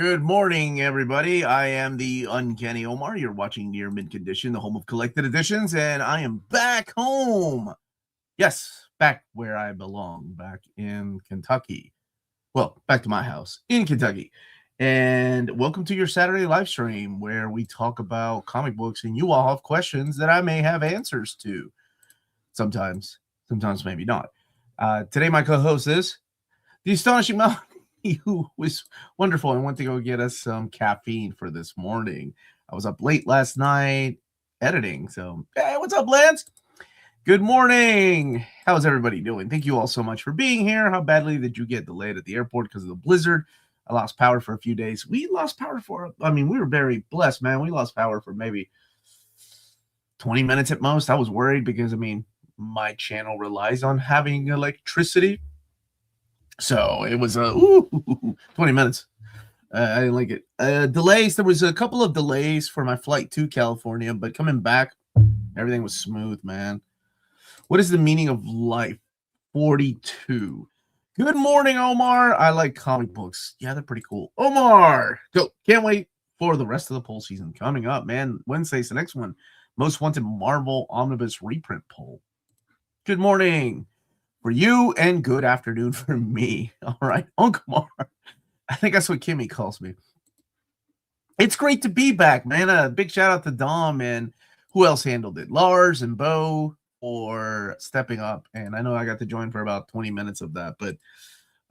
Good morning, everybody. I am the Uncanny Omar. You're watching Near Mint Condition, the home of collected editions, and I am back home. Yes, back where I belong, back in Kentucky. Well, back to my house in Kentucky. And welcome to your Saturday live stream where we talk about comic books and you all have questions that I may have answers to. Sometimes maybe not. Today, my co-host is the Astonishing Melanie, who was wonderful and went to go get us some caffeine for this morning. I was up late last night editing. So, hey, what's up, Lance? Good morning. How's everybody doing? Thank you all so much for being here. How badly did you get delayed at the airport because of the blizzard? I lost power for a few days. We lost power we were very blessed, man. We lost power for maybe 20 minutes at most. I was worried because, my channel relies on having electricity. So it was 20 minutes. I didn't like it. Delays. There was a couple of delays for my flight to California, but coming back, everything was smooth, man. What is the meaning of life? 42. Good morning, Omar. I like comic books. Yeah, they're pretty cool. Omar, go. Can't wait for the rest of the poll season coming up, man. Wednesday's the next one. Most wanted Marvel Omnibus reprint poll. Good morning for you and good afternoon for me. All right, Uncle Mar. I think that's what Kimmy calls me. It's great to be back, man. A big shout out to Dom and who else handled it? Lars and Bo for stepping up. And I know I got to join for about 20 minutes of that, but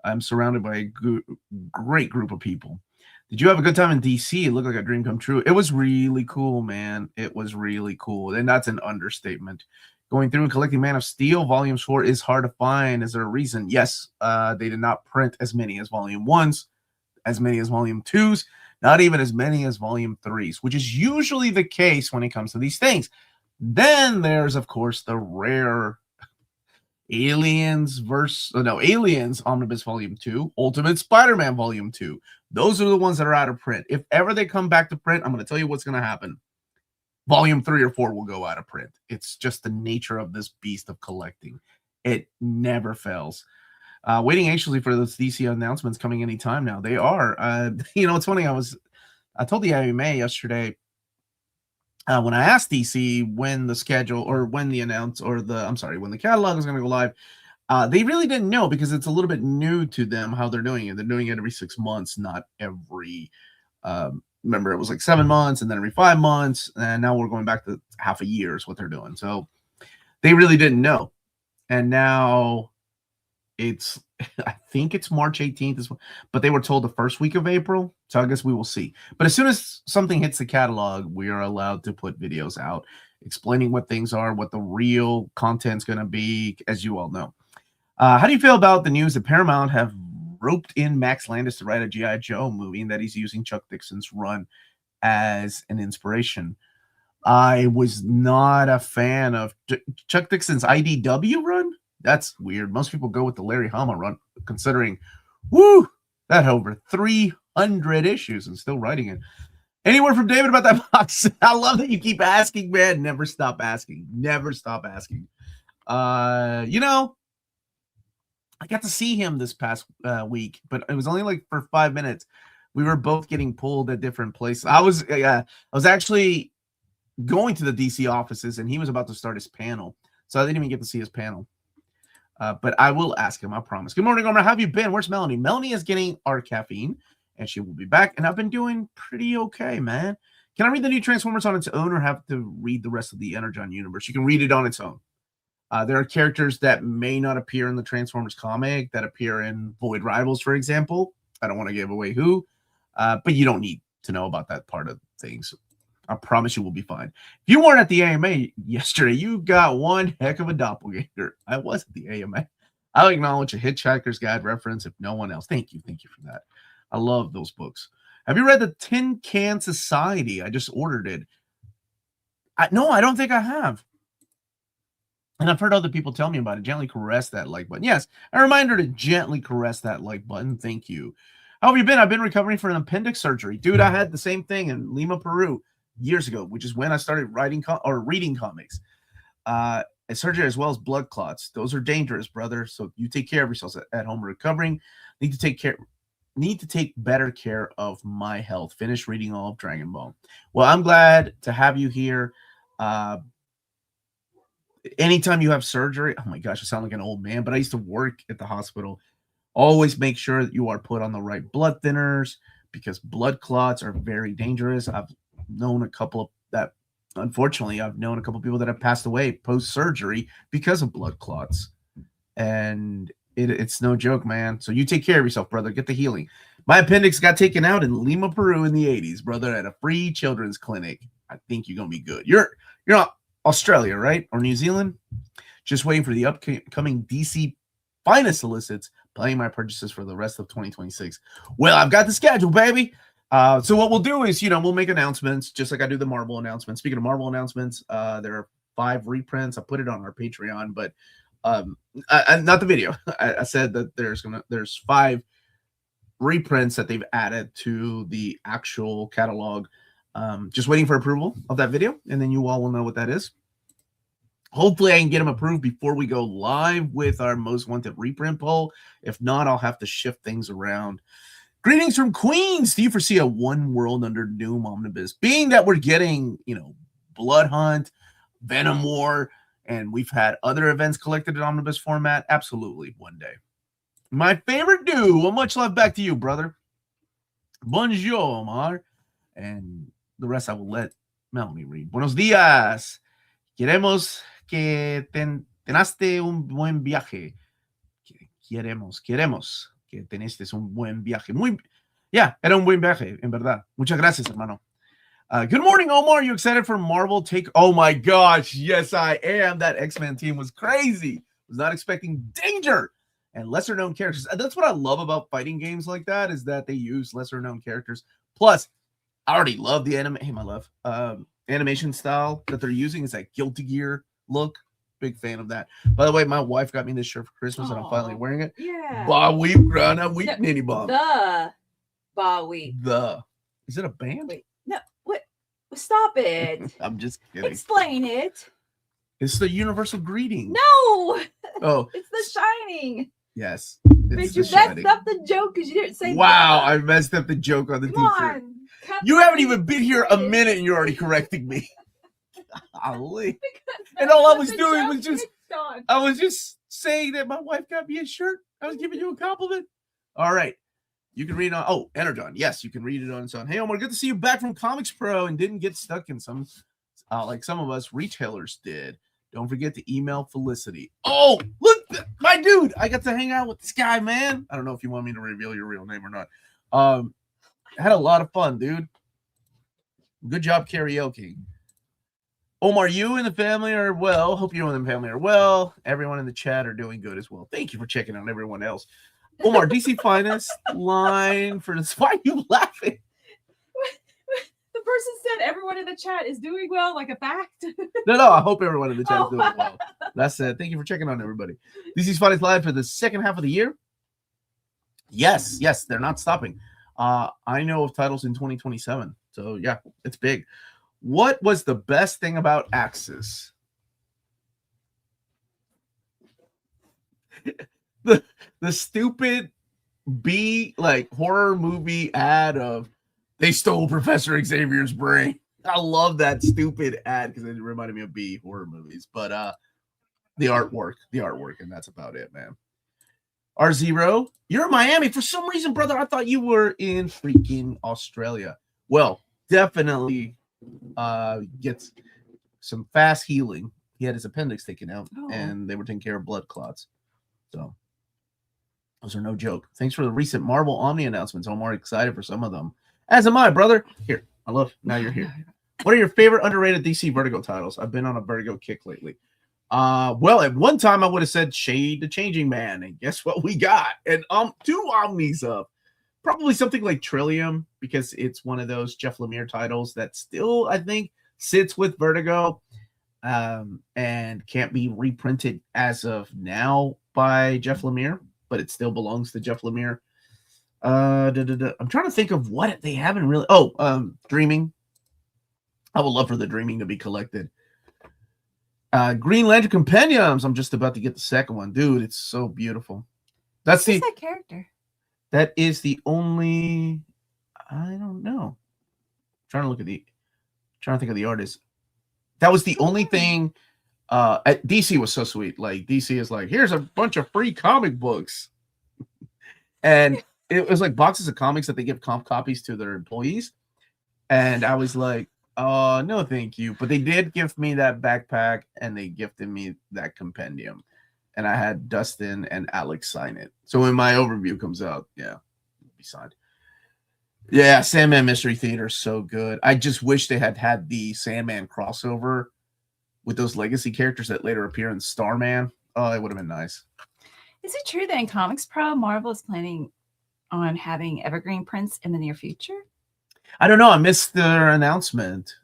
I'm surrounded by a great group of people. Did you have a good time in DC? It looked like a dream come true. It was really cool, man. It was really cool. And that's an understatement. Going through and collecting Man of Steel, Volume 4 is hard to find. Is there a reason? Yes, they did not print as many as Volume 1s, as many as Volume 2s, not even as many as Volume 3s, which is usually the case when it comes to these things. Then there's, of course, the rare Aliens Omnibus Volume 2, Ultimate Spider-Man Volume 2. Those are the ones that are out of print. If ever they come back to print, I'm going to tell you what's going to happen. Volume 3 or 4 will go out of print. It's just the nature of this beast of collecting. It never fails. Waiting anxiously for those DC announcements coming anytime now. They are. It's funny. I told the AMA yesterday when I asked DC when the schedule or when the when the catalog is going to go live. They really didn't know because it's a little bit new to them how they're doing it. They're doing it every 6 months, not every. Remember, it was like 7 months and then every 5 months. And now we're going back to half a year is what they're doing. So they really didn't know. And now I think it's March 18th, but they were told the first week of April. So I guess we will see. But as soon as something hits the catalog, we are allowed to put videos out explaining what things are, what the real content's going to be, as you all know. How do you feel about the news that Paramount have roped in Max Landis to write a G.I. Joe movie and that he's using Chuck Dixon's run as an inspiration? I was not a fan of Chuck Dixon's IDW run. That's weird. Most people go with the Larry Hama run, considering, that over 300 issues and still writing it. Any word from David about that box? I love that you keep asking, man. Never stop asking. Never stop asking. I got to see him this past week, but it was only like for 5 minutes. We were both getting pulled at different places. I was actually going to the DC offices, and he was about to start his panel, so I didn't even get to see his panel. But I will ask him, I promise. Good morning, Omar. How have you been? Where's Melanie? Melanie is getting our caffeine, and she will be back. And I've been doing pretty okay, man. Can I read the new Transformers on its own, or have to read the rest of the Energon universe? You can read it on its own. There are characters that may not appear in the Transformers comic that appear in Void Rivals, for example. I don't want to give away who, but you don't need to know about that part of things. I promise you will be fine. If you weren't at the AMA yesterday, you got one heck of a doppelganger. I was at the AMA. I'll acknowledge a Hitchhiker's Guide reference if no one else. Thank you for that. I love those books. Have you read the Tin Can Society? I just ordered it. No, I don't think I have. And I've heard other people tell me about it. Gently caress that like button. Yes, a reminder to gently caress that like button. Thank you. How have you been? I've been recovering from an appendix surgery. Dude, I had the same thing in Lima, Peru years ago, which is when I started reading comics. A surgery as well as blood clots. Those are dangerous, brother. So you take care of yourselves at home recovering. Need to take care need to take better care of my health. Finish reading all of Dragon Ball. Well, I'm glad to have you here. Anytime you have surgery, oh my gosh, I sound like an old man, but I used to work at the hospital. Always make sure that you are put on the right blood thinners because blood clots are very dangerous. I've known a couple of that. Unfortunately, I've known a couple of people that have passed away post surgery because of blood clots, and it's no joke, man. So you take care of yourself, brother. Get the healing. My appendix got taken out in Lima, Peru, in the '80s, brother, at a free children's clinic. I think you're gonna be good. You're not Australia, right, or New Zealand? Just waiting for the upcoming DC finest solicits, planning my purchases for the rest of 2026. Well, I've got the schedule, baby. So what we'll do is, we'll make announcements just like I do the Marvel announcements. Speaking of Marvel announcements, there are 5 reprints. I put it on our Patreon, but not the video. I said that there's 5 reprints that they've added to the actual catalog. Just waiting for approval of that video, and then you all will know what that is. Hopefully I can get them approved before we go live with our most wanted reprint poll. If not, I'll have to shift things around. Greetings from Queens. Do you foresee a One World Under Doom omnibus? Being that we're getting, Blood Hunt, Venom War, and we've had other events collected in omnibus format, absolutely one day. My favorite dude. Well, much love back to you, brother. Bonjour, Omar. And the rest I will let Melanie read. Buenos días. Queremos que tenaste un buen viaje. Queremos que teniste un buen viaje. Era un buen viaje, en verdad. Muchas gracias, hermano. Good morning, Omar. Are you excited for Marvel Take? Oh my gosh, yes, I am. That X-Men team was crazy. Was not expecting Danger and lesser-known characters. That's what I love about fighting games like that, is that they use lesser-known characters. Plus, I already love the anime. Hey, my love. Animation style that they're using is that Guilty Gear look. Big fan of that. By the way, my wife got me this shirt for Christmas, and I'm finally wearing it. Yeah. Ba Weep, Grana Weep, Nitty Bob. The Ba Weep. Is it a band? Wait, no, what? Stop it. I'm just kidding. Explain it. It's the universal greeting. No. Oh. It's The Shining. Yes. But you messed up the joke because you didn't say wow, I messed up the joke on the t-shirt. You haven't even been here a minute and you're already correcting me. Golly. And all I was doing was just saying that my wife got me a shirt. I was giving you a compliment. All right. You can read it on Energon. Yes, you can read it on its own. Hey, Omar, good to see you back from Comics Pro and didn't get stuck in some like some of us retailers did. Don't forget to email Felicity. Oh, look, my dude. I got to hang out with this guy, man. I don't know if you want me to reveal your real name or not. Had a lot of fun, dude. Good job karaoke. Omar, you and the family are well. Hope you and the family are well. Everyone in the chat are doing good as well. Thank you for checking on everyone else. Omar, DC Finest line for this. Why are you laughing? The person said everyone in the chat is doing well, like a fact. No, I hope everyone in the chat is doing well. That's it. Thank you for checking on everybody. DC's Finest live for the second half of the year. Yes, they're not stopping. I know of titles in 2027. So, yeah, it's big. What was the best thing about Axis? The stupid B horror movie ad of they stole Professor Xavier's brain. I love that stupid ad because it reminded me of B horror movies. But the artwork, and that's about it, man. R0, you're in Miami. For some reason, brother, I thought you were in freaking Australia. Well, definitely gets some fast healing. He had his appendix taken out, and they were taking care of blood clots. So those are no joke. Thanks for the recent Marvel Omni announcements. I'm more excited for some of them. As am I, brother. Here, I love. Now you're here. What are your favorite underrated DC Vertigo titles? I've been on a Vertigo kick lately. Well, at one time I would have said Shade the Changing Man, and guess what we got? And 2 Omnis up. Probably something like Trillium, because it's one of those Jeff Lemire titles that still, I think, sits with Vertigo and can't be reprinted as of now by Jeff Lemire, but it still belongs to Jeff Lemire. I'm trying to think of what they haven't really. Dreaming. I would love for the Dreaming to be collected. Green Lantern Compendiums. I'm just about to get the second one. Dude, it's so beautiful. That's that character. That is the only. I don't know. Trying to look at trying to think of the artist. That was the only thing. DC was so sweet. Like DC is like, here's a bunch of free comic books, and it was like boxes of comics that they give comp copies to their employees. And I was like, oh no, thank you. But they did give me that backpack, and they gifted me that compendium, and I had Dustin and Alex sign it. So when my overview comes out, yeah, it'll be signed. Yeah, Sandman Mystery Theater is so good. I just wish they had the Sandman crossover with those legacy characters that later appear in Starman. Oh, it would have been nice. Is it true that in Comics Pro, Marvel is planning on having evergreen prints in the near future? I don't know. I missed their announcement.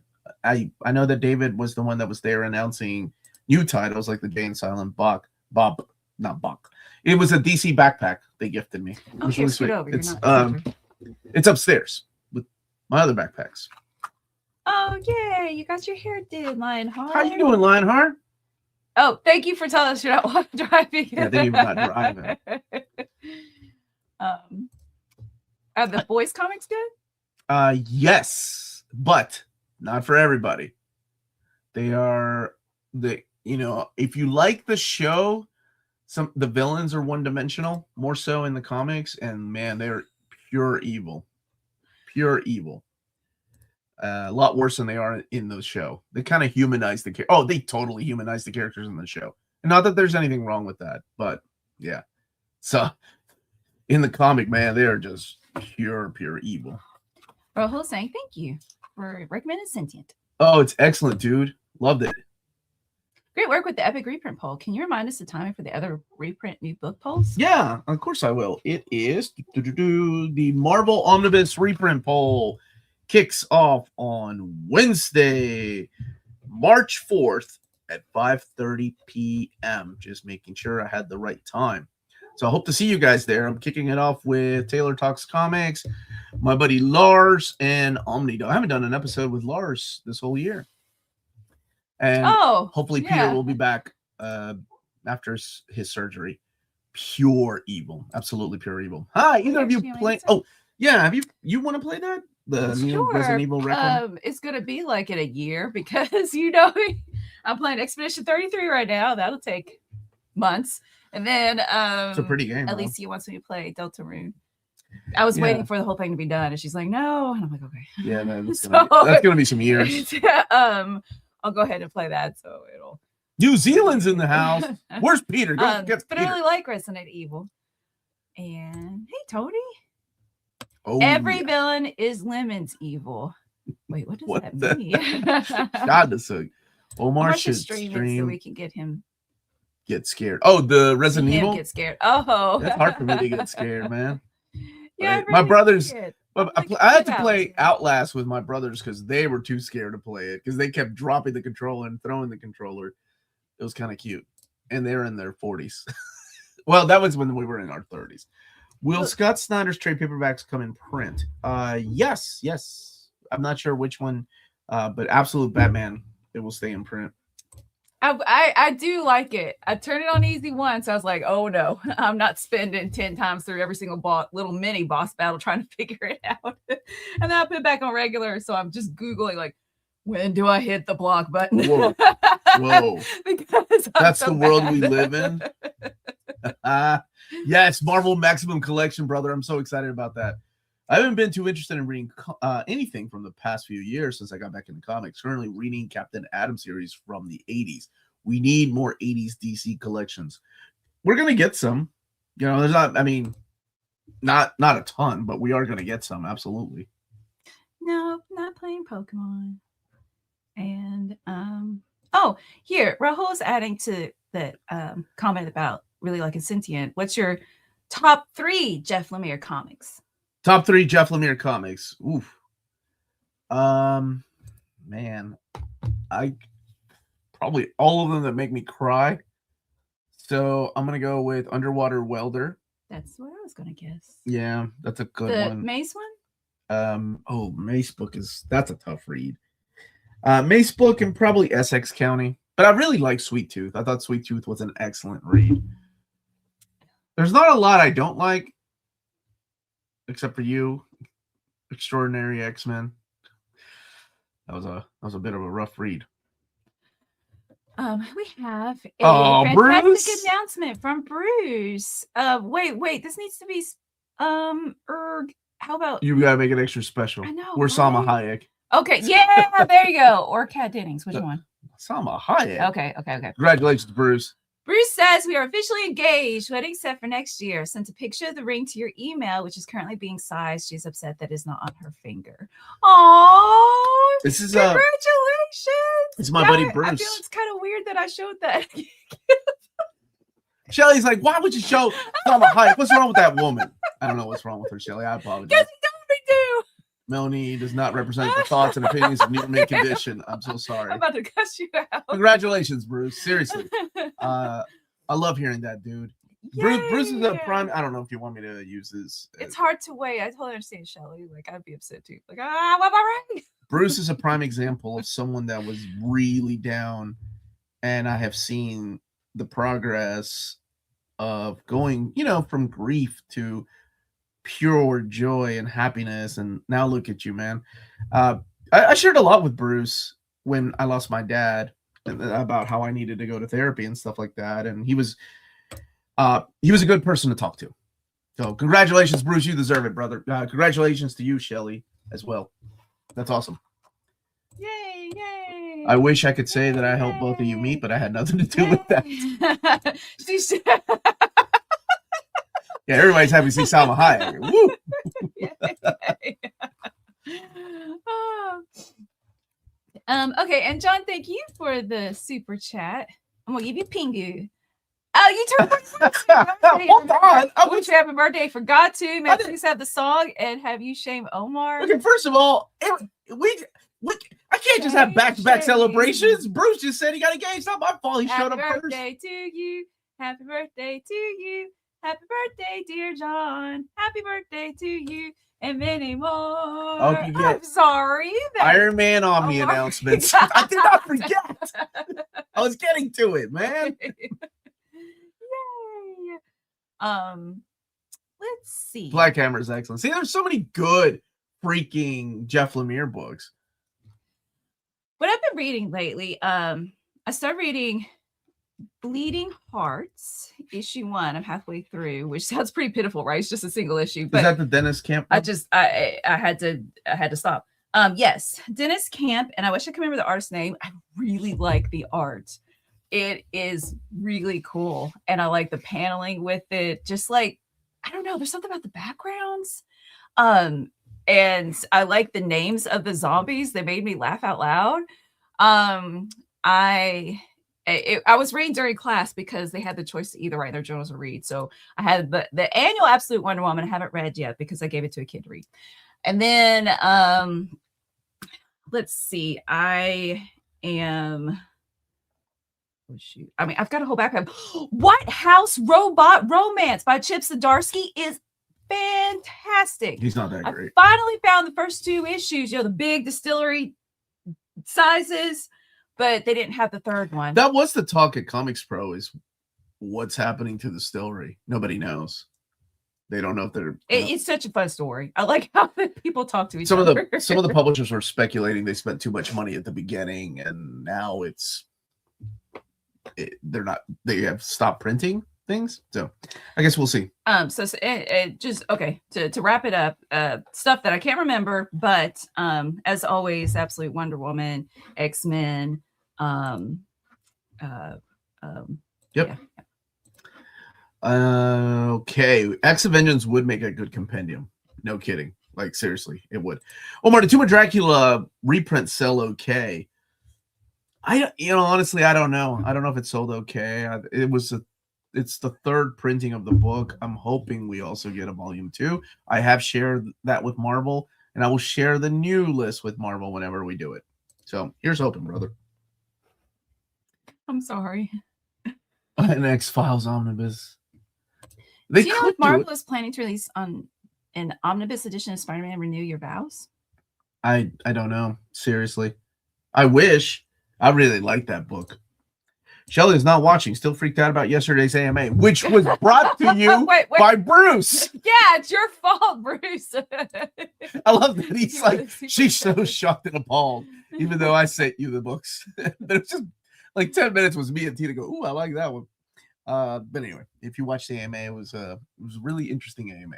I know that David was the one that was there announcing new titles like the Jay and Silent Bob, not Bach. It was a DC backpack they gifted me. It was really sweet. Over. It's upstairs with my other backpacks. Oh, yay. You got your hair did, Lionheart. How you doing, Lionheart? Oh, thank you for telling us you're not driving. Yeah, thank you for not driving. Are the boys' comics good? Yes, but not for everybody. They are if you like the show, the villains are one-dimensional, more so in the comics, and man, they're pure evil. A lot worse than they are in the show. They kind of humanize the character. Oh, they totally humanize the characters in the show. And not that there's anything wrong with that, but yeah. So in the comic, man, they are just pure evil. Rojo saying thank you for recommending Sentient. Oh, it's excellent, dude. Loved it. Great work with the Epic reprint poll. Can you remind us the timing for the other reprint new book polls? Yeah, of course I will. It is the Marvel Omnibus reprint poll kicks off on Wednesday, March 4th at 5:30 p.m. Just making sure I had the right time. So I hope to see you guys there. I'm kicking it off with Taylor Talks Comics, my buddy Lars, and Omni. I haven't done an episode with Lars this whole year. And hopefully Peter will be back after his surgery. Pure evil. Absolutely pure evil. Hi, either of you play? Oh, yeah. Have you want to play that? The new Resident Evil record? It's going to be like in a year because, I'm playing Expedition 33 right now. That'll take months. And then it's a pretty game. Alicia wants me to play Deltarune. I was waiting for the whole thing to be done, and she's like, no. And I'm like, okay. Yeah, man, that's going to be some years. I'll go ahead and play that. So it'll. New Zealand's in the house. Where's Peter? Go get But Peter. I really like Resident Evil. And hey, Tony. Oh, every villain is Lemon's evil. Wait, what does that mean? God, that's a Omar should stream so we can get him. Get scared. Oh, the Resident Evil? Get scared. Oh. That's hard for me to get scared, man. Yeah, right? My brothers. I had to play Outlast with my brothers because they were too scared to play it because they kept dropping the controller and throwing the controller. It was kind of cute. And they're in their 40s. Well, that was when we were in our 30s. Will Scott Snyder's trade paperbacks come in print? Yes. I'm not sure which one, but Absolute Batman, it will stay in print. I do like it. I turned it on easy once. I was like, oh no, I'm not spending 10 times through every single little mini boss battle trying to figure it out. And then I put it back on regular. So I'm just Googling like, when do I hit the block button? Whoa. Because that's the world we live in. Yes, Marvel Maximum Collection, brother. I'm so excited about that. I haven't been too interested in reading anything from the past few years since I got back into comics. Currently reading Captain Atom series from the 80s. We need more 80s DC collections. We're going to get some. There's not a ton, but we are going to get some. Absolutely. No, not playing Pokemon. And, here, Rahul's adding to the comment about really liking Sentient. What's your top 3 Jeff Lemire comics? Top 3 Jeff Lemire comics. Oof. Man, I probably all of them that make me cry. So I'm gonna go with Underwater Welder. That's what I was gonna guess. Yeah, that's a good one. The Mace one? Mace book that's a tough read. Mace book and probably Essex County. But I really like Sweet Tooth. I thought Sweet Tooth was an excellent read. There's not a lot I don't like. except for you, Extraordinary X-Men. That was a bit of a rough read. We have a fantastic Bruce? announcement from Bruce. Wait, this needs to be how about You gotta make it extra special. I know. We're Salma right? Hayek. Okay, yeah, there you go. Or Kat Dennings, which one? Salma Hayek. Okay. Congratulations, Bruce. Bruce says we are officially engaged, wedding set for next year. Sent a picture of the ring to your email, which is currently being sized. She's upset that it's not on her finger. Oh, this is congratulations! It's my buddy Bruce. I feel it's kind of weird that I showed that. Shelly's like, why would you show Salma Hayek? What's wrong with that woman? I don't know what's wrong with her, Shelly. I apologize. Yes, you do. Melanie does not represent the thoughts and opinions of Near Mint Condition. I'm so sorry. I'm about to cuss you out. Congratulations, Bruce. Seriously. I love hearing that, dude. Bruce is a prime. I don't know if you want me to use this. It's hard to wait. I totally understand, Shelly. Like, I'd be upset too. Like, what my ring? Bruce is a prime example of someone that was really down, and I have seen the progress of going, from grief to pure joy and happiness. And now look at you, man. I shared a lot with Bruce when I lost my dad about how I needed to go to therapy and stuff like that. And he was a good person to talk to. So congratulations, Bruce. You deserve it, brother. Congratulations to you, Shelly, as well. That's awesome. Yay. I wish I could say that I helped both of you meet, but I had nothing to do with that. Yeah, everybody's happy to see Salma Hayek. Woo! Okay, and John, thank you for the super chat. I'm gonna give you Pingu. Oh, you turned Hold on. I wish you happy birthday. Forgot to. May I please have the song and have you shame Omar? Okay, first of all, I can't just have back-to-back celebrations. Bruce just said he got engaged. It's not my fault. He showed up first. Happy birthday to you. Happy birthday to you. Happy birthday, dear John. Happy birthday to you. And many more. Okay, yeah. I'm sorry. Iron Man Omni announcements. I did not forget. I was getting to it, man. Yay. Let's see. Black Hammer is excellent. See, there's so many good freaking Jeff Lemire books. What I've been reading lately, I started reading Bleeding Hearts, issue 1. I'm halfway through, which sounds pretty pitiful, right? It's just a single issue. But is that the Dennis Camp one? I had to stop. Yes, Dennis Camp, and I wish I could remember the artist's name. I really like the art. It is really cool, and I like the paneling with it. Just like, I don't know, there's something about the backgrounds. And I like the names of the zombies. They made me laugh out loud. I was reading during class because they had the choice to either write their journals or read. So I had the annual Absolute Wonder Woman. I haven't read yet because I gave it to a kid to read. And then let's see. I am. Oh, shoot. I mean, I've got a whole background. White House Robot Romance by Chip Zdarsky is fantastic. He's not that great. I finally found the first 2 issues, the big distillery sizes, but they didn't have the third one. That was the talk at Comics Pro, is what's happening to the distillery. Nobody knows. They don't know if they're. It's such a fun story. I like how people talk to each other. Some of the publishers were speculating they spent too much money at the beginning, and now they're not. They have stopped printing things, so I guess we'll see. So just okay to wrap it up. Stuff that I can't remember, but as always, Absolute Wonder Woman, X-Men. Yep. Yeah. Okay, X of Vengeance would make a good compendium. No kidding. Like, seriously, it would. Omar, the Tomb of Dracula reprint sell okay? Honestly, I don't know. I don't know if it sold okay. It's the third printing of the book. I'm hoping we also get a volume 2. I have shared that with Marvel, and I will share the new list with Marvel whenever we do it. So here's hoping, brother. I'm sorry. An X-Files omnibus. Do you know if Marvel is planning to release on an omnibus edition of Spider-Man Renew Your Vows? I don't know. Seriously. I wish. I really like that book. Shelly is not watching, still freaked out about yesterday's AMA, which was brought to you Wait. by Bruce. Yeah, it's your fault, Bruce. I love that he's You like, were super she's so excited. shocked and appalled, even though I sent you the books. But it was just like 10 minutes was me and Tina go, ooh, I like that one. But anyway, if you watched the AMA, it was a really interesting AMA.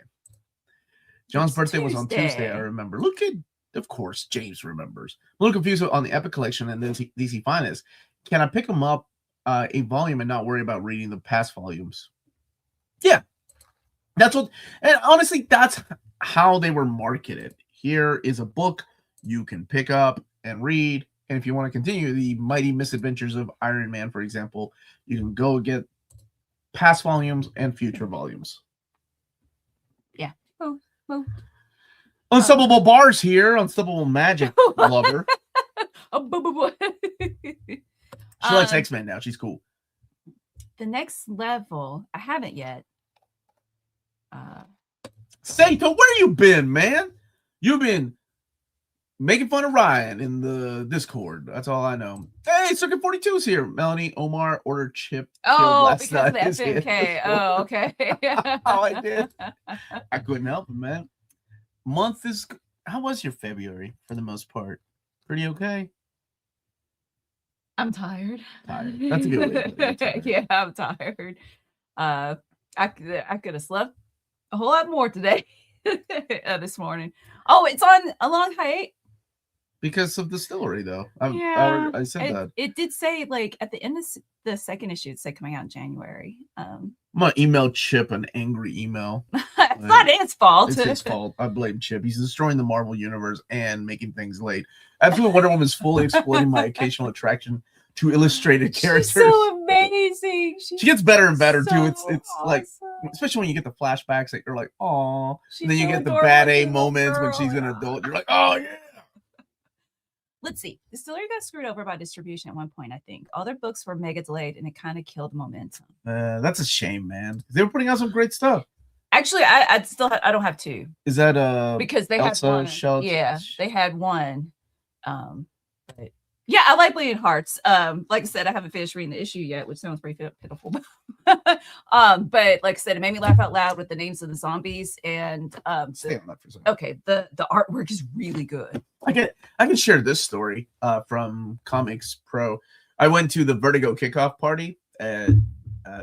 John's birthday was on Tuesday, I remember. Look at, of course, James remembers. I'm a little confused on the Epic Collection and DC Finest. Can I pick them up a volume and not worry about reading the past volumes? Yeah. That's what, and honestly, that's how they were marketed. Here is a book you can pick up and read. And if you want to continue the Mighty Misadventures of Iron Man, for example, you can go get past volumes and future volumes. Yeah. Unstoppable Bars here, Unstoppable Magic lover. She likes X-Men now. She's cool. The next level, I haven't yet. Sato, where you been, man? You've been making fun of Ryan in the Discord. That's all I know. Hey, Circuit 42's here. Melanie, Omar ordered chip. Oh, because of the FMK. Oh, okay. Oh, I did. I couldn't help it, man. Month is. How was your February for the most part? Pretty okay. I'm tired. That's a good way to put it. Yeah, I'm tired. I could have slept a whole lot more today. This morning. Oh, it's on a long hiatus. Because of Distillery, though. I said that. It did say, like, at the end of the second issue, it said coming out in January. I'm going to email Chip an angry email. It's not his fault. It's his fault. I blame Chip. He's destroying the Marvel Universe and making things late. Absolute Wonder Woman is fully exploiting my occasional attraction to illustrated characters. She's so amazing. She gets better and better, so too. It's awesome. like, especially when you get the flashbacks that you're like, oh. And then you so get the adorable, bad A little moments when girl. she's an adult. You're like, oh, yeah. Let's see. Distillery got screwed over by distribution at one point, I think. All their books were mega delayed, and it kind of killed momentum. That's a shame, man. They were putting out some great stuff. Actually, I don't have two. Is that because they Elsa, had one. Shell? Yeah, they had one. But yeah, I like Bleeding Hearts. Like I said, I haven't finished reading the issue yet, which sounds pretty pitiful. But like I said, it made me laugh out loud with the names of the zombies and Stay on that for a second. okay, the artwork is really good. I can share this story from Comics Pro. I went to the Vertigo kickoff party and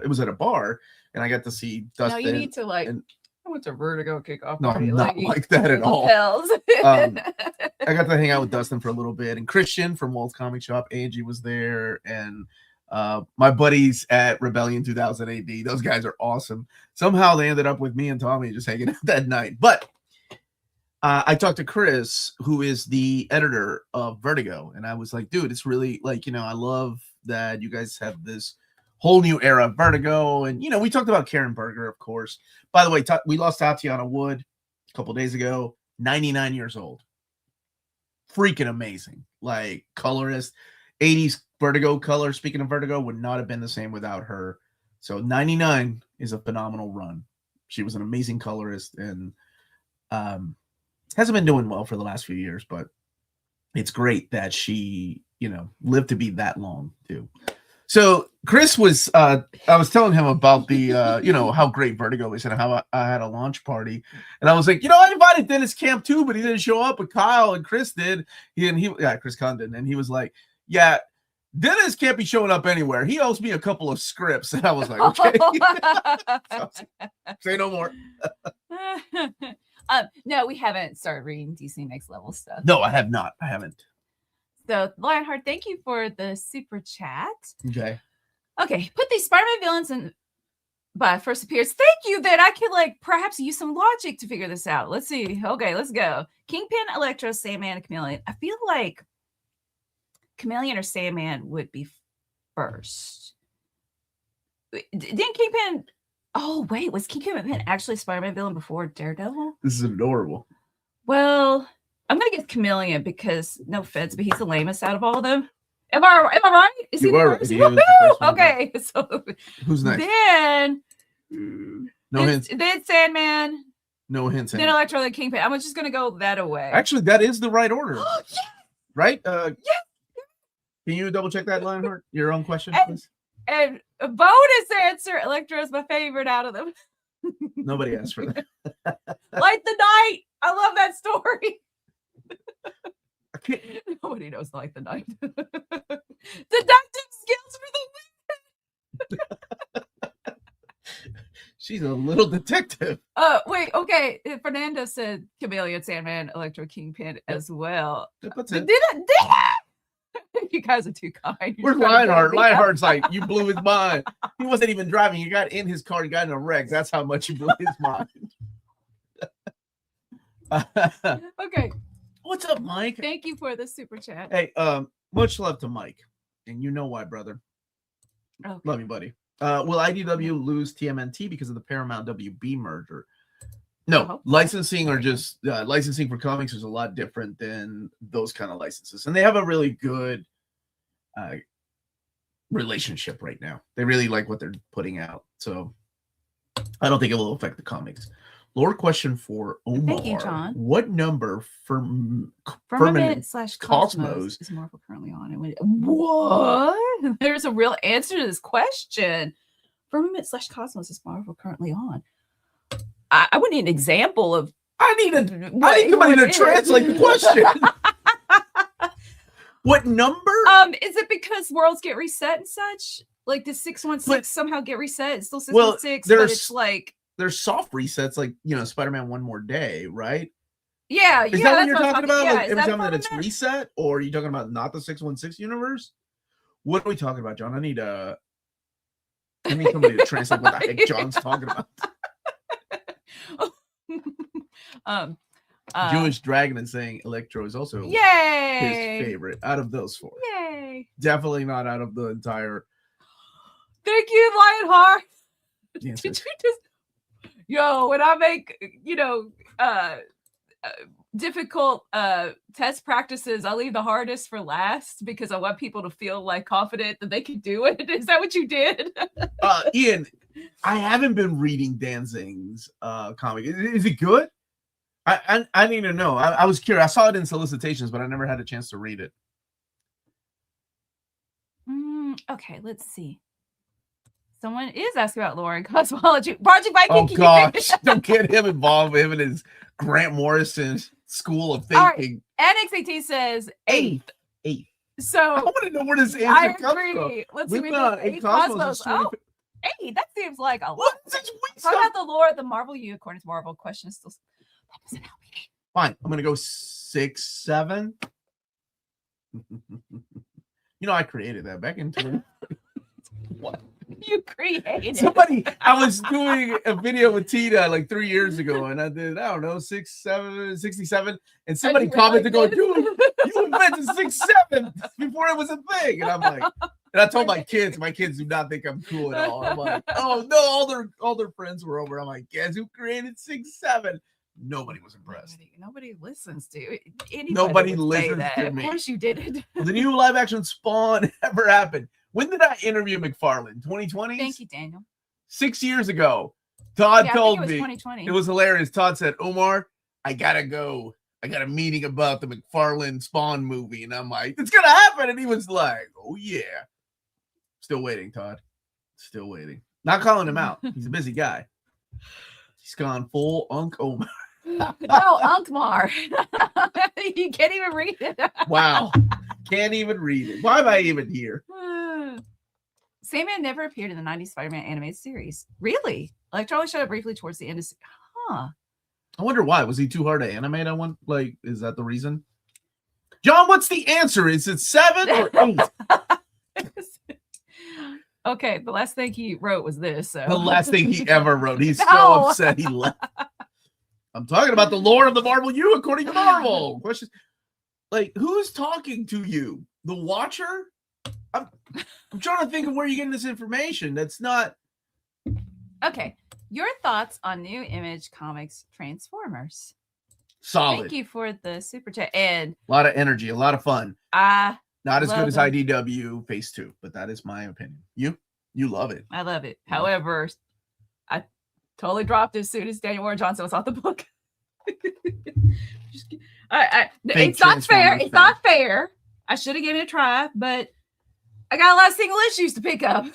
it was at a bar, and I got to see Dustin. No, you need to like. and, I went to Vertigo kickoff no, party. I'm not like that at all. I got to hang out with Dustin for a little bit, and Christian from Walt's Comic Shop, Angie was there, and my buddies at Rebellion 2000 AD. Those guys are awesome. Somehow they ended up with me and Tommy just hanging out that night. But I talked to Chris, who is the editor of Vertigo, and I was like, dude, it's really like, I love that you guys have this whole new era of Vertigo. And, we talked about Karen Berger, of course. By the way, we lost Tatiana Wood a couple days ago, 99 years old. Freaking amazing. Like, colorist. 80s Vertigo color, speaking of Vertigo, would not have been the same without her. So 99 is a phenomenal run. She was an amazing colorist and hasn't been doing well for the last few years, but it's great that she, lived to be that long too. So Chris was, I was telling him about the, how great Vertigo is and how I had a launch party. And I was like, I invited Dennis Camp too, but he didn't show up, but Kyle and Chris did. Chris Condon. And he was like, yeah, Dennis can't be showing up anywhere. He owes me a couple of scripts. And I was like, okay. Say no more. No, we haven't started reading DC Next Level stuff. No, I have not. I haven't. So, Lionheart, thank you for the super chat. Okay. Put these Spider-Man villains in by first appearance. Thank you that I could perhaps use some logic to figure this out. Let's see. Okay, let's go. Kingpin, Electro, Sandman, and Chameleon. I feel like Chameleon or Sandman would be first. Didn't Kingpin... Oh, wait. Was Kingpin actually a Spider-Man villain before Daredevil? This is adorable. Well, I'm going to get Chameleon because, no offense, but he's the lamest out of all of them. Am I right? Is he the first? Right. Okay. So who's next? Then... No hints. Then Sandman. No hints. Then Electro, then Kingpin. I'm just going to go that away. Actually, that is the right order. Yeah. Right? Yeah. Can you double check that, Lionheart? Your own question, please? And a bonus answer, Electro is my favorite out of them. Nobody asked for that. Light the Night. I love that story. I can't. Nobody knows Light the Night. Deductive skills for the win. She's a little detective. Wait, okay. Fernando said Chameleon, Sandman, Electro, Kingpin as well. That's it. Did it? You guys are too kind. Where's Lionheart? Lionheart's like, you blew his mind. He wasn't even driving. He got in his car. He got in a wreck. That's how much you blew his mind. Okay. What's up, Mike? Thank you for the super chat. Hey, much love to Mike. And you know why, brother. Okay. Love you, buddy. Will IDW lose TMNT because of the Paramount WB merger? No, licensing or just licensing for comics is a lot different than those kind of licenses. And they have a really good relationship right now. They really like what they're putting out. So I don't think it will affect the comics. Lore question for Omar. Thank you, John. What number for Firmament/Cosmos is Marvel currently on? What? There's a real answer to this question. Firmament/Cosmos is Marvel currently on. I would need an example of. I need somebody to translate the question. What number? Is it because worlds get reset and such? Like does 616 somehow get reset? It's still 616, but it's like there's soft resets, like Spider-Man One More Day, right? Yeah, is that what you're talking about? Yeah, like every time that it's reset, or are you talking about not the 616 universe? What are we talking about, John? I need somebody to translate what the heck John's talking about. Jewish Dragon is saying Electro is also his favorite out of those four. Yay! Definitely not out of the entire. Thank you, Lionheart. Yes, Did you just when I make difficult test practices, I leave the hardest for last because I want people to feel like confident that they can do it. Is that what you did? Ian, I haven't been reading Danzing's comic. Is it good? I need to know. I was curious. I saw it in solicitations, but I never had a chance to read it. Okay, let's see. Someone is asking about lore and cosmology. Project Viking. Oh gosh, don't get him involved. Him and his Grant Morrison school of thinking. Right. NXAT says eighth. So I want to know where this answer comes from. Let's see. Eight Cosmos. Oh, 8. That seems like a lot. Talk about the lore of the Marvel U. According to Marvel, question is still that doesn't help me. Fine, I'm gonna go 6, 7. I created that back in 20. What? You created somebody. I was doing a video with Tina like 3 years ago, and I did 67, and somebody commented, "Go, dude, you invented 6-7 before it was a thing." And I'm like, and I told my kids do not think I'm cool at all. I'm like, oh no, all their friends were over. I'm like, guess who created 6-7? Nobody was impressed. Nobody listens to nobody listens to me. Of course you did it. The new live action Spawn ever happened. When did I interview McFarlane? 2020? Thank you, Daniel. 6 years ago. Todd told me. 2020. It was hilarious. Todd said, Omar, I gotta go. I got a meeting about the McFarlane Spawn movie. And I'm like, it's gonna happen. And he was like, oh yeah. Still waiting, Todd. Still waiting. Not calling him out. He's a busy guy. He's gone full Unk Omar. No, Unkmar. You can't even read it. Wow. Can't even read it. Why am I even here? Sandman never appeared in the 90s Spider-Man animated series. Really? Electro only showed up briefly towards the end of... I wonder why. Was he too hard to animate? Is that the reason? John, what's the answer? Is it 7 or 8? Okay, the last thing he wrote was this. So. The last thing he ever wrote. He's so upset he left. I'm talking about the Lord of the Marvel U according to Marvel. Questions like, who's talking to you? The Watcher? I'm trying to think of where you're getting this information. That's not... Okay. Your thoughts on New Image Comics Transformers? Solid. Thank you for the super chat. And a lot of energy, a lot of fun. Not as good as them. IDW Phase 2, but that is my opinion. You love it. I love it. Yeah. However, I totally dropped it as soon as Daniel Warren Johnson was off the book. It's not fair. It's not fair. I should have given it a try, but I got a lot of single issues to pick up.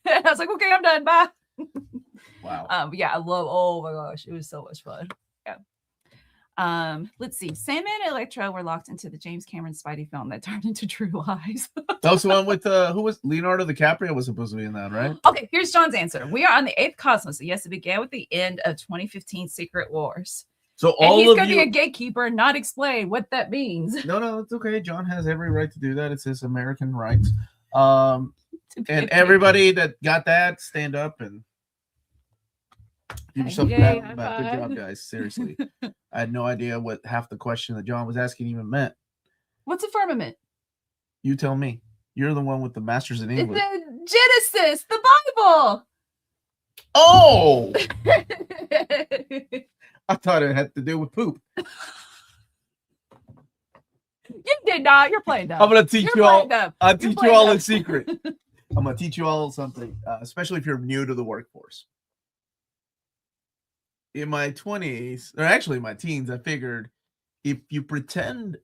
And I was like, okay, I'm done. Bye. Wow. Yeah, I love. Oh my gosh, it was so much fun. Yeah. Let's see. Sandman and Electro were locked into the James Cameron Spidey film that turned into True Lies. That was the one with who was Leonardo DiCaprio was supposed to be in that, right? Okay, here's John's answer. We are on the 8th cosmos. So yes, it began with the end of 2015 Secret Wars. So And all he's of going to you. be a gatekeeper and not explain what that means. No, it's okay. John has every right to do that. It's his American rights. And everybody that got that, stand up and give yourself a pat on the back. Good job, guys. Seriously. I had no idea what half the question that John was asking even meant. What's a firmament? You tell me. You're the one with the masters in English. It's Genesis, the Bible. Oh! I thought it had to do with poop. You did not. You're playing dumb. I'm going to teach you all. I'll teach you all in dumb. secret. I'm going to teach you all something, especially if you're new to the workforce. In my 20s, or actually my teens, I figured if you pretend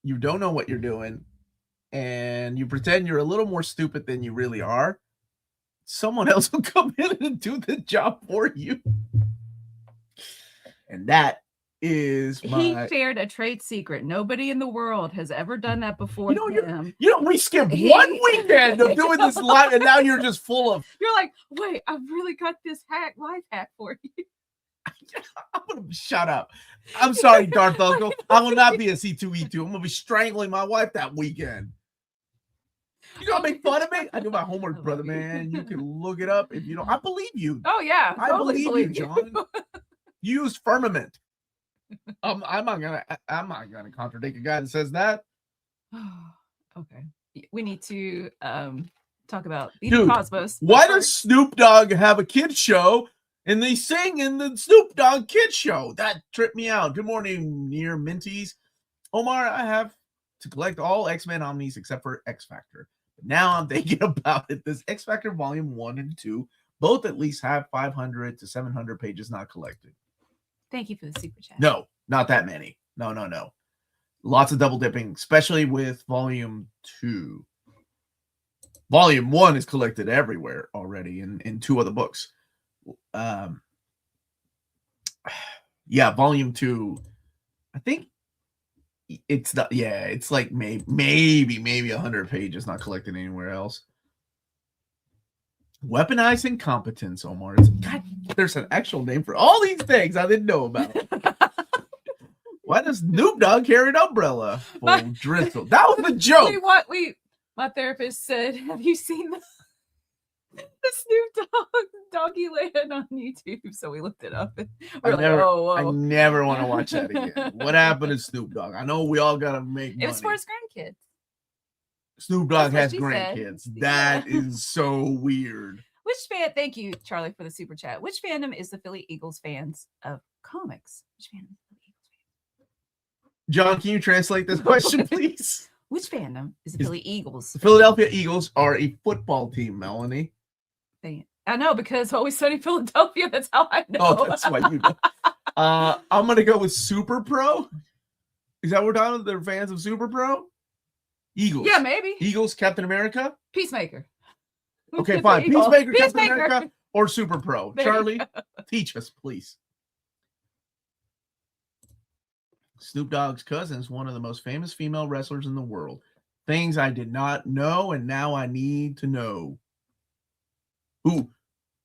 you don't know what you're doing and you pretend you're a little more stupid than you really are, someone else will come in and do the job for you. And that is my... He shared a trade secret. Nobody in the world has ever done that before him. We skipped one weekend of doing this live, and now you're just full of... You're like, wait, I've really got this life hack for you. I'm going to shut up. I'm sorry, Darth Uncle. I will not be a C2E2. I'm going to be strangling my wife that weekend. You gonna make fun of me? I do my homework, brother, man. You can look it up if you don't. I believe you. Oh yeah, I believe you, John. You use firmament. I'm not gonna contradict a guy that says that. Okay, we need to talk about the Cosmos. Why does Snoop Dogg have a kids show and they sing in the Snoop Dogg kids show? That tripped me out. Good morning, near minties. Omar, I have to collect all X-Men Omnis except for X Factor. Now I'm thinking about it. This X Factor Volume 1 and 2 both at least have 500 to 700 pages not collected. Thank you for the super chat. No, not that many. No. Lots of double dipping, especially with Volume 2. Volume 1 is collected everywhere already in 2 other books. Yeah, Volume 2, I think it's not, yeah, it's like maybe 100 pages not collected anywhere else. Weaponized incompetence, Omar. God, there's an actual name for all these things I didn't know about. Why does Snoop Dogg carry an umbrella? Full drizzle. That was a joke. My therapist said, have you seen the Snoop Dogg Doggy Land on YouTube? So we looked it up. I never want to watch that again. What happened to Snoop Dogg? I know we all got to make money. It was for his grandkids. Snoop Dogg has grandkids. That is so weird. Thank you, Charlie, for the super chat. Which fandom is the Philly Eagles fans of comics? Which fandom is the Philly Eagles fans? John, can you translate this question, please? Which fandom is the Philly Eagles? The Philadelphia Eagles are a football team, Melanie. I know, because Always Sunny Philadelphia. That's how I know. Oh, that's why you know. I'm going to go with Super Pro. Is that what we're talking about? They're fans of Super Pro? Eagles. Yeah, maybe. Eagles, Captain America? Peacemaker. Okay, fine. Peacemaker, Captain America, or Super Pro. There Charlie, teach us, please. Snoop Dogg's cousin is one of the most famous female wrestlers in the world. Things I did not know, and now I need to know. Who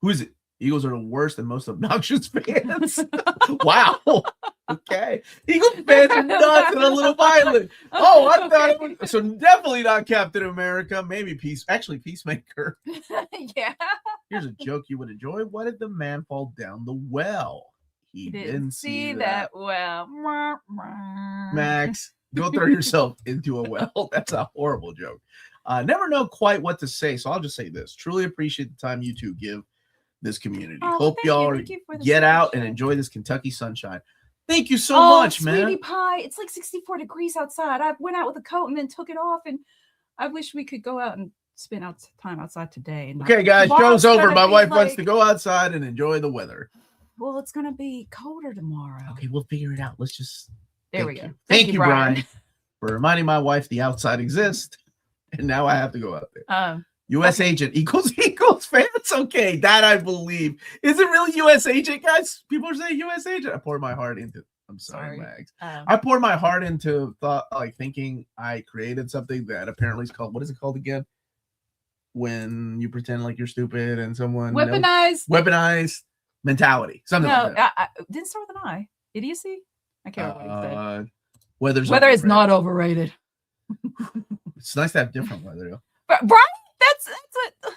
is it? Eagles are the worst and most obnoxious fans. Wow. Okay. Eagles fans are nuts and a little violent. Oh, I thought it was, so definitely not Captain America. Maybe Peacemaker. Yeah. Here's a joke you would enjoy. Why did the man fall down the well? He didn't see that well. Max, go throw yourself into a well. That's a horrible joke. Never know quite what to say, so I'll just say this. Truly appreciate the time you two give this community. Hope y'all get out and enjoy this Kentucky sunshine. Thank you so much, man. Sweetie pie, it's like 64 degrees outside. I went out with a coat and then took it off, and I wish we could go out and spend time outside today. And okay, guys, show's over. My wife wants to go outside and enjoy the weather. Well, it's going to be colder tomorrow. Okay, we'll figure it out. Let's just... There we go. Thank you, Brian, for reminding my wife the outside exists. And now I have to go out there. U.S. agent equals fans. Okay, that I believe. Is it really U.S. agent, guys? People are saying U.S. agent. I poured my heart into. I'm sorry, Mags. I poured my heart into thinking I created something that apparently is called. What is it called again? When you pretend like you're stupid and someone weaponized mentality. Something like that. I didn't start with an I. Idiocy. I can't remember what you said. Weather is not overrated. It's nice to have different weather, though. Right? That's what.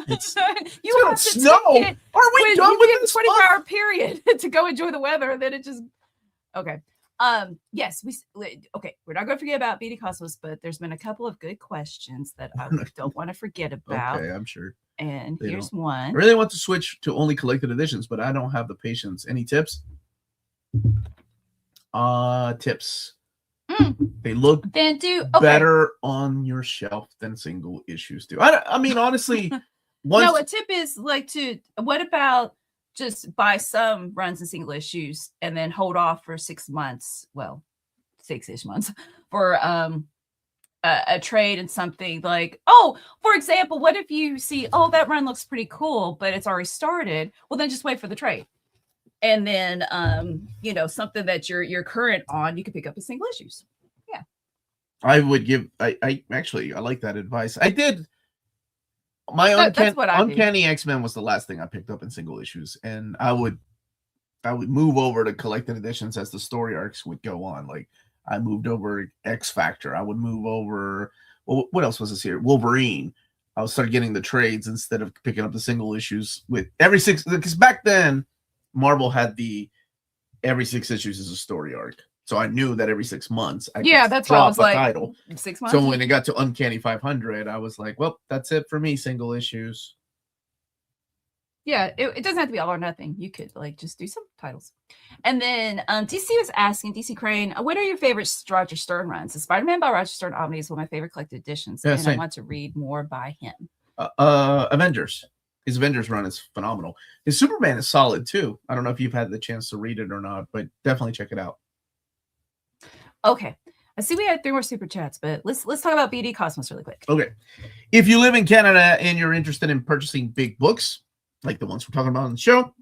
It's you have to snow. Are we done with this 24-hour period to go enjoy the weather? And then it just okay. Yes, okay. We're not going to forget about BD Cosmos, but there's been a couple of good questions that I don't want to forget about. Okay, I'm sure. And here's one. I really want to switch to only collected editions, but I don't have the patience. Any tips? Tips. They look better on your shelf than single issues do. I mean, honestly, no. A tip is what about just buy some runs and single issues and then hold off for 6 months? Well, 6-ish months for a trade and something like, for example, what if you see, that run looks pretty cool, but it's already started? Well, then just wait for the trade. And then, something that you're current on, you can pick up as single issues. Yeah. I would give, I like that advice. I did. My Uncanny X-Men was the last thing I picked up in single issues. And I would move over to collected editions as the story arcs would go on. Like I moved over X Factor. I would move over, what else was this here? Wolverine. I would start getting the trades instead of picking up the single issues with every 6, because back then, Marvel had every 6 issues is a story arc. So I knew that every 6 months that's what I was like, title. 6 months. So when it got to Uncanny 500, I was like, well, that's it for me, single issues. Yeah, it doesn't have to be all or nothing. You could just do some titles. And then DC was asking, DC Crane, what are your favorite Roger Stern runs? The Spider-Man by Roger Stern Omni is one of my favorite collected editions. Yeah, and same. I want to read more by him. Avengers. His Avengers run is phenomenal. His Superman is solid too. I don't know if you've had the chance to read it or not, but definitely check it out. Okay. I see we had 3 more super chats, but let's talk about BD Cosmos really quick. Okay. If you live in Canada and you're interested in purchasing big books, like the ones we're talking about on the show,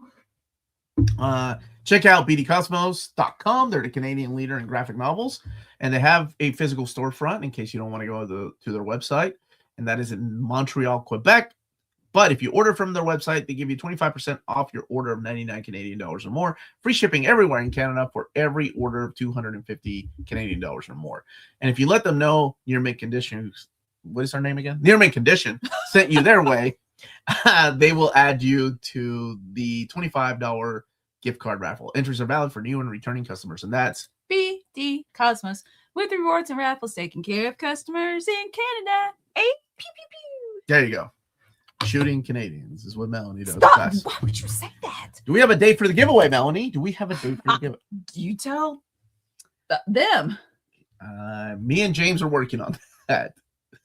check out bdcosmos.com. They're the Canadian leader in graphic novels, and they have a physical storefront in case you don't want to go to their website, and that is in Montreal, Quebec. But if you order from their website, they give you 25% off your order of 99 Canadian dollars or more. Free shipping everywhere in Canada for every order of 250 Canadian dollars or more. And if you let them know Near Mint Condition, what is our name again? Near Mint Condition sent you their way, they will add you to the $25 gift card raffle. Entries are valid for new and returning customers, and that's BD Cosmos with rewards and raffles taking care of customers in Canada. Pew, pew, pew. There you go. Shooting Canadians is what Melanie does. Stop! Best. Why would you say that? Do we have a date for the giveaway, Melanie? Do we have a date for the giveaway? You tell them. Me and James are working on that.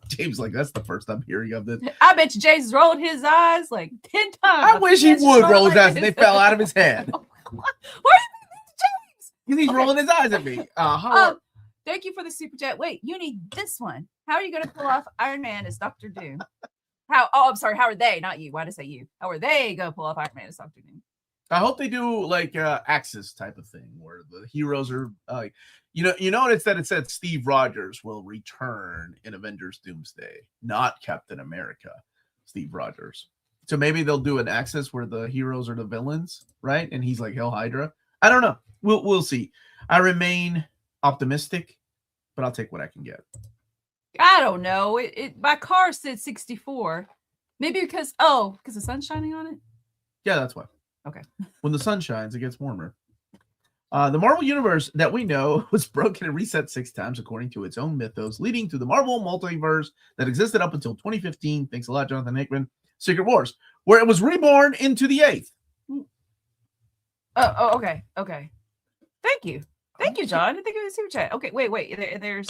James, that's the first I'm hearing of this. I bet you James rolled his eyes 10 times. I wish he would roll his eyes and they fell out of his head. Why are you James? Because he's rolling his eyes at me. Thank you for the super chat. Wait, you need this one. How are you going to pull off Iron Man as Dr. Doom? I'm sorry. How are they? Not you. Why did I say you? How are they going to pull off Iron Man as Dr. Doom? I hope they do Axis type of thing where the heroes are you notice that it said Steve Rogers will return in Avengers Doomsday, not Captain America, Steve Rogers. So maybe they'll do an Axis where the heroes are the villains, right? And he's like Hell Hydra. I don't know. We'll see. I remain optimistic, but I'll take what I can get. I don't know. My car said 64. Maybe because the sun's shining on it? Yeah, that's why. Okay. When the sun shines, it gets warmer. The Marvel Universe that we know was broken and reset 6 times according to its own mythos, leading to the Marvel Multiverse that existed up until 2015. Thanks a lot, Jonathan Hickman. Secret Wars, where it was reborn into the 8th. Oh, okay. Thank you, John. I didn't think it was super chat. Okay, wait. There's.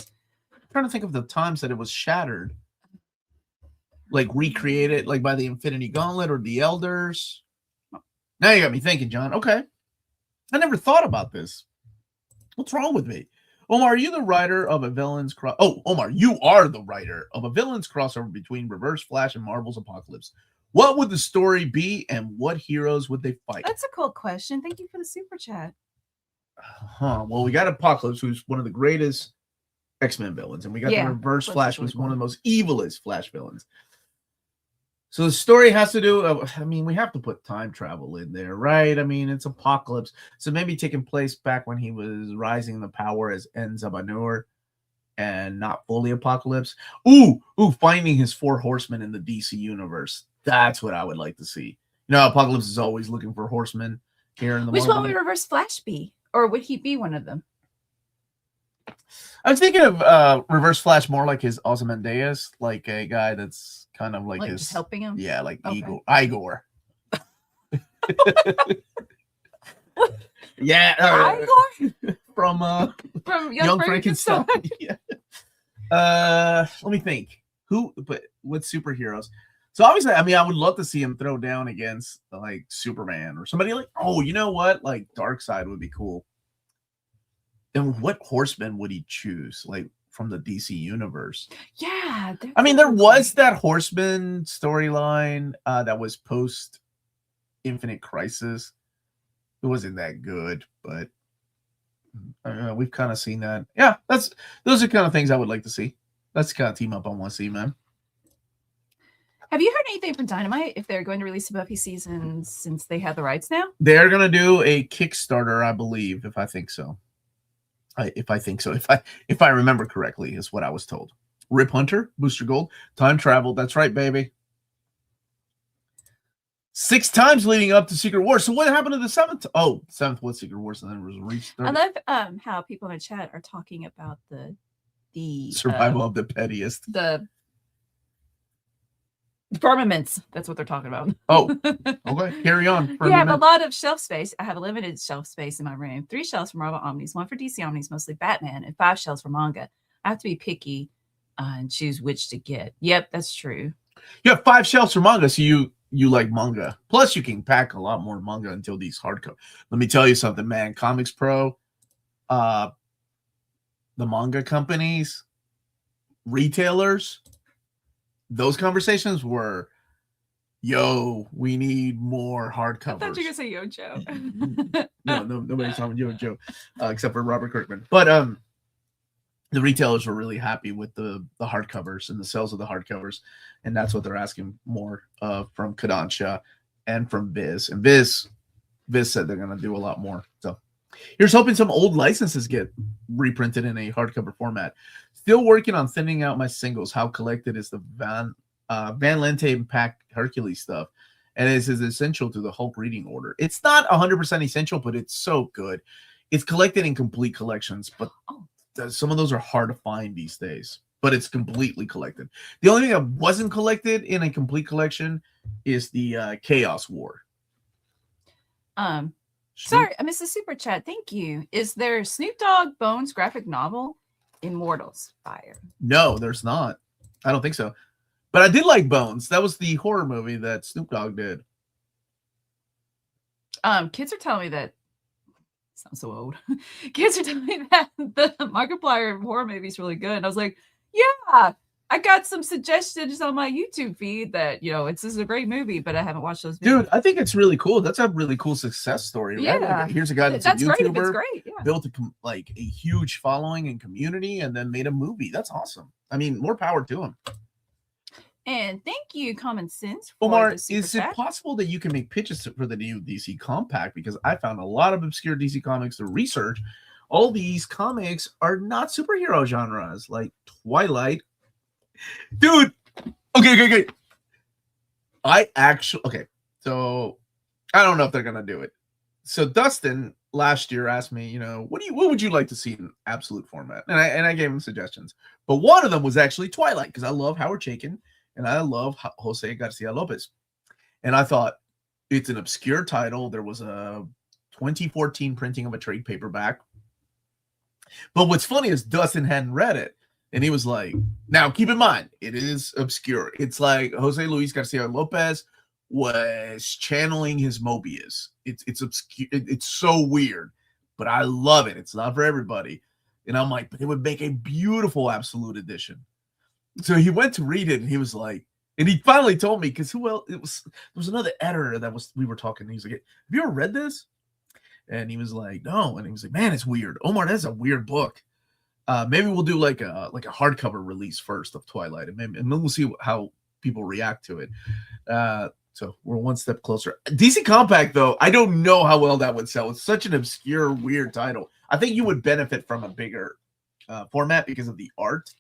I'm trying to think of the times that it was shattered, recreated, by the Infinity Gauntlet or the Elders. Now you got me thinking, John. Okay. I never thought about this. What's wrong with me? Omar, are you the writer of a villain's cross? Oh, Omar, you are the writer of a villain's crossover between Reverse Flash and Marvel's Apocalypse. What would the story be, and what heroes would they fight? That's a cool question. Thank you for the super chat. Well, we got Apocalypse, who's one of the greatest X-Men villains, and we got the Reverse Flash, who's one of the most evilest Flash villains. So the story has to do, I mean, we have to put time travel in there, right? I mean, it's Apocalypse. So maybe taking place back when he was rising the power as Enzabanur and not fully Apocalypse. Ooh, finding his 4 horsemen in the DC universe. That's what I would like to see. You know, Apocalypse is always looking for horsemen here in the Which one would Reverse Flash be? Or would he be one of them? I was thinking of Reverse Flash more like his Ozymandias, like a guy that's kind of like his just helping him. Yeah, like Igor. Yeah, Igor from Young Frankenstein. Yeah. Let me think. But what superheroes? So obviously, I mean, I would love to see him throw down against like Superman or somebody like. Oh, you know what? Like Darkseid would be cool. And what horseman would he choose? Like from the DC universe? Yeah. I mean, there was that horseman storyline that was post Infinite Crisis. It wasn't that good, but we've kind of seen that. Yeah, those are kind of things I would like to see. That's the kind of team up I want to see, man. Have you heard anything from Dynamite if they're going to release a Buffy season since they have the rights now? They're going to do a Kickstarter, I believe, if I think so. If I remember correctly, is what I was told. Rip Hunter, Booster Gold, time travel. That's right, baby. 6 times leading up to Secret Wars. So what happened to the 7th? Oh, 7th was Secret Wars, and then it was restarted. I love how people in the chat are talking about the survival of the pettiest. The firmaments. That's what they're talking about. Oh, okay. Carry on. You have a lot of shelf space. I have a limited shelf space in my room. 3 shelves for Marvel Omnis, 1 for DC Omnis, mostly Batman, and 5 shelves for manga. I have to be picky and choose which to get. Yep, that's true. You have 5 shelves for manga, so you like manga. Plus, you can pack a lot more manga until these hardcover. Let me tell you something, man. Comics Pro, the manga companies, retailers, those conversations were, yo, we need more hardcovers. I thought you were going to say Yo Joe. no, nobody's talking Yo Joe, except for Robert Kirkman. But the retailers were really happy with the hardcovers and the sales of the hardcovers, and that's what they're asking more from Kodansha and from Viz. And Viz said they're going to do a lot more. So here's hoping some old licenses get reprinted in a hardcover format. Still working on thinning out my singles. How collected is the Van Lente and Pack Hercules stuff, and it is essential to the Hulk reading order. It's not 100% essential, but it's so good. It's collected in complete collections, but some of those are hard to find these days. But it's completely collected. The only thing that wasn't collected in a complete collection is the Chaos War. Sorry, I missed the super chat. Thank you. Is there Snoop Dogg Bones graphic novel Immortals Fire? No, there's not. I don't think so. But I did like Bones. That was the horror movie that Snoop Dogg did. Kids are telling me that sounds so old. Kids are telling me that the Markiplier horror movie is really good. And I was like, yeah, I got some suggestions on my YouTube feed that, this is a great movie, but I haven't watched those videos. Dude, I think it's really cool. That's a really cool success story, right? Yeah. Like, here's a guy that's a YouTuber, great. Yeah. built a huge following and community, and then made a movie. That's awesome. I mean, more power to him. And thank you, Common Sense. Omar, is it possible that you can make pitches for the new DC Compact? Because I found a lot of obscure DC comics to research. All these comics are not superhero genres, like Twilight. Dude, okay. So I don't know if they're gonna do it. So Dustin last year asked me, what would you like to see in absolute format? And I gave him suggestions. But one of them was actually Twilight, because I love Howard Chaykin and I love Jose Garcia Lopez. And I thought, it's an obscure title. There was a 2014 printing of a trade paperback. But what's funny is Dustin hadn't read it. And he was like, now keep in mind, it is obscure. It's like Jose Luis Garcia Lopez was channeling his Mobius. It's obscure. It's so weird, but I love it. It's not for everybody. And I'm like, it would make a beautiful Absolute Edition. So he went to read it, and he was like, and he finally told me, because who else? There was another editor we were talking. And he's like, have you ever read this? And he was like, no. And he was like, man, it's weird. Omar, that's a weird book. Maybe we'll do like a hardcover release first of Twilight, and then we'll see how people react to it. So we're one step closer. DC Compact, though, I don't know how well that would sell. It's such an obscure, weird title. I think you would benefit from a bigger format because of the art.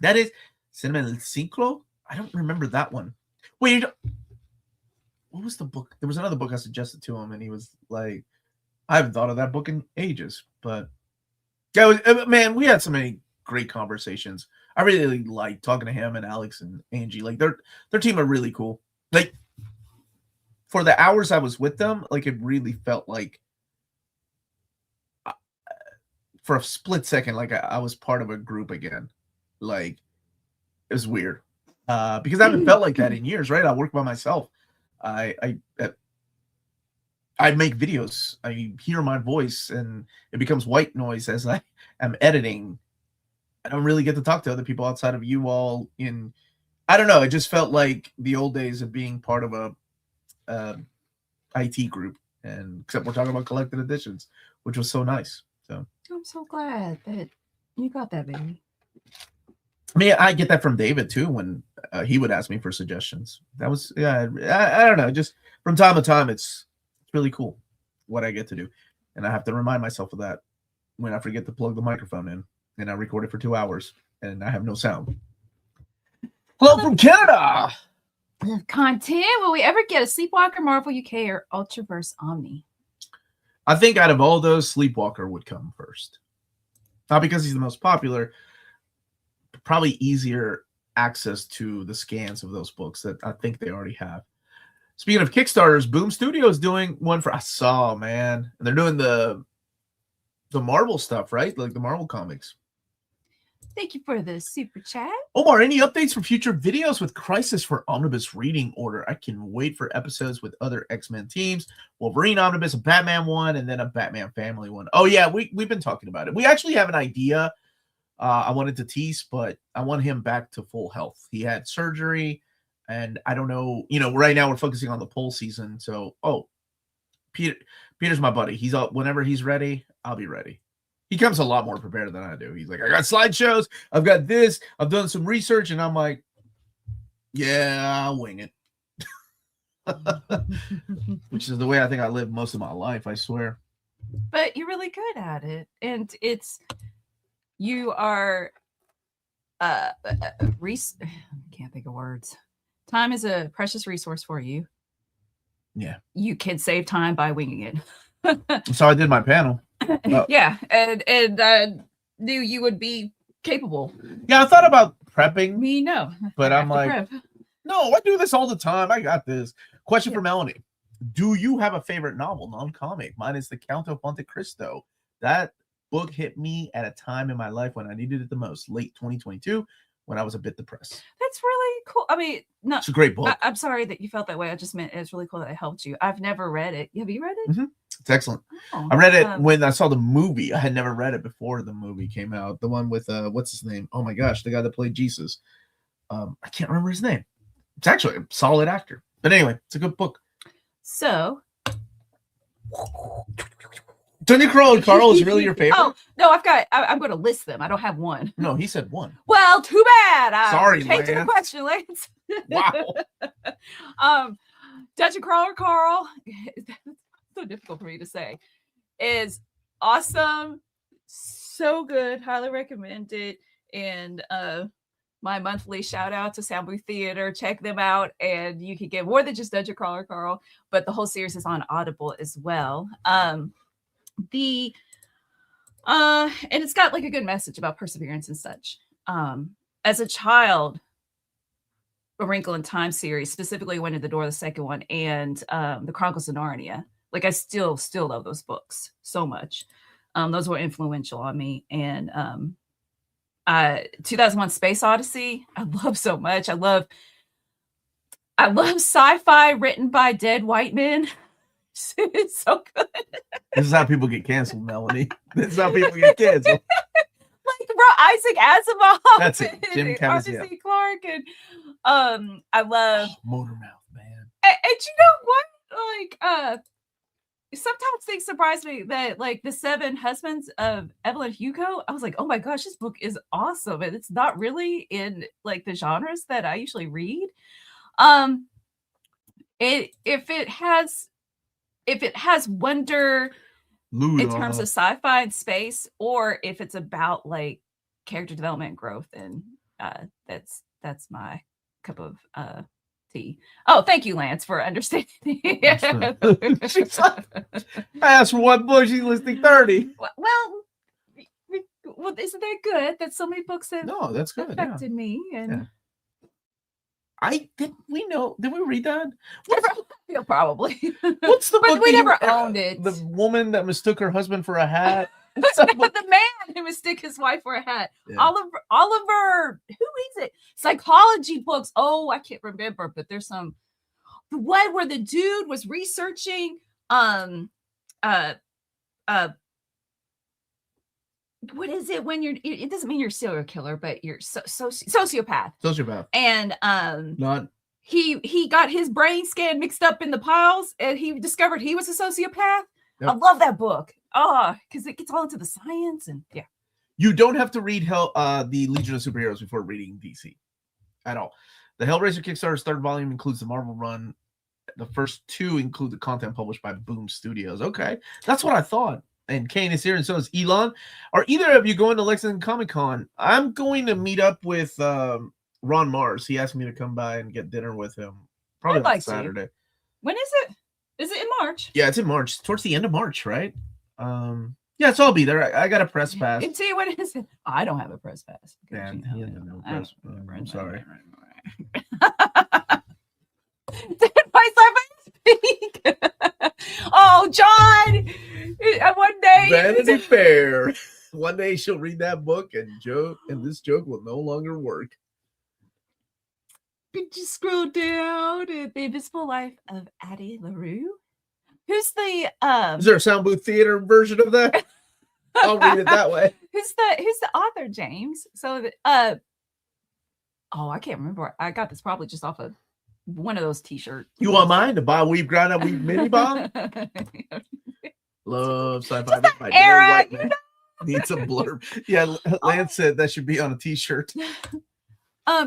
That is Cinema del Ciclo. I don't remember that one. Wait, what was the book? There was another book I suggested to him, and he was like, I haven't thought of that book in ages. But yeah, man, we had so many great conversations. I really like talking to him and Alex and Angie. Like their team are really cool. Like for the hours I was with them, like it really felt like for a split second, like I was part of a group again. Like it was weird because I haven't felt like that in years. Right? I work by myself. I make videos. I hear my voice, and it becomes white noise as I am editing. I don't really get to talk to other people outside of you all. I don't know. It just felt like the old days of being part of a IT group, and except we're talking about collected editions, which was so nice. So I'm so glad that you got that, baby. I mean, I get that from David too when he would ask me for suggestions. That was I don't know. Just from time to time, it's really cool what I get to do, and I have to remind myself of that when I forget to plug the microphone in, and I record it for 2 hours, and I have no sound. Hello from Canada. Content. Will we ever get a Sleepwalker, Marvel UK, or Ultraverse Omni? I think out of all those, Sleepwalker would come first. Not because he's the most popular, but probably easier access to the scans of those books that I think they already have. Speaking of Kickstarters, Boom Studios doing one for I saw, man. And they're doing the Marvel stuff, right? Like the Marvel comics. Thank you for the super chat. Omar, any updates for future videos with Crisis for Omnibus reading order? I can wait for episodes with other X-Men teams. Wolverine Omnibus, a Batman one, and then a Batman family one. Oh, yeah, we've been talking about it. We actually have an idea I wanted to tease, but I want him back to full health. He had surgery, and I don't know. Right now we're focusing on the poll season. So, Peter's my buddy. He's up whenever he's ready. I'll be ready. He comes a lot more prepared than I do. He's like, I got slideshows. I've got this. I've done some research. And I'm like, yeah, I'll wing it. Which is the way I think I live most of my life, I swear. But you're really good at it. And you are, can't think of words. Time is a precious resource for you. Yeah. You can save time by winging it. So I did my panel. Yeah, and I knew you would be capable. Yeah, I thought about prepping. Me, no. But I'm like, no, I do this all the time. I got this. Question for Melanie. Do you have a favorite novel, non-comic? Mine is The Count of Monte Cristo. That book hit me at a time in my life when I needed it the most, late 2022, when I was a bit depressed. That's really cool. I mean, no, it's a great book. I'm sorry that you felt that way. I just meant it's really cool that it helped you. I've never read it. Have you read it? Mm-hmm. It's excellent. Oh, I read it when I saw the movie. I had never read it before the movie came out. The one with what's his name? Oh my gosh, the guy that played Jesus. I can't remember his name. It's actually a solid actor. But anyway, it's a good book. So, Tony Crow, Carl, is really your favorite? Oh no, I'm going to list them. I don't have one. No, he said one. Well, too bad. Sorry, Lance. The question, Lance. Wow. Dungeon Crawler Carl. So difficult for me to say, is awesome, so good, highly recommend it. And my monthly shout out to Sound Booth Theater, check them out, and you can get more than just Dungeon Crawler Carl, but the whole series is on Audible as well. And it's got like a good message about perseverance and such. As a child, A Wrinkle in Time series, specifically When Did the Door, the second one, and the Chronicles of Narnia. Like I still love those books so much. Those were influential on me. And 2001 Space Odyssey, I love so much. I love sci-fi written by dead white men. It's so good. This is how people get canceled, Melanie. This is how people get canceled. Like Isaac Asimov. That's it. Jim and Caviezel. Arthur C. Clarke, and I love Motormouth, man. and you know what? Like sometimes things surprise me that like the 7 husbands of Evelyn Hugo, I was like, oh my gosh, this book is awesome. And it's not really in like the genres that I usually read. If it has wonder in terms of sci-fi and space, or if it's about like character development and growth, and that's my cup of tea. Oh, thank you, Lance, for understanding. I asked for one book, she's listing 30. Well, isn't that good that so many books have No, that's good. affected me? And did we read that? yeah, probably. What's the But book we that never owned it. The woman that mistook her husband for a hat. The man who mistook his wife for a hat. Yeah. Oliver, who is it? Psychology books. Oh, I can't remember, but there's some. The one where the dude was researching what is it when it doesn't mean you're a serial killer, but you're sociopath. Sociopath. And Not. he got his brain scan mixed up in the piles, and he discovered he was a sociopath. Yep. I love that book. Oh, because it gets all into the science, and yeah. You don't have to read the Legion of Superheroes before reading DC at all. The Hellraiser Kickstarter's 3rd volume includes the Marvel run. The first 2 include the content published by Boom Studios. Okay, that's what I thought. And Kane is here, and so is Elon. Are either of you going to Lexington Comic-Con? I'm going to meet up with Ron Mars. He asked me to come by and get dinner with him. Probably on Saturday. When is it? Is it in March? Yeah, it's in March. Towards the end of March, right? Yeah, so I'll be there. I got a press pass. And see, when is it? I don't have a press pass. Man, he doesn't have a press pass. I'm sorry. Did myself speak? Oh, John! One day, Vanity Fair. One day she'll read that book, and this joke will no longer work. Could you scroll down to The Invisible Life of Addie LaRue? Who's the Is there a sound booth theater version of that? I'll read it that way. Who's the author, James? So I can't remember. I got this probably just off of one of those t-shirts. You want mine? The Bob Weave Ground Up Weave Mini Bob? Love sci-fi. Era, Needs a blurb. Yeah, Lance said that should be on a t-shirt.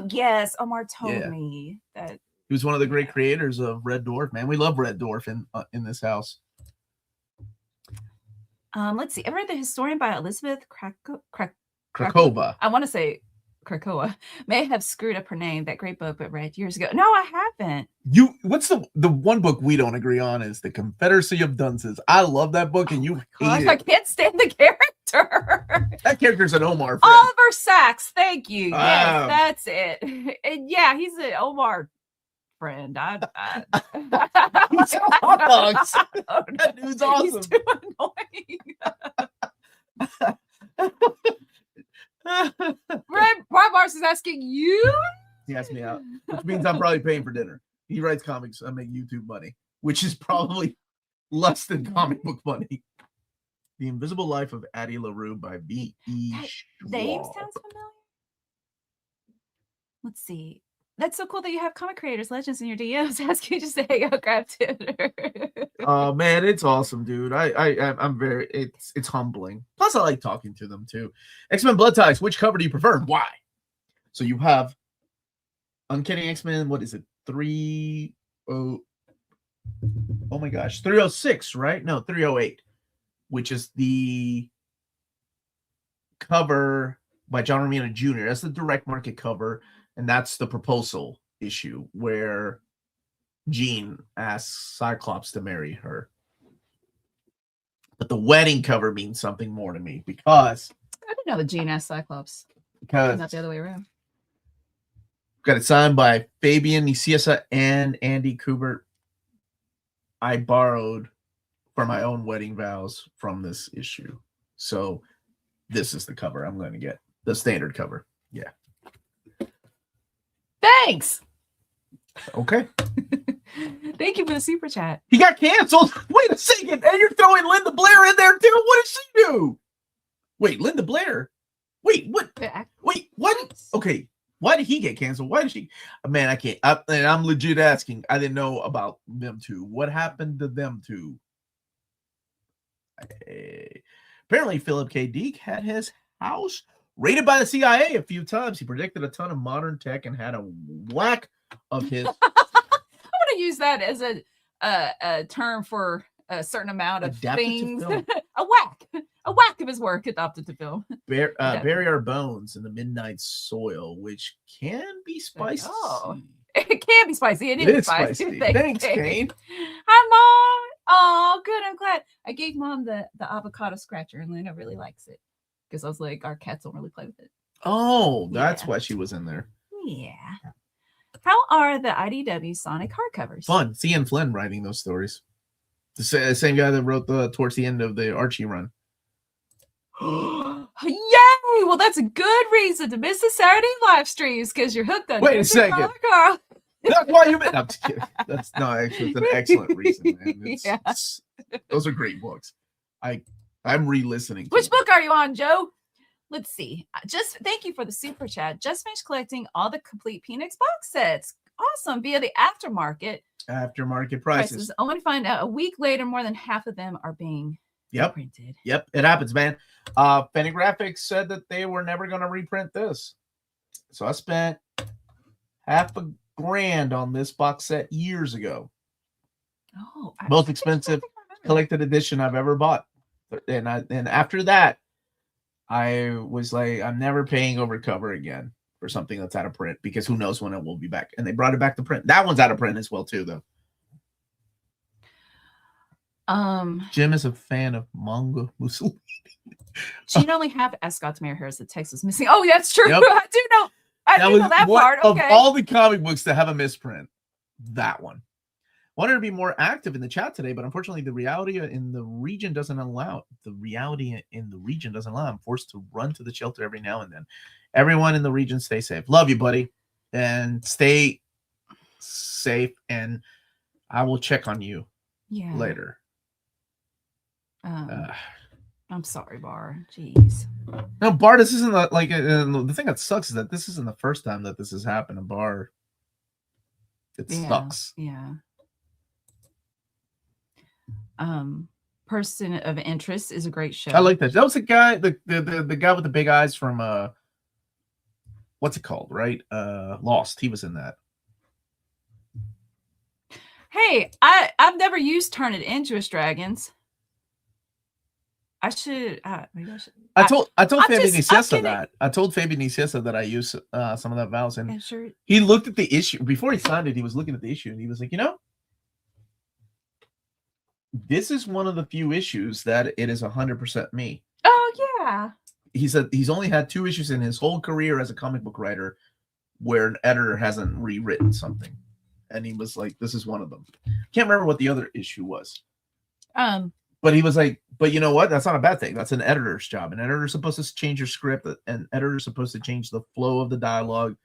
Yes, Omar told me that he was one of the great creators of Red Dwarf. Man, we love Red Dwarf in this house. Let's see. I read The Historian by Elizabeth Krakova. I want to say Krakoa. May have screwed up her name. That great book, but read years ago. No, I haven't. What's the one book we don't agree on is The Confederacy of Dunces. I love that book, and you hate it. I can't stand the character. That character's an Omar friend. Oliver Sacks. Thank you. Wow. Yes, that's it. And yeah, he's an Omar friend. He's hot dogs. That dude's awesome. He's too annoying. Rob Mars is asking you. He asked me out, which means I'm probably paying for dinner. He writes comics. I make YouTube money, which is probably less than comic book money. The Invisible Life of Addie LaRue by V.E. Name sounds familiar. Let's see. That's so cool that you have comic creators, legends in your DMs asking you to say, "Yo, grab dinner." Oh man, it's awesome, dude. I'm very. It's humbling. Plus, I like talking to them too. X-Men Blood Ties. Which cover do you prefer? And why? So you have Uncanny X-Men. What is it? 30. Oh my gosh, 306, right? No, 308, which is the cover by John Romita Jr. That's the direct market cover. And that's the proposal issue where Jean asks Cyclops to marry her. But the wedding cover means something more to me because I didn't know that Jean asked Cyclops. Because not the other way around. Got it signed by Fabian Nicieza and Andy Kubert. I borrowed for my own wedding vows from this issue. So this is the cover I'm going to get. The standard cover. Yeah. Thanks. Okay. Thank you for the super chat. He got canceled. Wait a second. And you're throwing Linda Blair in there too. What did she do? Wait, Linda Blair. Wait, what? Wait, what? Okay. Why did he get canceled? Why did she? Man, I can't. And I'm legit asking. I didn't know about them two. What happened to them two? Apparently, Philip K. Dick had his house raided by the CIA a few times. He predicted a ton of modern tech and had a whack of his. I want to use that as a term for a certain amount of Adapted things. to film. A whack of his work adopted to film. Bury our bones in the midnight soil, which can be spicy. Oh, it can be spicy. It is spicy. Thanks, Kane. Hi, Mom. Oh, good. I'm glad. I gave Mom the avocado scratcher, and Lena really likes it because I was like, our cats don't really play with it. Oh, that's why she was in there. Yeah. How are the IDW Sonic hardcovers? Fun. C. N. Flynn writing those stories. The same guy that wrote towards the end of the Archie run. Yay! Well, that's a good reason to miss the Saturday live streams because you're hooked on. Wait a second. Girl. That's why you meant. I'm just kidding. That's actually it's an excellent reason, man. Those are great books. I'm re-listening. Which book are you on, Joe? Let's see. Just thank you for the super chat. Just finished collecting all the complete Phoenix box sets. Awesome. Via the aftermarket prices. I want to find out a week later, more than half of them are being reprinted. Yep, it happens, man. Fantagraphics said that they were never going to reprint this. So I spent $1,000 on this box set years ago. Oh, most expensive collected edition I've ever bought. And after that, I was like, I'm never paying over cover again for something that's out of print because who knows when it will be back. And they brought it back to print. That one's out of print as well too, though. Jim is a fan of Manga Mussolini. She'd only have Scott's Mayor Harris that text was missing. Oh, that's true. Yep. I do know. I do know that part. Okay. Of all the comic books to have a misprint, that one. Wanted to be more active in the chat today, but unfortunately the reality in the region doesn't allow. I'm forced to run to the shelter every now and then. Everyone in the region, stay safe. Love you, buddy. And stay safe. And I will check on you later. I'm sorry, Bar. Jeez. No, Bar, this isn't like the thing that sucks is that this isn't the first time that this has happened to Bar. It sucks. Yeah. Person of Interest is a great show. I like that. That was the guy, the guy with the big eyes from what's it called, right? Lost. He was in that. Hey, I've never used Turn It Into Us Dragons. I should. Maybe I should. I told Fabian Nicieza that. I told Fabian Nicieza that I use some of that vowels, and he looked at the issue before he signed it. He was looking at the issue, and he was like, this is one of the few issues that it is 100% me. Oh yeah. He said he's only had 2 issues in his whole career as a comic book writer where an editor hasn't rewritten something, and he was like, "This is one of them." Can't remember what the other issue was. But he was like, but you know what? That's not a bad thing. That's an editor's job. An editor's supposed to change your script. An editor's supposed to change the flow of the dialogue.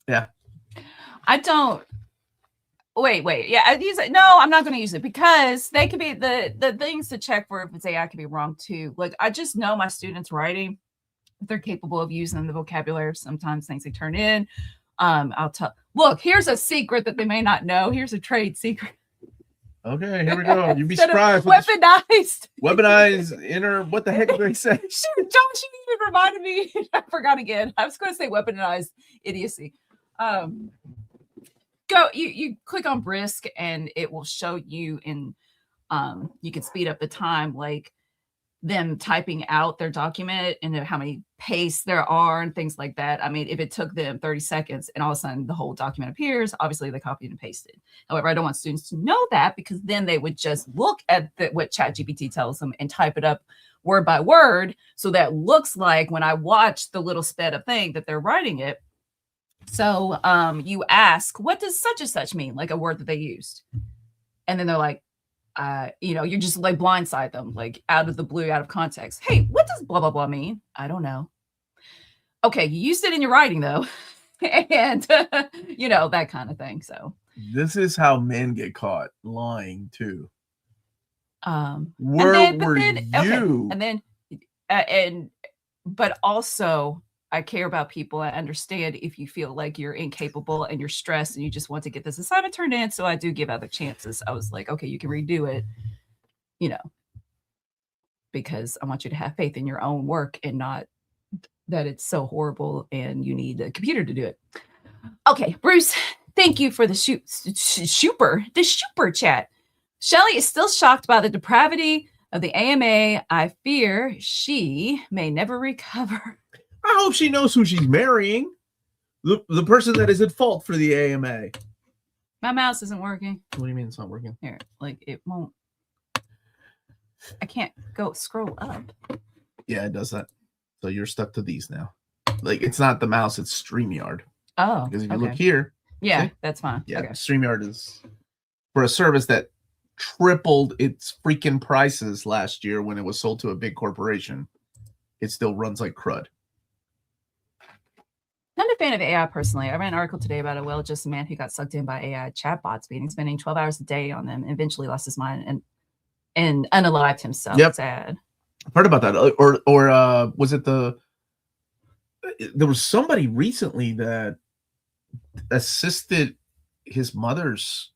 Yeah. I don't. Wait. Yeah, I use it. No, I'm not going to use it because they could be the things to check for if it's AI could be wrong too. Like I just know my students writing, if they're capable of using the vocabulary. Sometimes things they turn in. I'll tell. Look, here's a secret that they may not know. Here's a trade secret. Okay, here we go. You'd be surprised. Weaponized inner. What the heck did they say? Shoot, Josh, you even reminded me. I forgot again. I was going to say weaponized idiocy. Go. You click on Brisk, and it will show you in. You can speed up the time, like them typing out their document and how many pastes there are and things like that. I mean, if it took them 30 seconds and all of a sudden the whole document appears, obviously they copied and pasted. However, I don't want students to know that because then they would just look at what ChatGPT tells them and type it up word by word. So that looks like when I watch the little sped up thing that they're writing it. So you ask, what does such and such mean? Like a word that they used. And then they're like, you're just like blindside them, like out of the blue, out of context. Hey, what does blah, blah, blah mean? I don't know. Okay. You used it in your writing though. And, that kind of thing. So This is how men get caught lying too. Where were you? Okay. But also I care about people. I understand if you feel like you're incapable and you're stressed and you just want to get this assignment turned in. So I do give other chances. I was like, okay, you can redo it, because I want you to have faith in your own work and not that it's so horrible and you need a computer to do it. Okay, Bruce, thank you for the super chat. Shelley is still shocked by the depravity of the AMA. I fear she may never recover. I hope she knows who she's marrying. The person that is at fault for the AMA. My mouse isn't working. What do you mean it's not working? Here, like it won't. I can't go scroll up. Yeah, it does that. So you're stuck to these now. Like it's not the mouse, it's StreamYard. Oh, because if you look here, yeah, see? That's fine. Yeah, okay. StreamYard is for a service that tripled its freaking prices last year when it was sold to a big corporation. It still runs like crud. Not a fan of AI personally. I read an article today about a well-adjusted man who got sucked in by AI chatbots, spending 12 hours a day on them, and eventually lost his mind and unalived himself. Yep. Sad. I've heard about that. Or was it there was somebody recently that assisted his mother's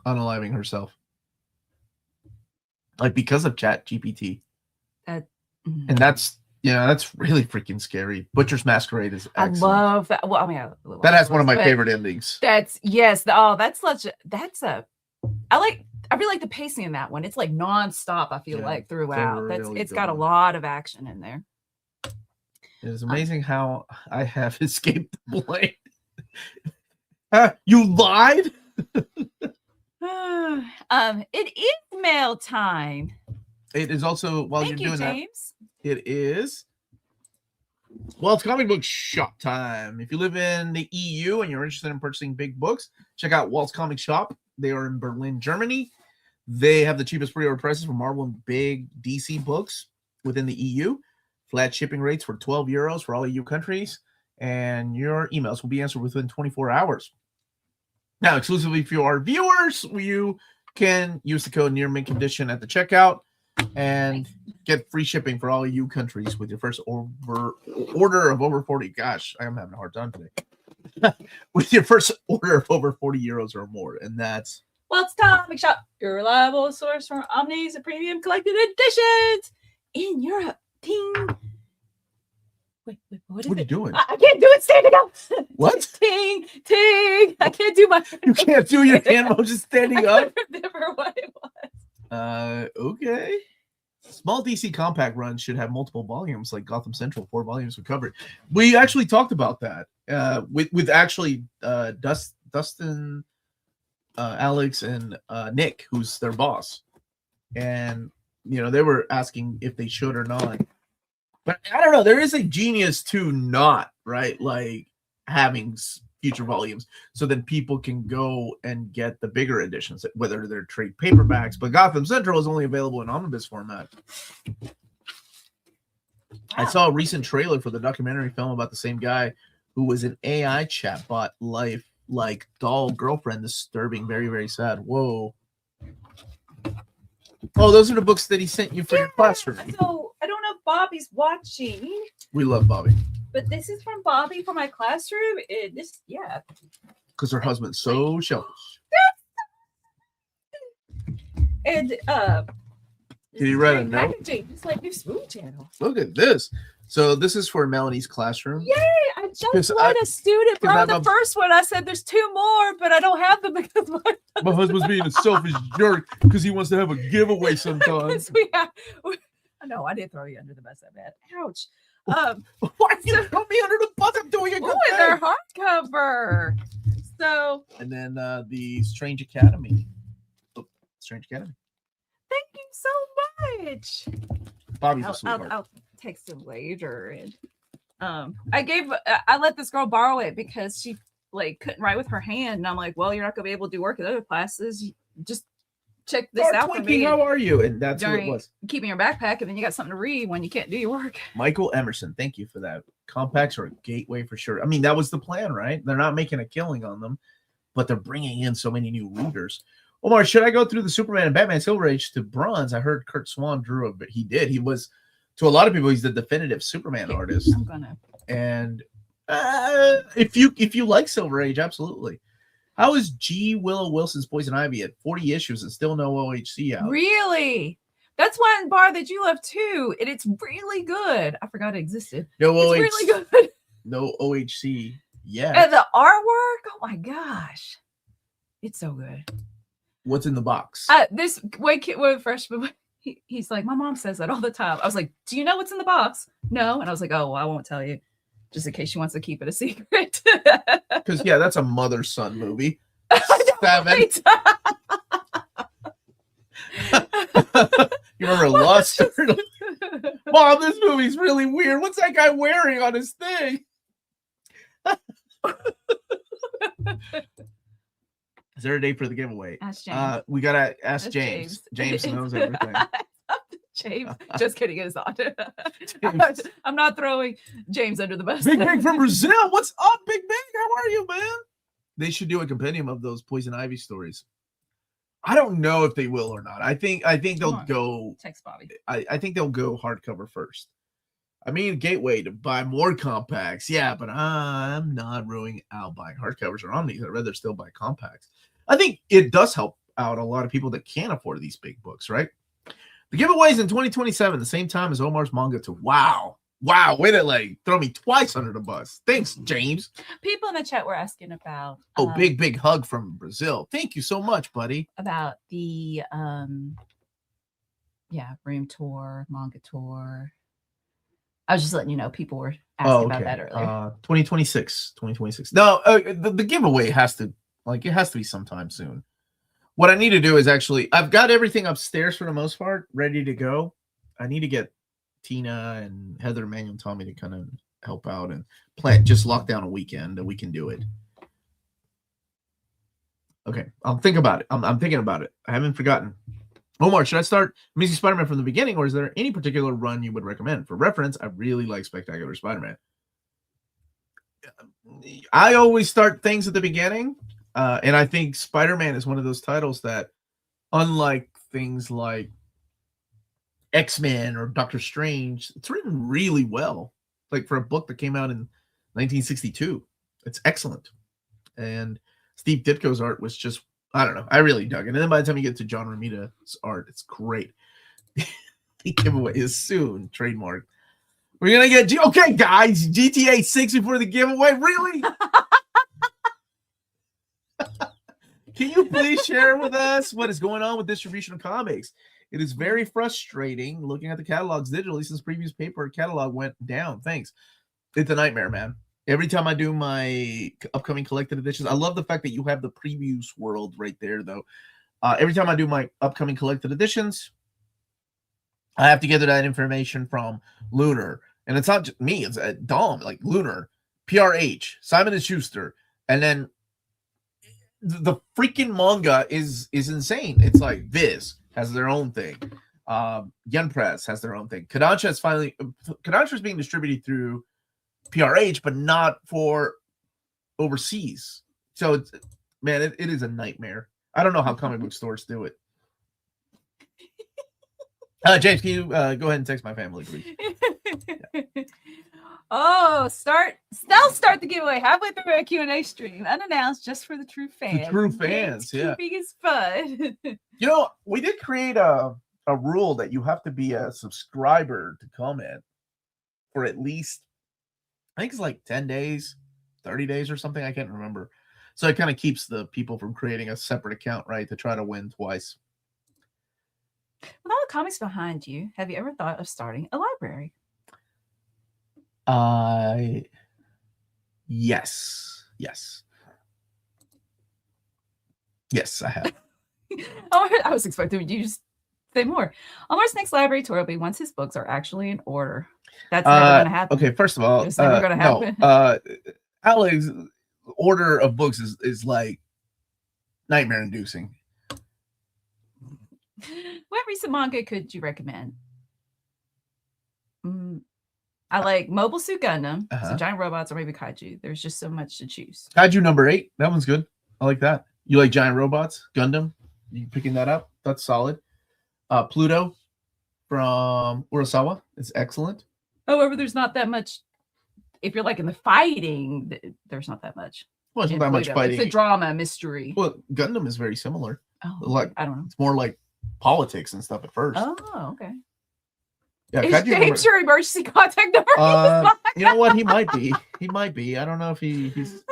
unaliving herself, like because of ChatGPT. And that's really freaking scary. Butcher's Masquerade is excellent. I love that. Well, I mean, that has one of my favorite endings. That's I really like the pacing in that one. It's like nonstop. I feel like throughout. It's got a lot of action in there. It is amazing how I have escaped the blame. You lied. It is mail time. It is also while Thank you're you, doing James. that. It is. Well, it's comic book shop time. If you live in the EU and you're interested in purchasing big books, check out Walt's Comic Shop. They are in Berlin, Germany. They have the cheapest pre-order prices for Marvel and big DC books within the EU. Flat shipping rates for €12 for all EU countries. And your emails will be answered within 24 hours. Now, exclusively for our viewers, you can use the code nearmintcon at the checkout and get free shipping for all EU countries with your first order of over 40. Gosh, I am having a hard time today. With your first order of over €40 or more. And that's Walt's Comic Shop, your reliable source for Omnis and premium collected editions in Europe. Ting. Wait, what are you doing? I can't do it standing up. What? Ting, ting. I can't do my. You can't do your hand motion standing up? I remember what it was. Okay. Small DC compact runs should have multiple volumes, like Gotham Central, 4 volumes would cover it. We actually talked about that with actually Dustin, Alex, and Nick, who's their boss. And, they were asking if they should or not. But I don't know. There is a genius to not, right? Like having future volumes so then people can go and get the bigger editions, whether they're trade paperbacks. But Gotham Central is only available in omnibus format. Wow. I saw a recent trailer for the documentary film about the same guy who was an AI chatbot life like doll girlfriend. Disturbing, very, very sad. Whoa. Oh, those are the books that he sent you for your classroom. So I don't know if Bobby's watching. We love Bobby. But this is from Bobby for my classroom. Because her husband's so selfish. And did you write a note? Packaging, just like your Smooth Channel. Look at this. So this is for Melanie's classroom. Yay! I just let a student from the first one. I said there's 2 more, but I don't have them because my husband's being a selfish jerk because he wants to have a giveaway sometimes. No, I didn't throw you under the bus. I bet. Ouch. Why did you throw me under the bus? I'm doing a good thing. They're hardcover. So. And then the Strange Academy. Strange Academy. Thank you so much. Bobby's a sweetheart. I'll text him later. And I let this girl borrow it because she couldn't write with her hand. And I'm like, well, you're not gonna be able to do work in other classes. Just check this out for me. How are you? And that's what it During was. keeping your backpack, and then you got something to read when you can't do your work. Michael Emerson, thank you for that. Compacts are a gateway for sure. I mean, that was the plan, right? They're not making a killing on them, but they're bringing in so many new readers. Omar, should I go through the Superman and Batman Silver Age to bronze? I heard Kurt Swan drew it, but he did. He was, to a lot of people, he's the definitive Superman artist. I'm gonna. And if you like Silver Age, absolutely. How is G. Willow Wilson's Poison Ivy at 40 issues and still no OHC out? Really? That's one bar that you love too, and it's really good. I forgot it existed. No OHC. It's really good. No OHC. Yeah. And the artwork, oh my gosh, it's so good. What's in the box? This way kid with freshman, he's like, my mom says that all the time. I was like, do you know what's in the box? No. And I was like, oh, well, I won't tell you, just in case she wants to keep it a secret. Because yeah, that's a mother-son movie. 7. You remember Lust? Mom, this movie's really weird. What's that guy wearing on his thing? Is there a date for the giveaway? Ask James. We gotta ask James. James knows everything. James, just kidding, it's not. I'm not throwing James under the bus. Big Big from Brazil. What's up, Big Big? How are you, man? They should do a compendium of those Poison Ivy stories. I don't know if they will or not. I think they'll go. Text Bobby. I think they'll go hardcover first. I mean, gateway to buy more compacts. Yeah, but I'm not ruling out buying hardcovers or omnis. I'd rather still buy compacts. I think it does help out a lot of people that can't afford these big books, right? The giveaways in 2027, the same time as Omar's manga to wow. Way to like throw me twice under the bus. Thanks, James. People in the chat were asking about big hug from Brazil. Thank you so much, buddy. About the room tour, manga tour. I was just letting you know people were asking about that earlier. 2026. No, the giveaway has to be sometime soon. What I need to do is I've got everything upstairs for the most part ready to go. I need to get Tina and Heather, Emmanuel, and Tommy to kind of help out and plan. Just lock down a weekend and we can do it. Okay, I'll think about it. I'm thinking about it. I haven't forgotten. Omar, should I start Amazing Spider-Man from the beginning, or is there any particular run you would recommend? For reference, I really like Spectacular Spider-Man. I always start things at the beginning, and I think Spider-Man is one of those titles that, unlike things like X-Men or Doctor Strange, it's written really well. Like for a book that came out in 1962, it's excellent. And Steve Ditko's art was just, I don't know, I really dug it. And then by the time you get to John Romita's art, it's great. The giveaway is soon trademarked. We're gonna get okay, guys. GTA 6 before the giveaway. Really? Can you please share with us what is going on with distribution of comics? It is very frustrating looking at the catalogs digitally since previous paper catalog went down. Thanks. It's a nightmare, man. Every time I do my upcoming collected editions, I love the fact that you have the previews world right there, though. Every time I do my upcoming collected editions, I have to gather that information from Lunar. And it's not just me, it's Dom, like Lunar, PRH, Simon & Schuster. And then the freaking manga is insane. It's like Viz has their own thing. Yen Press has their own thing. Kodansha is being distributed through PRH, but not for overseas. So it's, man, it is a nightmare. I don't know how comic book stores do it. James, can you go ahead and text my family, please? Yeah. Oh, start the giveaway halfway through our Q&A stream, unannounced, just for the true fans. The true fans, yeah. Keeping is fun. You know, we did create a rule that you have to be a subscriber to comment for at least, I think it's like 10 days, 30 days or something. I can't remember. So it kind of keeps the people from creating a separate account, right, to try to win twice. With all the comics behind you, have you ever thought of starting a library? Yes, I have. I was expecting you just say more. Omar's next library tour will be once his books are actually in order. That's never going to happen. Okay, first of all, it's never going to happen. No, Alex, order of books is like nightmare inducing. What recent manga could you recommend? I like Mobile Suit Gundam, so giant robots or maybe kaiju. There's just so much to choose. Kaiju number 8. That one's good. I like that. You like giant robots? Gundam? You picking that up? That's solid. Pluto from Urasawa is excellent. However, there's not that much. If you're like in the fighting, there's not that much. Well, it's not that much fighting. It's a drama, mystery. Well, Gundam is very similar. Oh, like I don't know. It's more like politics and stuff at first. Oh, okay. Yeah, is your emergency contact number? You know what? He might be. He might be. I don't know if he's.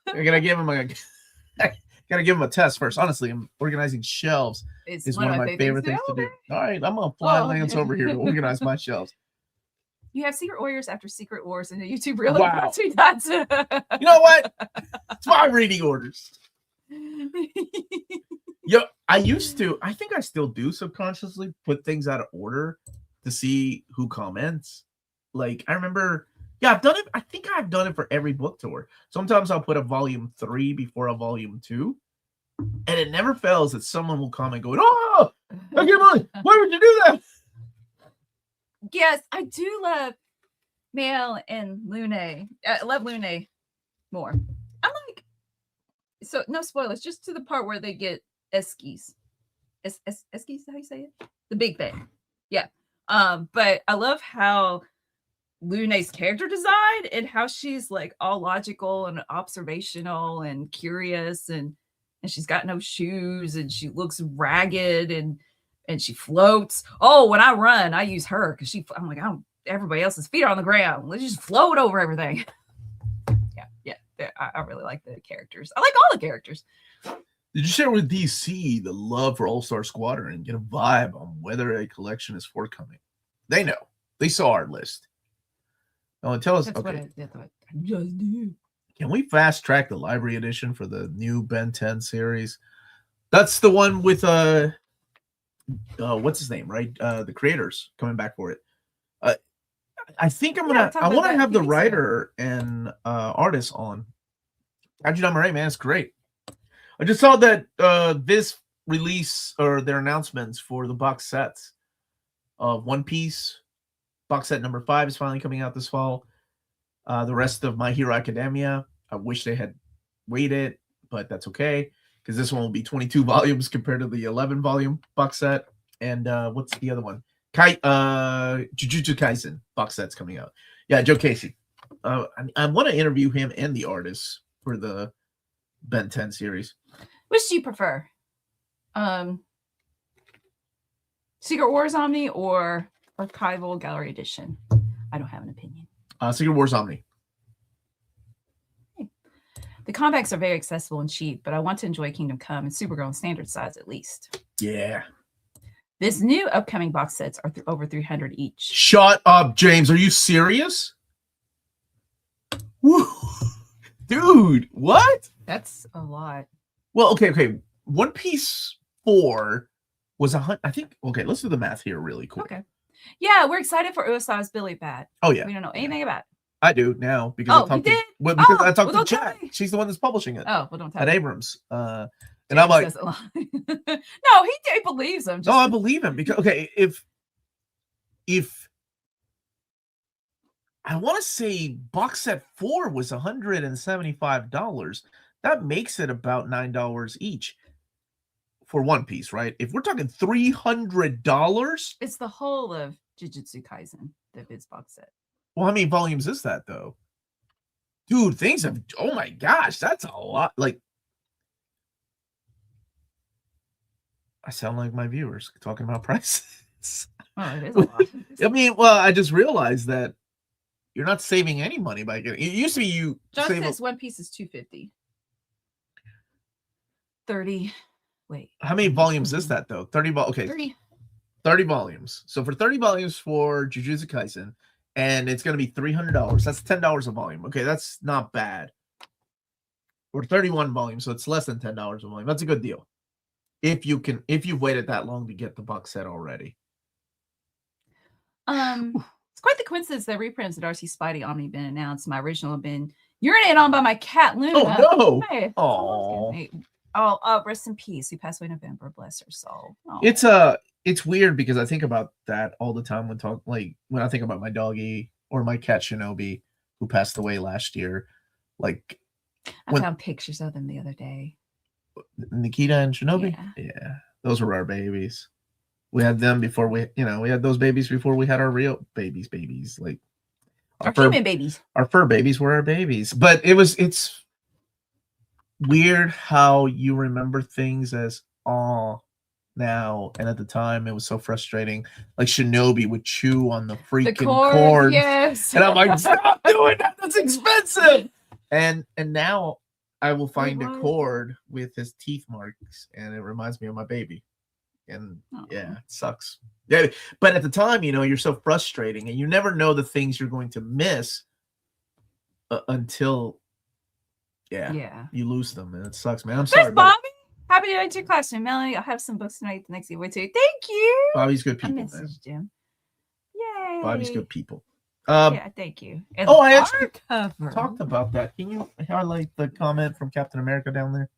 I gotta give him a test first. Honestly, I'm organizing shelves. Is one of my favorite things to do. All right, I'm gonna fly Lance over here to organize my shelves. You have secret warriors after secret wars in the YouTube reel. Wow. You know what? It's my reading orders. Yo, I think I still do subconsciously put things out of order to see who comments. Like, I remember, I've done it. I think I've done it for every book tour. Sometimes I'll put a volume 3 before a volume 2. And it never fails that someone will comment going, "Oh, I get money. Why would you do that?" Yes, I do love Male and Lune. I love Lune more. I'm like, so no spoilers, just to the part where they get Eskies. Eskies, how you say it? The big thing. Yeah. But I love how Lune's character design and how she's like all logical and observational and curious and she's got no shoes and she looks ragged and she floats. Oh, when I run, I use her because I'm like, everybody else's feet are on the ground. Let's just float over everything. Yeah. I really like the characters. I like all the characters. Did you share with DC the love for All-Star Squadron and get a vibe on whether a collection is forthcoming? They know. They saw our list. Oh, tell us. That's okay. what I just did. Can we fast track the library edition for the new Ben 10 series? That's the one with what's his name, right? The creators coming back for it. I think I want to have the writer and artist on. Kaiju number 8, man, it's great. I just saw that this release or their announcements for the box sets of One Piece box set number 5 is finally coming out this fall. The rest of My Hero Academia, I wish they had waited, but that's okay because this one will be 22 volumes compared to the 11 volume box set. And what's the other one? Jujutsu Kaisen box set's coming out. Yeah, Joe Casey. I want to interview him and the artists for the Ben 10 series. Which do you prefer? Secret Wars Omni or Archival Gallery Edition? I don't have an opinion. Secret Wars Omni. The comics are very accessible and cheap, but I want to enjoy Kingdom Come and Supergirl in standard size at least. Yeah. This new upcoming box sets are over 300 each. Shut up, James. Are you serious? Woo. Dude, what? That's a lot. Well, okay. One Piece 4 was 100. I think. Okay, let's do the math here really quick. Okay. Yeah, we're excited for Usa's Billy Bat. Oh yeah. We don't know anything about it. I do now because I talked to Chat. She's the one that's publishing it. Oh, well, don't tell at me. Abrams. And I'm like, no, he believes him. No, I believe him because if I want to say box set 4 was $175, that makes it about $9 each for One Piece, right? If we're talking $300, it's the whole of Jujutsu Kaisen, the Viz box set. Well, how many volumes is that though? Dude, things have, oh my gosh, that's a lot. Like, I sound like my viewers talking about prices. Oh, it is a lot. I mean, well, I just realized that you're not saving any money by getting it. Used to be you. Justice One Piece is $250. 30. Wait. How many volumes is that though? 30. Okay. 30 volumes. So for 30 volumes for Jujutsu Kaisen, and it's going to be $300. That's $10 a volume. Okay, that's not bad. Or 31 volumes, so it's less than $10 a volume. That's a good deal. If you've waited that long to get the box set already. It's quite the coincidence that reprints of Darcy Spidey Omni been announced. My original have been urinated on by my cat Luna. Oh no! Hey, oh, Oh, rest in peace. He passed away in November. Bless her soul. Oh. It's weird because I think about that all the time when I think about my doggy or my cat Shinobi, who passed away last year. Like I found pictures of them the other day. Nikita and Shinobi? Yeah. Those were our babies. We had them before we had those babies before we had our real babies. Like our human babies. Our fur babies were our babies. But it's weird how you remember things as now, and at the time it was so frustrating. Like Shinobi would chew on the freaking cord. Yes. And I'm like, stop doing that. That's expensive. And now I will find a cord with his teeth marks, and it reminds me of my baby. And yeah, it sucks. Yeah, but at the time, you're so frustrating, and you never know the things you're going to miss until you lose them, and it sucks, man. I'm sorry, Bobby. Happy to enter your classroom, Melanie. I'll have some books tonight. The next giveaway too. Thank you. Bobby's good people. I messaged Jim. Yay. Bobby's good people. Yeah, thank you. And I actually talked about that. Can you highlight the comment from Captain America down there?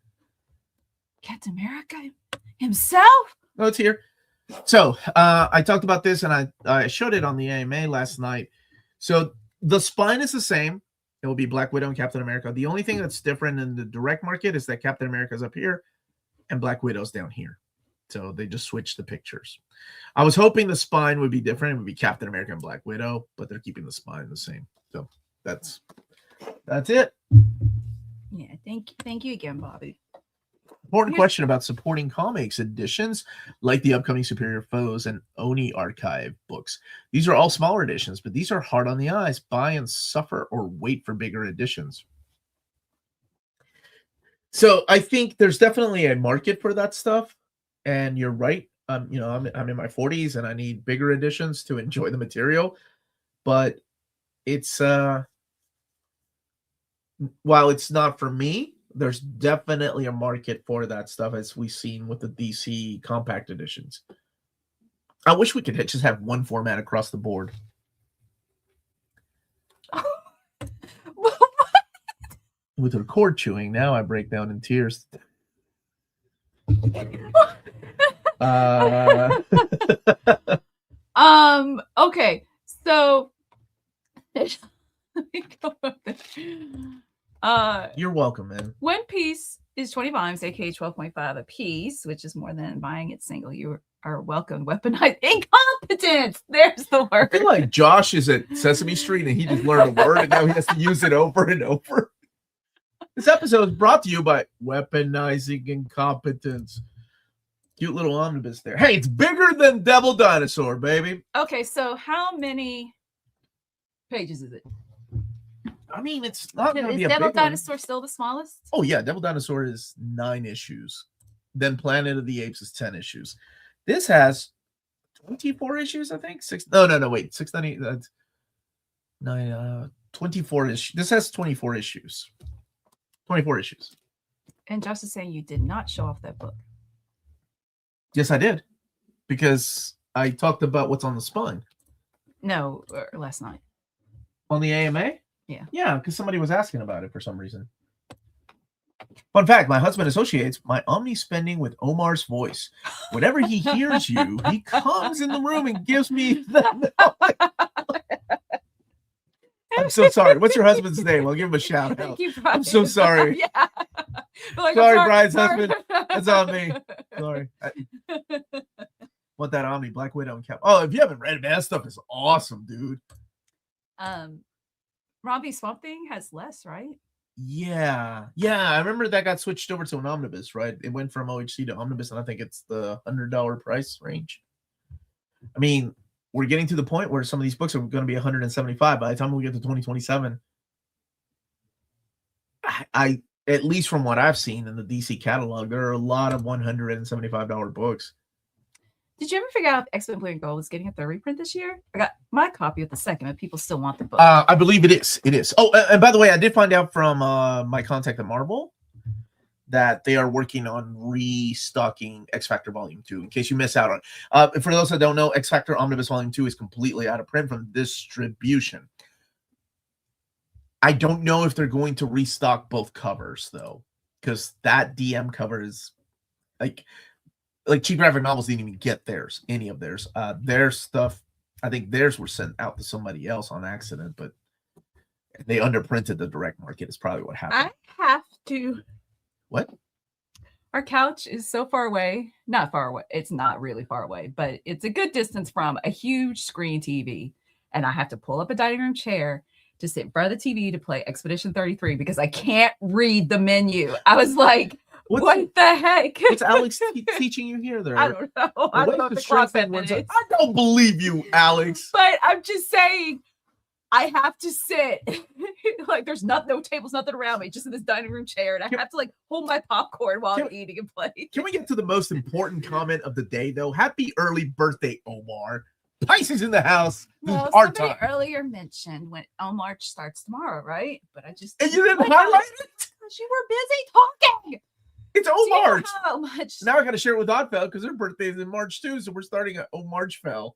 Captain America himself? Oh, it's here. So I talked about this, and I showed it on the AMA last night. So the spine is the same. It will be Black Widow and Captain America. The only thing that's different in the direct market is that Captain America is up here and Black Widow's down here. So they just switched the pictures. I was hoping the spine would be different. It would be Captain America and Black Widow, but they're keeping the spine the same. So that's it. Yeah, thank you again, Bobby. Important question about supporting comics editions like the upcoming Superior Foes and Oni archive books. These are all smaller editions, but these are hard on the eyes. Buy and suffer or wait for bigger editions. So I think there's definitely a market for that stuff. And you're right. I'm in my 40s and I need bigger editions to enjoy the material. But it's while it's not for me, there's definitely a market for that stuff, as we've seen with the DC compact editions. I wish we could just have one format across the board. With her cord chewing, now I break down in tears. Okay, so you're welcome, man. One piece is 20 volumes, aka 12.5 a piece, which is more than buying it single. You are welcome. Weaponized incompetence. There's the word. I feel like Josh is at Sesame Street and he just learned a word and now he has to use it over and over. This episode is brought to you by Weaponizing Incompetence. Cute little omnibus there. Hey, it's bigger than Devil Dinosaur, baby. Okay, so how many pages is it? I mean, it's not going to be a Devil big Dinosaur one. still the smallest? Oh, yeah. Devil Dinosaur is 9 issues. Then Planet of the Apes is 10 issues. This has 24 issues, I think. Wait. 698. That's 24 issues. This has 24 issues. 24 issues. And Josh is saying you did not show off that book. Yes, I did. Because I talked about what's on the spine. No, last night. On the AMA? Yeah. Yeah, because somebody was asking about it for some reason. Fun fact, my husband associates my omni spending with Omar's voice. Whenever he hears you, he comes in the room and gives me the I'm so sorry. What's your husband's name? I'll give him a shout out. I'm so sorry. Yeah. Like, sorry, Brian's husband. That's on me. Sorry. Want that Omni, Black Widow, and Cap. Oh, if you haven't read it, man, that stuff is awesome, dude. Robbie Swamp Thing has less, right? Yeah. I remember that got switched over to an omnibus, right? It went from OHC to omnibus, and I think it's the $100 price range. I mean, we're getting to the point where some of these books are going to be $175 by the time we get to 2027. I at least from what I've seen in the DC catalog, there are a lot of $175 books. Did you ever figure out if X-Men Blue and Gold is getting a third reprint this year? I got my copy of the second, but people still want the book. I believe it is. It is. Oh, and by the way, I did find out from my contact at Marvel that they are working on restocking X Factor Volume 2, in case you miss out on it. For those that don't know, X Factor Omnibus Volume 2 is completely out of print from distribution. I don't know if they're going to restock both covers, though, because that DM cover is like cheap graphic novels didn't even get theirs, any of theirs. Their stuff, I think theirs were sent out to somebody else on accident, but they underprinted the direct market is probably what happened. I have to. What? Our couch is so far away. Not far away. It's not really far away, but it's a good distance from a huge screen TV. And I have to pull up a dining room chair to sit in front of the TV to play Expedition 33 because I can't read the menu. I was like, what the heck? What's Alex teaching you here? There, I don't know. I don't know what the clock said. I don't believe you, Alex. But I'm just saying, I have to sit. Like, there's no tables, nothing around me, just in this dining room chair. And I have to like hold my popcorn while I'm eating and play. Can we get to the most important comment of the day, though? Happy early birthday, Omar. Pisces in the house. Well, our somebody time. earlier mentioned when Omar starts tomorrow, right? But I just and you didn't highlight it because you were busy talking. It's Omar. How much? Now I got to share it with Oddfell because their birthday is in March too, so we're starting at Omarchfell.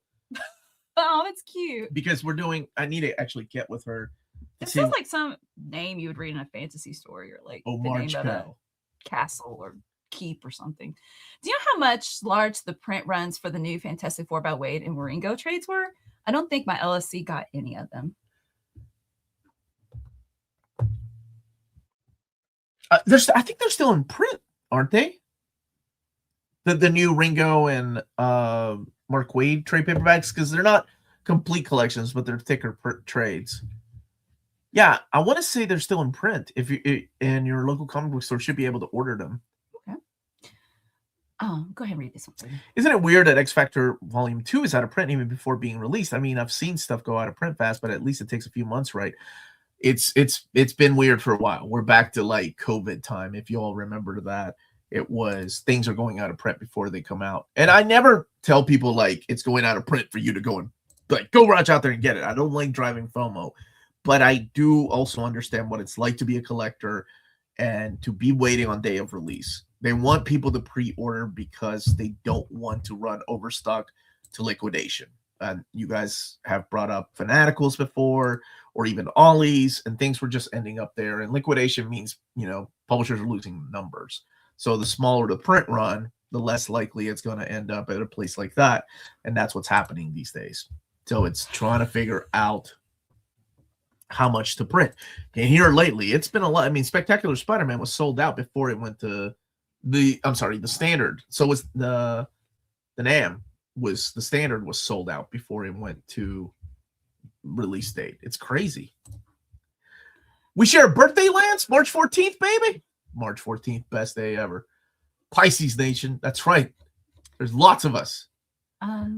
Oh, that's cute. Because we're doing. I need to actually get with her. It sounds like some name you would read in a fantasy story, or like the name of a castle or keep or something. Do you know how much large the print runs for the new Fantastic Four by Wade and Waringo trades were? I don't think my LSC got any of them. I think they're still in print, aren't they? The new Ringo and Mark Waid trade paperbacks, because they're not complete collections, but they're thicker trades. Yeah, I want to say they're still in print. If you in your local comic book store, should be able to order them. Okay. Go ahead and read this one. Isn't it weird that X Factor Volume 2 is out of print even before being released? I mean, I've seen stuff go out of print fast, but at least it takes a few months, right? It's been weird for a while. We're back to like COVID time. If you all remember that, it was things are going out of print before they come out. And I never tell people like it's going out of print for you to go and like go rush out there and get it. I don't like driving FOMO, but I do also understand what it's like to be a collector and to be waiting on day of release. They want people to pre-order because they don't want to run overstock to liquidation. And you guys have brought up Fanaticals before, or even Ollies, and things were just ending up there. And liquidation means, publishers are losing numbers. So the smaller the print run, the less likely it's going to end up at a place like that. And that's what's happening these days. So it's trying to figure out how much to print. And here lately, it's been a lot. I mean, Spectacular Spider-Man was sold out before it went to the standard. So was the NAM was the standard was sold out before it went to release date. It's crazy. We share a birthday, Lance, March 14th, baby. March 14th, best day ever. Pisces Nation. That's right. There's lots of us.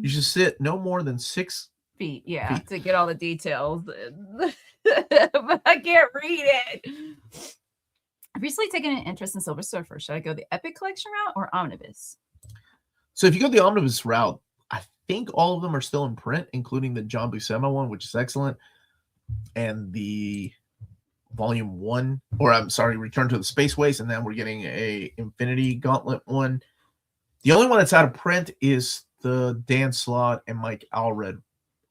You should sit no more than 6 feet. Yeah, to get all the details. But I can't read it. I've recently taken an interest in Silver Surfer. Should I go the Epic Collection route or Omnibus? So if you go the Omnibus route, I think all of them are still in print, including the John Buscema one, which is excellent, and the Volume 1, or I'm sorry, Return to the Spaceways, and then we're getting a Infinity Gauntlet one. The only one that's out of print is the Dan Slott and Mike Allred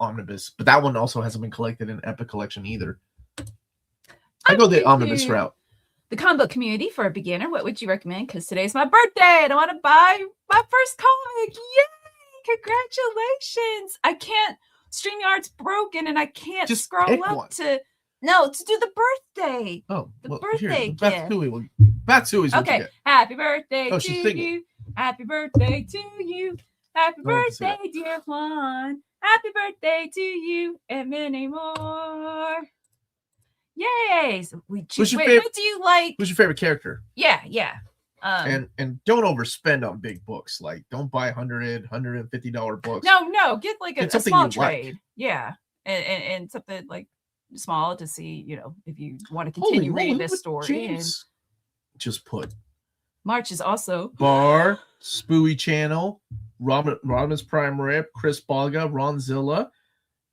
Omnibus, but that one also hasn't been collected in Epic Collection either. I go the Omnibus route. The comic book community for a beginner, what would you recommend? Because today's my birthday and I want to buy my first comic. Yay! Congratulations! I can't. StreamYard's broken and I can't just scroll up to do the birthday. Oh, the birthday gift. Batsui's okay. Happy birthday to singing. you. Happy birthday to you. Happy birthday, dear Juan. Happy birthday to you and many more. Yay! So what do you like? Who's your favorite character? Yeah. And don't overspend on big books. Like, don't buy $150 books. No. Get like a small trade. Like. Yeah, and something like small to see, if you want to continue reading this story. James just put March is also Bar, Spooey Channel, Rodimus Prime Rip, Chris Balga, Ronzilla,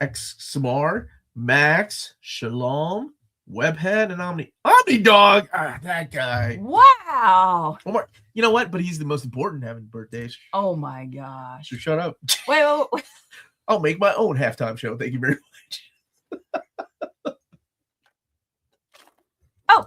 X Samar, Max, Shalom, Webhead, and Omni Dog. That guy. Wow. Omar, you know what? But he's the most important having birthdays. Oh my gosh. So shut up. Wait. I'll make my own halftime show. Thank you very much. Oh.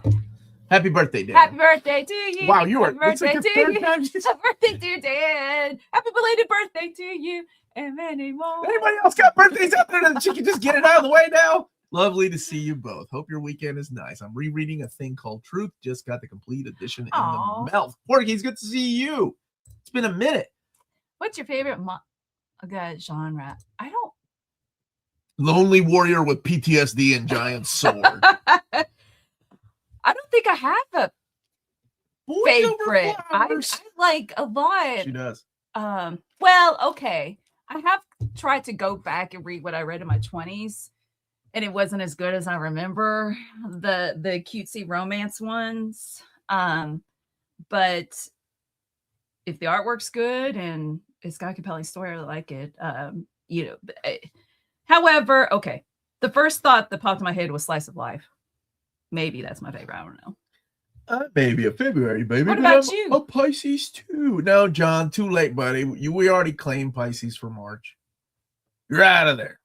Happy birthday, Dan. Happy birthday to you. Wow, you are. Happy It's like birthday the to third you. time. Happy birthday to Dan. Happy belated birthday to you. And many more. Anybody else got birthdays out there that you can just get it out of the way now? Lovely to see you both. Hope your weekend is nice. I'm rereading a thing called Truth. Just got the complete edition in the mail. Porky, it's good to see you. It's been a minute. What's your favorite manga genre? I don't. Lonely warrior with PTSD and giant sword. I don't think I have a favorite. I like a lot. She does. Well, okay. I have tried to go back and read what I read in my 20s, and it wasn't as good as I remember the cutesy romance ones. But if the artwork's good and it's got a compelling story, I like it. However, okay. The first thought that popped in my head was slice of life. Maybe that's my favorite. I don't know. Maybe a February, baby. What about you? A Pisces too. No, John, too late, buddy. We already claimed Pisces for March. You're out of there.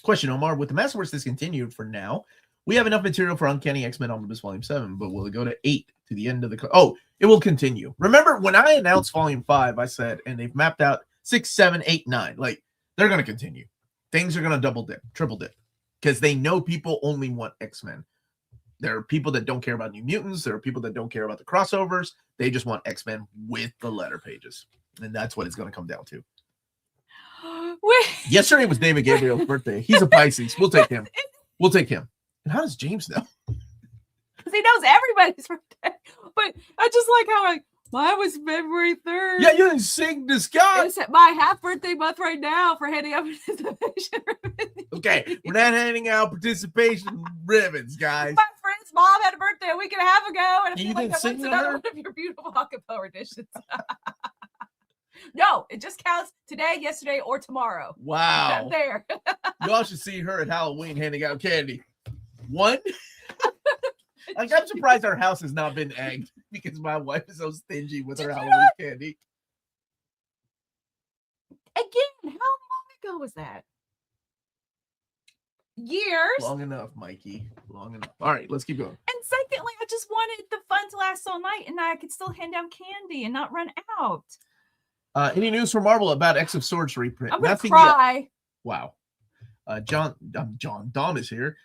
Question, Omar. With the Masterworks discontinued for now, we have enough material for Uncanny X-Men Omnibus Volume 7, but will it go to 8 to the end of the... Oh, it will continue. Remember, when I announced Volume 5, I said, and they've mapped out 6, 7, 8, 9. Like, they're going to continue. Things are going to double dip, triple dip, because they know people only want X-Men. There are people that don't care about New Mutants. There are people that don't care about the crossovers. They just want X-Men with the letter pages. And that's what it's going to come down to. Yesterday was David Gabriel's birthday. He's a Pisces. We'll take him. We'll take him. And how does James know? Because he knows everybody's birthday. But I just like how mine was February 3rd. Yeah, you didn't sing to Scott. It's my half birthday month right now for handing out participation ribbons. Okay, we're not handing out participation ribbons, guys. My friend's mom had a birthday a week and a half ago, and I feel like that was another her? one of your beautiful acapella renditions. No, it just counts today, yesterday, or tomorrow. Wow. There. Y'all should see her at Halloween handing out candy. One? Like, I'm surprised our house has not been egged because my wife is so stingy with her Halloween candy. Again, how long ago was that? Years. Long enough, Mikey. Long enough. All right, let's keep going. And secondly, I just wanted the fun to last all night, and I could still hand down candy and not run out. Any news from Marvel about X of Swords reprint? I'm gonna cry. Yet. Wow. Dom is here.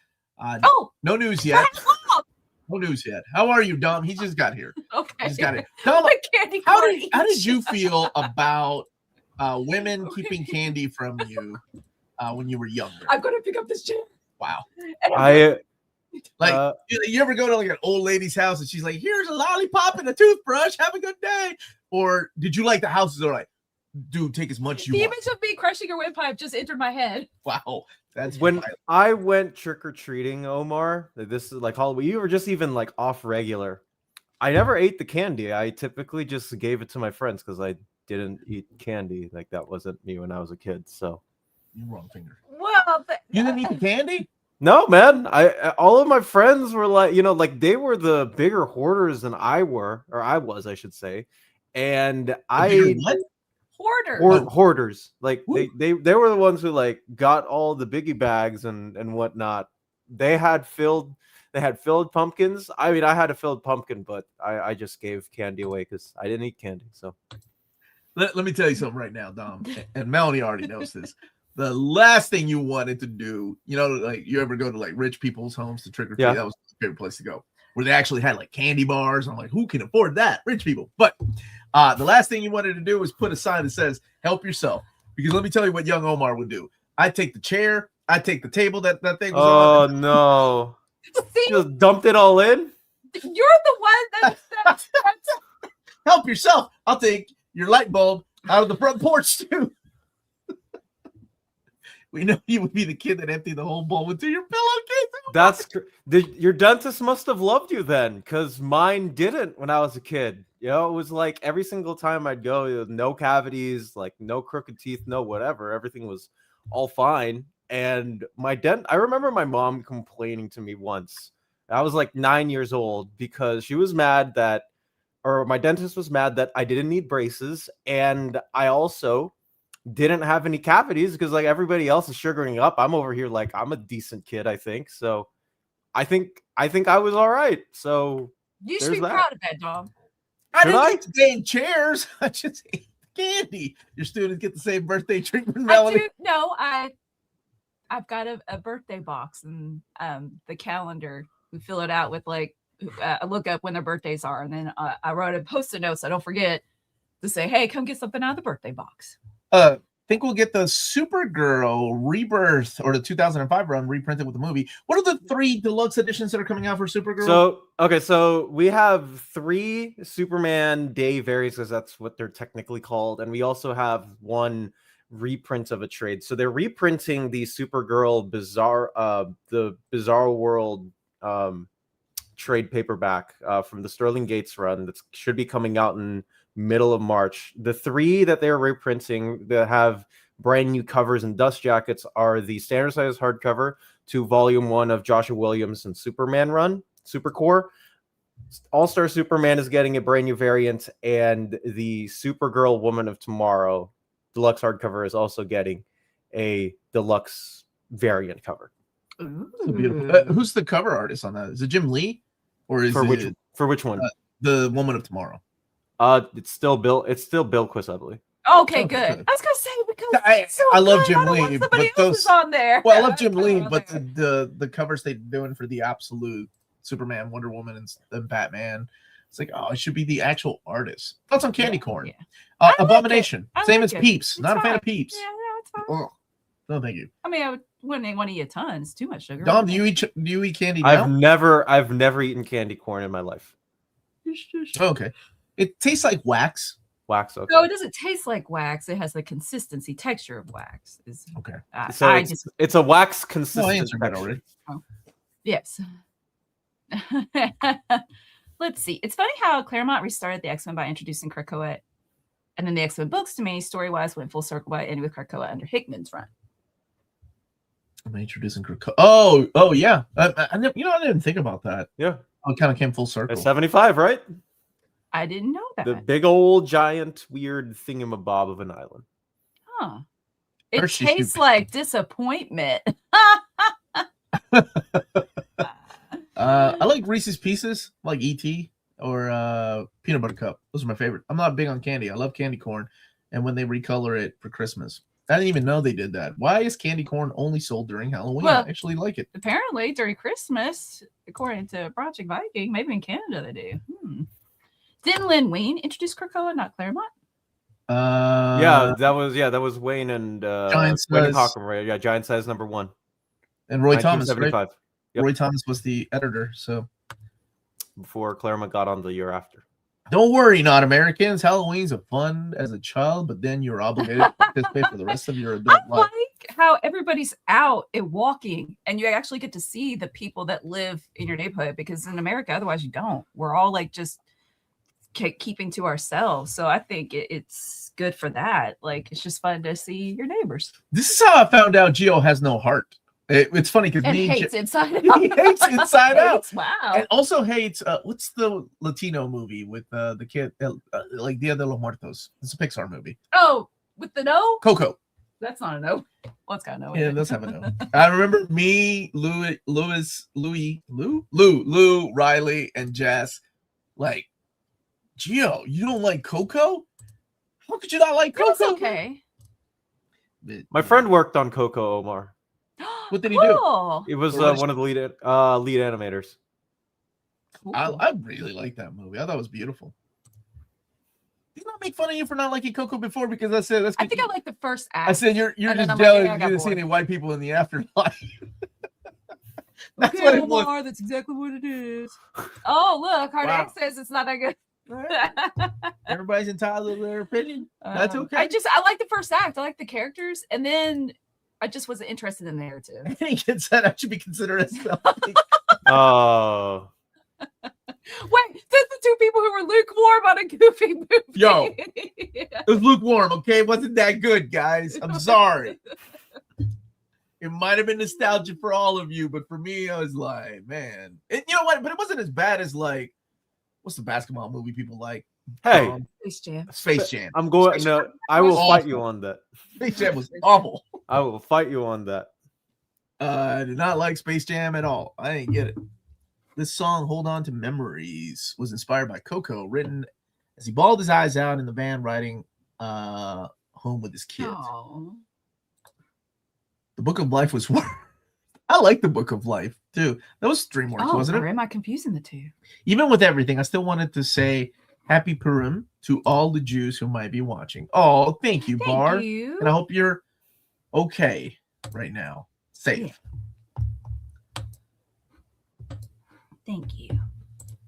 No news yet. No news yet. How are you, Dom? He just got here. Okay. Just got it. Dom, how did you feel about women keeping candy from you when you were younger? I'm gonna pick up this chair. Wow. You ever go to like an old lady's house and she's like, "Here's a lollipop and a toothbrush. Have a good day." Or did you like the houses that are like, "Dude, take as much you want"? The image of me crushing your windpipe just entered my head. Wow. That's when I went trick-or-treating, Omar. This is like Halloween. You were just even like off regular. I never ate the candy. I typically just gave it to my friends because I didn't eat candy. Like that wasn't me when I was a kid. So you wrong finger. Well, you didn't eat the candy? No, man. All of my friends were like, like they were the bigger hoarders than I was, I should say. And hoarders. Like they were the ones who like got all the biggie bags and whatnot. They had filled pumpkins. I mean, I had a filled pumpkin, but I just gave candy away because I didn't eat candy. So let me tell you something right now, Dom. And Melanie already knows this. The last thing you wanted to do, like you ever go to like rich people's homes to trick or treat? Yeah. That was my favorite place to go, where they actually had like candy bars. I'm like, who can afford that? Rich people. But the last thing you wanted to do was put a sign that says, "Help yourself." Because let me tell you what young Omar would do. I'd take the chair. I'd take the table that thing was on. Oh, no. See? Just dumped it all in? You're the one that's help yourself. I'll take your light bulb out of the front porch, too. We know you would be the kid that emptied the whole bowl into your pillowcase. Your dentist must have loved you then, because mine didn't when I was a kid. It was like every single time I'd go, no cavities, like no crooked teeth, no whatever. Everything was all fine. And I remember my mom complaining to me once. I was like 9 years old because she was mad my dentist was mad that I didn't need braces, and I also didn't have any cavities because like everybody else is sugaring up. I'm over here like I'm a decent kid, I think. So I think I was all right. So You should There's be that. proud of that, dog. I Should didn't I? get to stay in chairs. I just ate candy. Your students get the same birthday treatment, I Melanie. do. No, I've got a birthday box and the calendar. We fill it out with like I look up when their birthdays are, and then I wrote a post-it note so I don't forget to say, "Hey, come get something out of the birthday box." Think we'll get the Supergirl Rebirth or the 2005 run reprinted with the movie. What are the 3 deluxe editions that are coming out for Supergirl? So we have 3 Superman Day variants, because that's what they're technically called, and we also have 1 reprint of a trade. So they're reprinting the Supergirl the Bizarre World trade paperback from the Sterling Gates run that should be coming out in middle of March. The 3 that they're reprinting that have brand new covers and dust jackets are the standard size hardcover to volume 1 of Joshua Williams and Superman run, Supercore. All-Star Superman is getting a brand new variant, and the Supergirl Woman of Tomorrow deluxe hardcover is also getting a deluxe variant cover. So beautiful. Who's the cover artist on that? Is it Jim Lee, or is For which one? The Woman of Tomorrow? It's still Bill Quist, I believe. Okay, Oh, good. good. I was gonna say because I love good, Jim I don't want Lee, somebody but else is on there. Well, I love Jim Lee, on but there. the covers they're doing for the absolute Superman, Wonder Woman, and Batman, it's like, oh, it should be the actual artist. Thoughts on Candy Corn? Yeah. I like Abomination, it. I same like as it. Peeps. It's Not a fan fine. of Peeps. Yeah, it's fine. Oh, no, thank you. I mean, I wouldn't want to eat a ton. It's too much sugar. Dom, do you eat candy now? I've never eaten candy corn in my life. Oh, okay. It tastes like wax. Wax, okay. No, it doesn't taste like wax. It has the consistency, texture of wax. Okay. So it's a wax consistent I answered that texture. already. Yes. Let's see. It's funny how Claremont restarted the X-Men by introducing Krakoa, and then the X-Men books, to me, story-wise, went full circle by ending with Krakoa under Hickman's run. I'm introducing Krakoa. Oh, yeah. I didn't think about that. Yeah. It kind of came full circle. It's 75, right? I didn't know that. The big old giant weird thingamabob of an island. Huh. It Hershey's tastes stupid. like disappointment. I like Reese's Pieces, like E.T. or Peanut Butter Cup. Those are my favorite. I'm not big on candy. I love candy corn. And when they recolor it for Christmas, I didn't even know they did that. Why is candy corn only sold during Halloween? Well, I actually like it. Apparently, during Christmas, according to Project Viking, maybe in Canada they do. Didn't Lynn Wein introduce Krakoa, not Claremont? That was Wayne and Giant Wayne and Size. Cochran, right? Yeah, Giant Size #1. And Roy Thomas, right? 1975. Yep. Roy Thomas was the editor. So Before Claremont got on the year after. don't worry, not Americans. Halloween's a fun as a child, but then you're obligated to participate for the rest of your adult I life. like how everybody's out and walking, and you actually get to see the people that live in your neighborhood, because in America, otherwise you don't. We're all like just keeping to ourselves. So I think it's good for that. Like, it's just fun to see your neighbors. This is how I found out Gio has no heart. It's funny because And me hates Inside Out. he hates Inside Out. Wow. And also hates what's the Latino movie with the kid like Dia de los Muertos? It's a Pixar movie. Oh, with the no? Coco. That's not a no. What's got a no? Yeah, it does have a no. I remember me, Lou, Riley, and Jess like, Gio, you don't like Coco? How could you not like That's Coco? okay. My friend worked on Coco, Omar. What did he do? Cool. It was Or was- one of the lead animators. Cool. I really like that movie. I thought it was beautiful. Did not make fun of you for not liking Coco before because I said that's. I think I like the first act. I said you're And then just I'm like, jealous yeah, I you got didn't see bored. any white people in the afterlife. That's Okay, what it was. Omar, that's exactly what it is. Oh, look, Hardin Wow. says it's not that good. Everybody's entitled to their opinion. That's okay. I like the first act. I like the characters, and then I just wasn't interested in the narrative. He gets that. I should be considered as selfish. Oh, Wait, there's the two people who were lukewarm on a goofy movie. Yo. Yeah. It was lukewarm, okay? It wasn't that good, guys. I'm sorry. It might have been nostalgia for all of you, but for me, I was like, man. And you know what? But it wasn't as bad as like, what's the basketball movie people like? hey, Space Jam. Space Jam. I'm going. Space No, Jam I will was fight awful. you on that. Space Jam was awful. I will fight you on that. I did not like Space Jam at all. I didn't get it. This song, Hold On to Memories, was inspired by Coco, written as he bawled his eyes out in the van riding home with his kids. Oh. The Book of Life was one. I like the Book of Life too. That was DreamWorks, wasn't Or it? am I confusing the two? Even with everything, I still wanted to say Happy Purim to all the Jews who might be watching. Oh, thank you, Bar. Thank you. And I hope you're okay right now. Safe. Yeah. Thank you.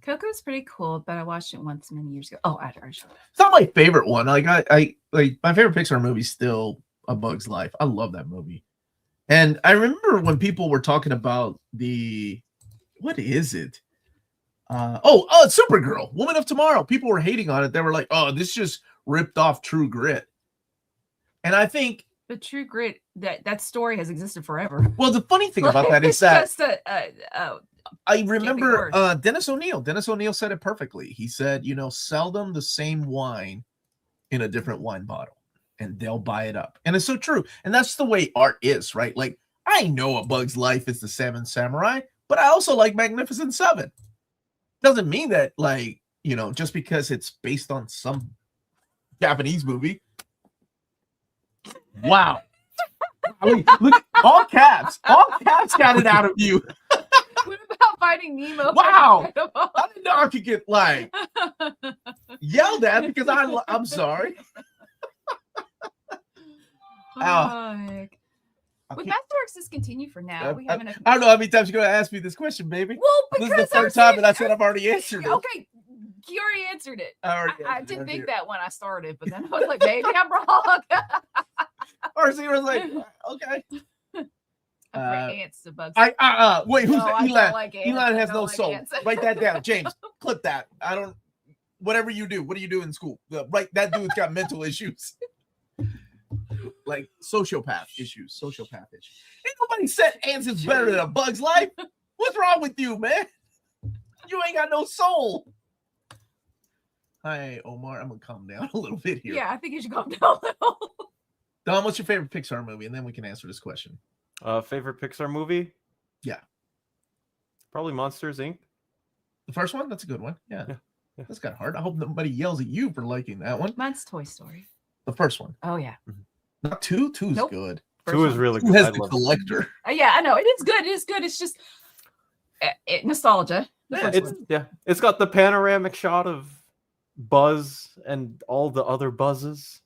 Coco's pretty cool, but I watched it once many years ago. Oh, I already showed it. It's not my favorite one. Like I like my favorite Pixar movie is still A Bug's Life. I love that movie. And I remember when people were talking about what is it? Supergirl, Woman of Tomorrow. People were hating on it. They were like, "Oh, this just ripped off True Grit." And I think But True Grit, that story has existed forever. Well, the funny thing about that is It's that just I remember worse. Dennis O'Neil. Dennis O'Neil said it perfectly. He said, seldom the same wine in a different wine bottle, and they'll buy it up. And it's so true. And that's the way art is, right? Like, I know A Bug's Life is the Seven Samurai, but I also like Magnificent Seven. Doesn't mean that, like, just because it's based on some Japanese movie. Wow. I mean, look, all caps got it out of you. What about Finding Nemo? Wow. I didn't know I could get yelled at because I'm sorry. Heck. Would Masterworks discontinue for now? We haven't. I don't know how many times you're going to ask me this question, baby. Well, This because is the third time, and I said I've already answered it. Okay, you already answered it. I did answered think it. that when I started, but then I was like, maybe I'm wrong. RC was like, okay. I'm for ants to bugs. Wait, who's No, that? I don't Elon. like ants. Elon I has don't no like soul. ants. Write that down, James. Clip that. Whatever you do. What do you do in school? Right, that dude's got mental issues. Like sociopath issues. Ain't nobody said ants is better than A Bug's Life. What's wrong with you, man? You ain't got no soul. Hi, Omar. I'm gonna calm down a little bit here. Yeah, I think you should calm down a little. Dom, what's your favorite Pixar movie? And then we can answer this question. Favorite Pixar movie? Yeah. Probably Monsters, Inc. The first one? That's a good one. Yeah. Yeah. That's kind of hard. I hope nobody yells at you for liking that one. Mine's Toy Story. The first one. Oh, yeah. Not two. Two's Nope. good. First 2 is one. really Two good. has I the love it. collector. Yeah, I know. It is good. It is good. It's just nostalgia. The Yeah, first It's one. it's got the panoramic shot of Buzz and all the other buzzes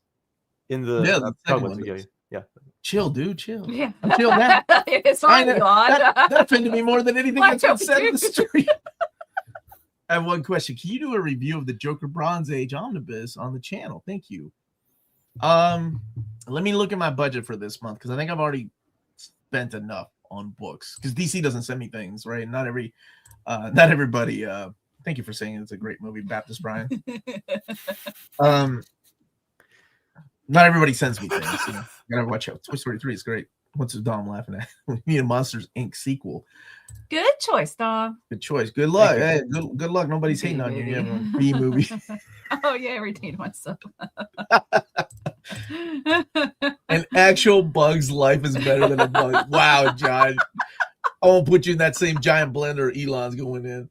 in the The second Penguins. one does. Yeah. Chill, dude. Chill. Yeah. I'm chill now. It's fine, That offended me more than anything Why that's been don't said in you? the story. I have one question. Can you do a review of the Joker Bronze Age Omnibus on the channel? Thank you. Let me look at my budget for this month because I think I've already spent enough on books because DC doesn't send me things, right? Not everybody. Thank you for saying it's a great movie, Baptist Brian. Not everybody sends me things. You gotta watch out. Toy Story 3 is great. What's the Dom laughing at? We need a Monsters Inc. sequel. Good choice, Dom. Good choice. Good luck. Thank Hey, good luck. Nobody's hating on you. You have a B movie. Oh, yeah, I redeemed myself. An actual Bug's Life is better than a bug. Wow, John. I won't put you in that same giant blender Elon's going in.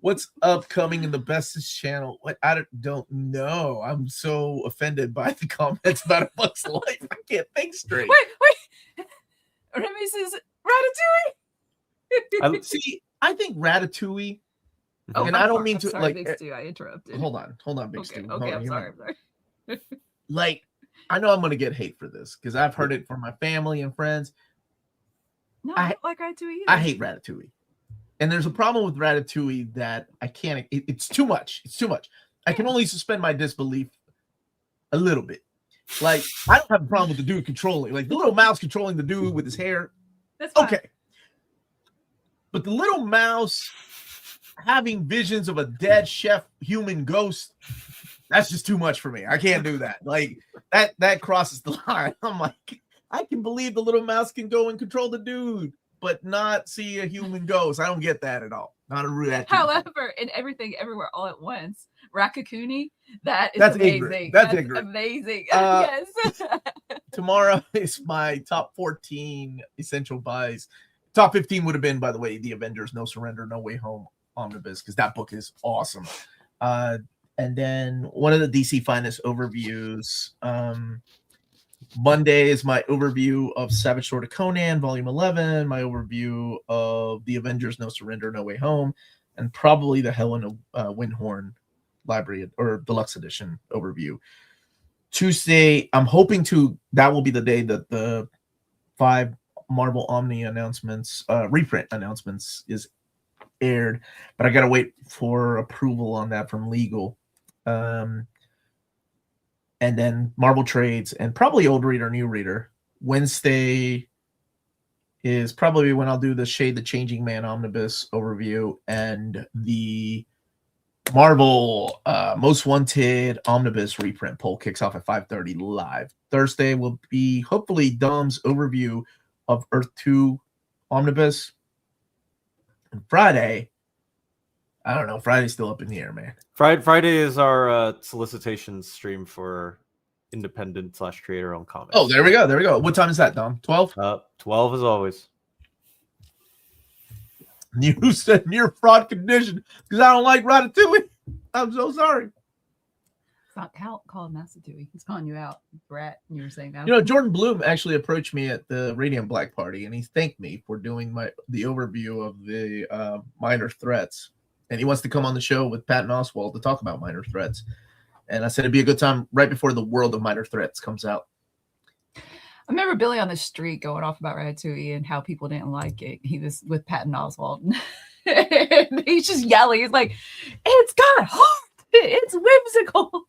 What's upcoming in the Bestest channel? What? I don't know. I'm so offended by the comments about A Bug's Life. I can't think straight. Wait. Remy's is Ratatouille? See, I think Ratatouille. Oh, And I'm I don't sorry. mean I'm to, sorry, like, Big Stu, I interrupted. Hold on, Big Okay, Stu. okay, Hold on, I'm hear sorry. me. I'm sorry. Like, I know I'm gonna get hate for this because I've heard it from my family and friends. No, I- I don't like Ratatouille either. I hate Ratatouille. And there's a problem with Ratatouille that I can't, it's too much. It's too much. I can only suspend my disbelief a little bit. Like, I don't have a problem with the dude controlling, like the little mouse controlling the dude with his hair. That's fine. Okay. But the little mouse having visions of a dead chef human ghost, that's just too much for me. I can't do that. Like, that crosses the line. I'm like, I can believe the little mouse can go and control the dude, but not see a human ghost. I don't get that at all. Not a real. However, in Everything Everywhere All at Once, Rakakuni, that's amazing. ignorant. That's ignorant. Amazing. Uh, Yes. Tomorrow is my top 14 essential buys Top 15 would have been, by the way, the Avengers No Surrender, No Way Home Omnibus, because that book is awesome. And then one of the DC Finest overviews. Monday is my overview of Savage Sword of Conan, Volume 11, my overview of the Avengers No Surrender, No Way Home, and probably the Helen Windhorn Library or Deluxe Edition overview. Tuesday, I'm hoping that will be the day that the 5 Marvel Omni announcements, reprint announcements is aired, but I got to wait for approval on that from legal. And then Marvel Trades and probably Old Reader, New Reader. Wednesday is probably when I'll do the Shade the Changing Man Omnibus overview and the Marvel Most Wanted Omnibus reprint poll kicks off at 5:30 live. Thursday will be hopefully Dom's overview of Earth 2 Omnibus. And Friday, I don't know. Friday's still up in the air, man. Friday is our solicitation stream for independent/creator-owned comics. Oh, there we go. There we go. What time is that, Dom? 12? 12 as always. You said near fraud condition because I don't like Ratatouille. I'm so sorry. It's not called Masatui. He's calling you out, Brat. You were saying that. You know, Jordan Bloom actually approached me at the Radiant Black Party, and he thanked me for doing the overview of the Minor Threats. And he wants to come on the show with Patton Oswalt to talk about Minor Threats. And I said it'd be a good time right before the World of Minor Threats comes out. I remember Billy on the street going off about Ratatouille and how people didn't like it. He was with Patton Oswalt. He's just yelling. He's like, it's got heart. It's whimsical.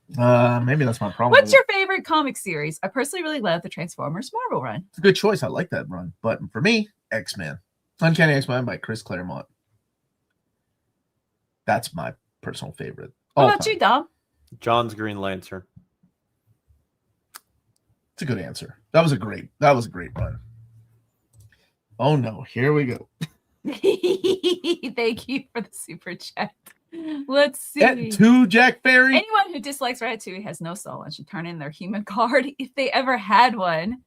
Maybe that's my problem. What's your favorite comic series? I personally really love the Transformers Marvel run. It's a good choice. I like that run. But for me, X-Men. Uncanny X-Men by Chris Claremont. That's my personal favorite. What about you, Dom? John's Green Lantern. It's a good answer. That was a great run. Oh no, here we go. Thank you for the super chat. Let's see. At 2 Jack Ferry. Anyone who dislikes Ratatouille has no soul and should turn in their human card if they ever had one.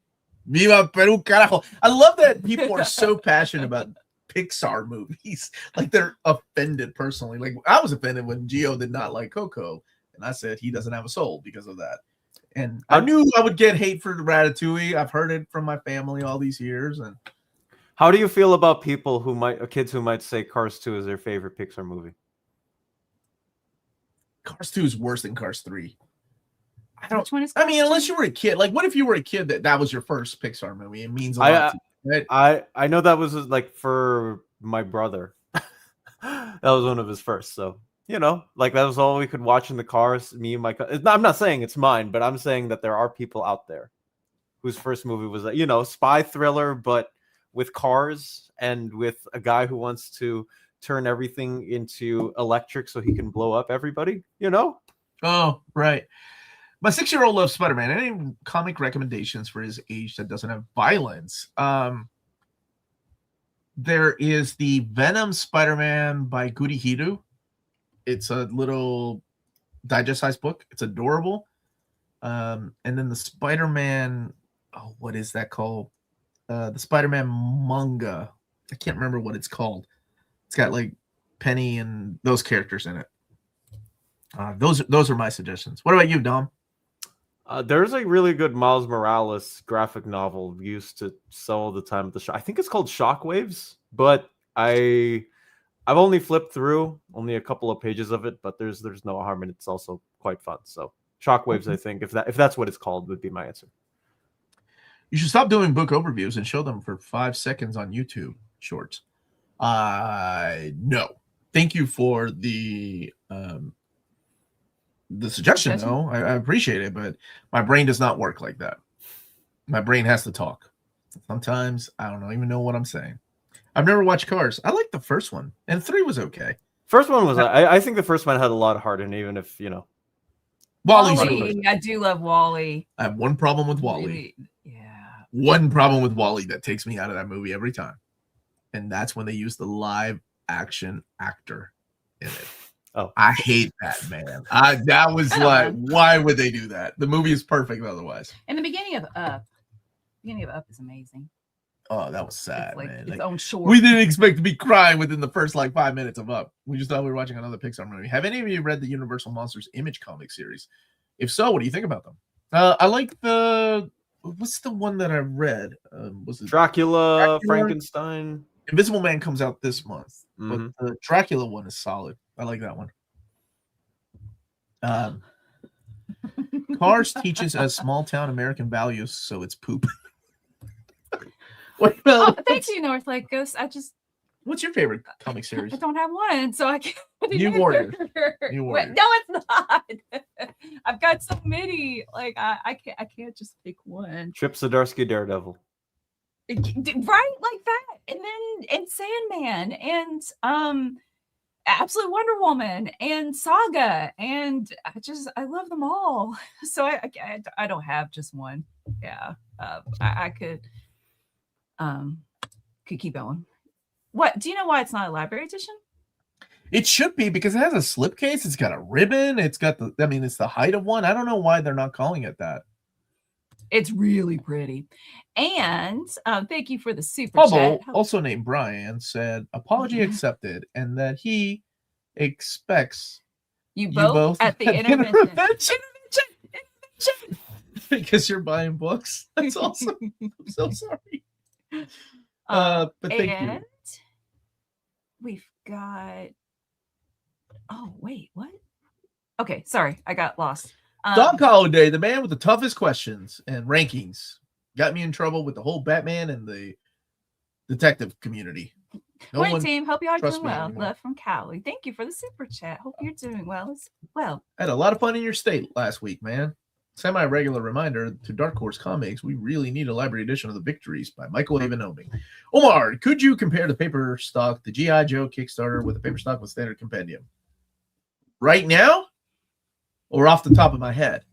Viva Peru, carajo. I love that people are so passionate about Pixar movies. Like they're offended personally. Like I was offended when Gio did not like Coco. And I said he doesn't have a soul because of that. And I knew I would get hate for Ratatouille. I've heard it from my family all these years. And how do you feel about kids who might say Cars 2 is their favorite Pixar movie? Cars 2 is worse than Cars 3. Which one is I mean, unless you were a kid. Like, what if you were a kid that was your first Pixar movie? It means a lot to you, right? I know that was like for my brother. That was one of his first. So, you know, like that was all we could watch in the cars. Me and my I'm not saying it's mine, but I'm saying that there are people out there whose first movie was a, you know, spy thriller, but with cars and with a guy who wants to turn everything into electric so he can blow up everybody, you know? Oh, right. My 6-year-old loves Spider-Man. Any comic recommendations for his age that doesn't have violence? There is the Venom Spider-Man by Gurihiru. It's a little digest-sized book. It's adorable. And then the Spider-Man, what is that called? The Spider-Man manga. I can't remember what it's called. It's got like Penny and those characters in it. Those are my suggestions. What about you, Dom? There's a really good Miles Morales graphic novel used to sell all the time at the shop. I think it's called Shockwaves, but I've only flipped through only a couple of pages of it, but there's no harm in it. It's also quite fun. So Shockwaves, I think, if that's what it's called, would be my answer. You should stop doing book overviews and show them for 5 seconds on YouTube Shorts. No. Thank you for the suggestion, though. I appreciate it, but my brain does not work like that. My brain has to talk. Sometimes I don't even know what I'm saying. I've never watched Cars. I liked the first one, and 3 was okay. First one was, I think the first one had a lot of heart, and even if, you know. Wally. I do love Wally. I have one problem with Wally. Really? Yeah. One problem with Wally that takes me out of that movie every time. And that's when they use the live action actor in it. Oh, I hate that, man. That was like, why would they do that? The movie is perfect otherwise. And the beginning of Up is amazing. Oh, that was sad, It's like man. its Like, own short. we didn't expect to be crying within the first like 5 minutes of Up. We just thought we were watching another Pixar movie. Have any of you read the Universal Monsters Image comic series? If so, what do you think about them? I like what's the one that I read? Was it Dracula, Frankenstein? Invisible Man comes out this month, but Mhm. the Dracula one is solid. I like that one. Cars teaches us small town American values, so it's poop. Oh, thank you, North Lake Ghost. What's your favorite comic series? I don't have one, so I can't. New Warriors. New Wait, Warriors. no, it's not. I've got so many. Like I can't just pick one. Chip Zdarsky, Daredevil. Right, like that, and Sandman, and Absolute Wonder Woman, and Saga, and I love them all. So I don't have just one. Yeah, I could keep going. What do you know why it's not a library edition? It should be, because it has a slipcase. It's got a ribbon. It's got it's the height of one. I don't know why they're not calling it that. It's really pretty. And thank you for the super Hubble, chat. also named Brian, said apology accepted, and that he expects you both at the intervention. Because you're buying books. That's awesome. I'm so sorry. But thank you. We've got. Oh wait, what? Okay, sorry, I got lost. Dog Holiday, the man with the toughest questions and rankings, got me in trouble with the whole Batman and the detective community. Morning, team. Hope you are doing well. Anymore. Love from Cali. Thank you for the super chat. Hope you're doing well as well. I had a lot of fun in your state last week, man. Semi-regular reminder to Dark Horse Comics, we really need a library edition of The Victories by Michael Avenomi. Omar, could you compare the paper stock, the G.I. Joe Kickstarter, with the paper stock with Standard Compendium? Right now? Or off the top of my head?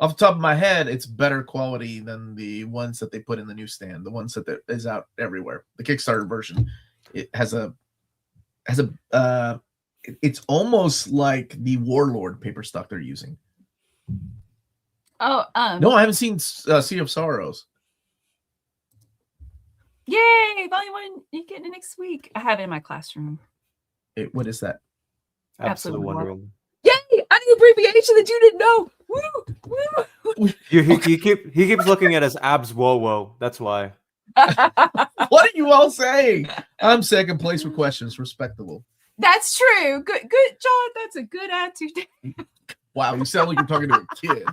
Off the top of my head, it's better quality than the ones that they put in the newsstand, the ones that is out everywhere. The Kickstarter version, it has it's almost like the Warlord paper stock they're using. Oh, no, I haven't seen Sea of Sorrows. Yay! Volume 1, you're getting it next week. I have it in my classroom. What is that? Absolute Wonder Woman. Yay! I knew abbreviation that you didn't know. Woo! He keeps looking at his abs. Whoa! That's why. What are you all saying? I'm second place for questions. Respectable. That's true. Good, John. That's a good attitude. Wow, you sound like you're talking to a kid.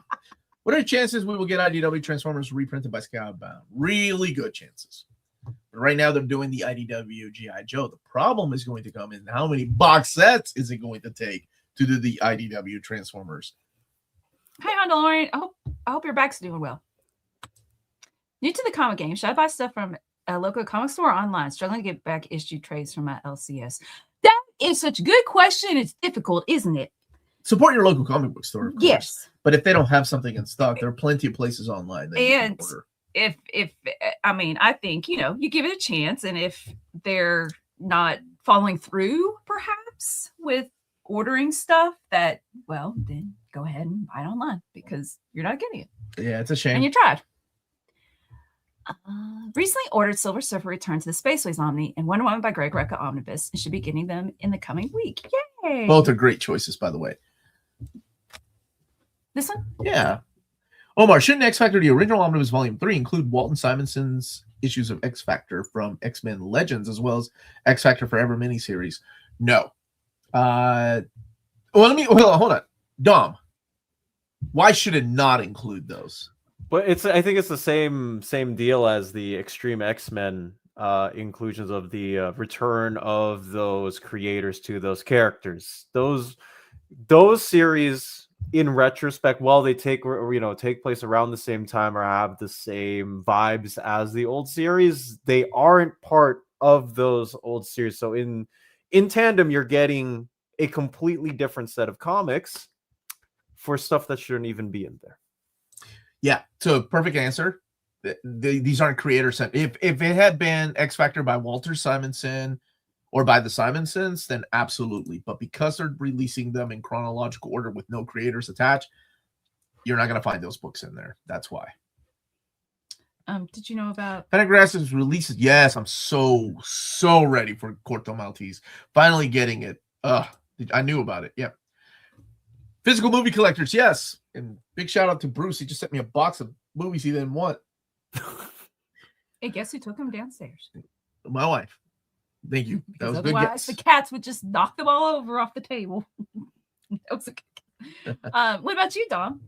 What are the chances we will get IDW Transformers reprinted by Skybound? Really good chances. But right now, they're doing the IDW G.I. Joe. The problem is going to come in how many box sets is it going to take to do the IDW Transformers? Hi, Mandalorian. I hope your back's doing well. New to the comic game, should I buy stuff from a local comic store or online? Struggling to get back issue trades from my LCS. That is such a good question. It's difficult, isn't it? Support your local comic book store, of course. Yes. But if they don't have something in stock, there are plenty of places online that you can order. I think, you give it a chance, and if they're not following through, perhaps, with ordering stuff, then go ahead and buy it online, because you're not getting it. Yeah, it's a shame. And you tried. Recently ordered Silver Surfer Return to the Spaceways Omni and Wonder Woman by Greg Rucka Omnibus, and should be getting them in the coming week. Yay! Both are great choices, by the way. This one? Yeah. Omar, shouldn't X Factor, the original Omnibus Volume 3, include Walton Simonson's issues of X Factor from X-Men Legends, as well as X Factor Forever miniseries? No. Hold on. Dom, why should it not include those? But I think it's the same deal as the Extreme X-Men inclusions of the return of those creators to those characters. Those series, in retrospect, while they take place around the same time or have the same vibes as the old series, they aren't part of those old series. So in tandem, you're getting a completely different set of comics for stuff that shouldn't even be in there. Yeah, so perfect answer. These aren't creator sent. If it had been X Factor by Walter Simonson or by the Simonsons, then absolutely. But because they're releasing them in chronological order with no creators attached, you're not going to find those books in there. That's why. Did you know about? Fantagraphics releases. Yes, I'm so ready for Corto Maltese. Finally getting it. I knew about it. Yeah. Physical movie collectors. Yes. And big shout out to Bruce. He just sent me a box of movies he didn't want. Hey, guess who took them downstairs? My wife. Thank you. That was a good Otherwise, guess. the cats would just knock them all over off the table. That was a good guess. What about you, Dom?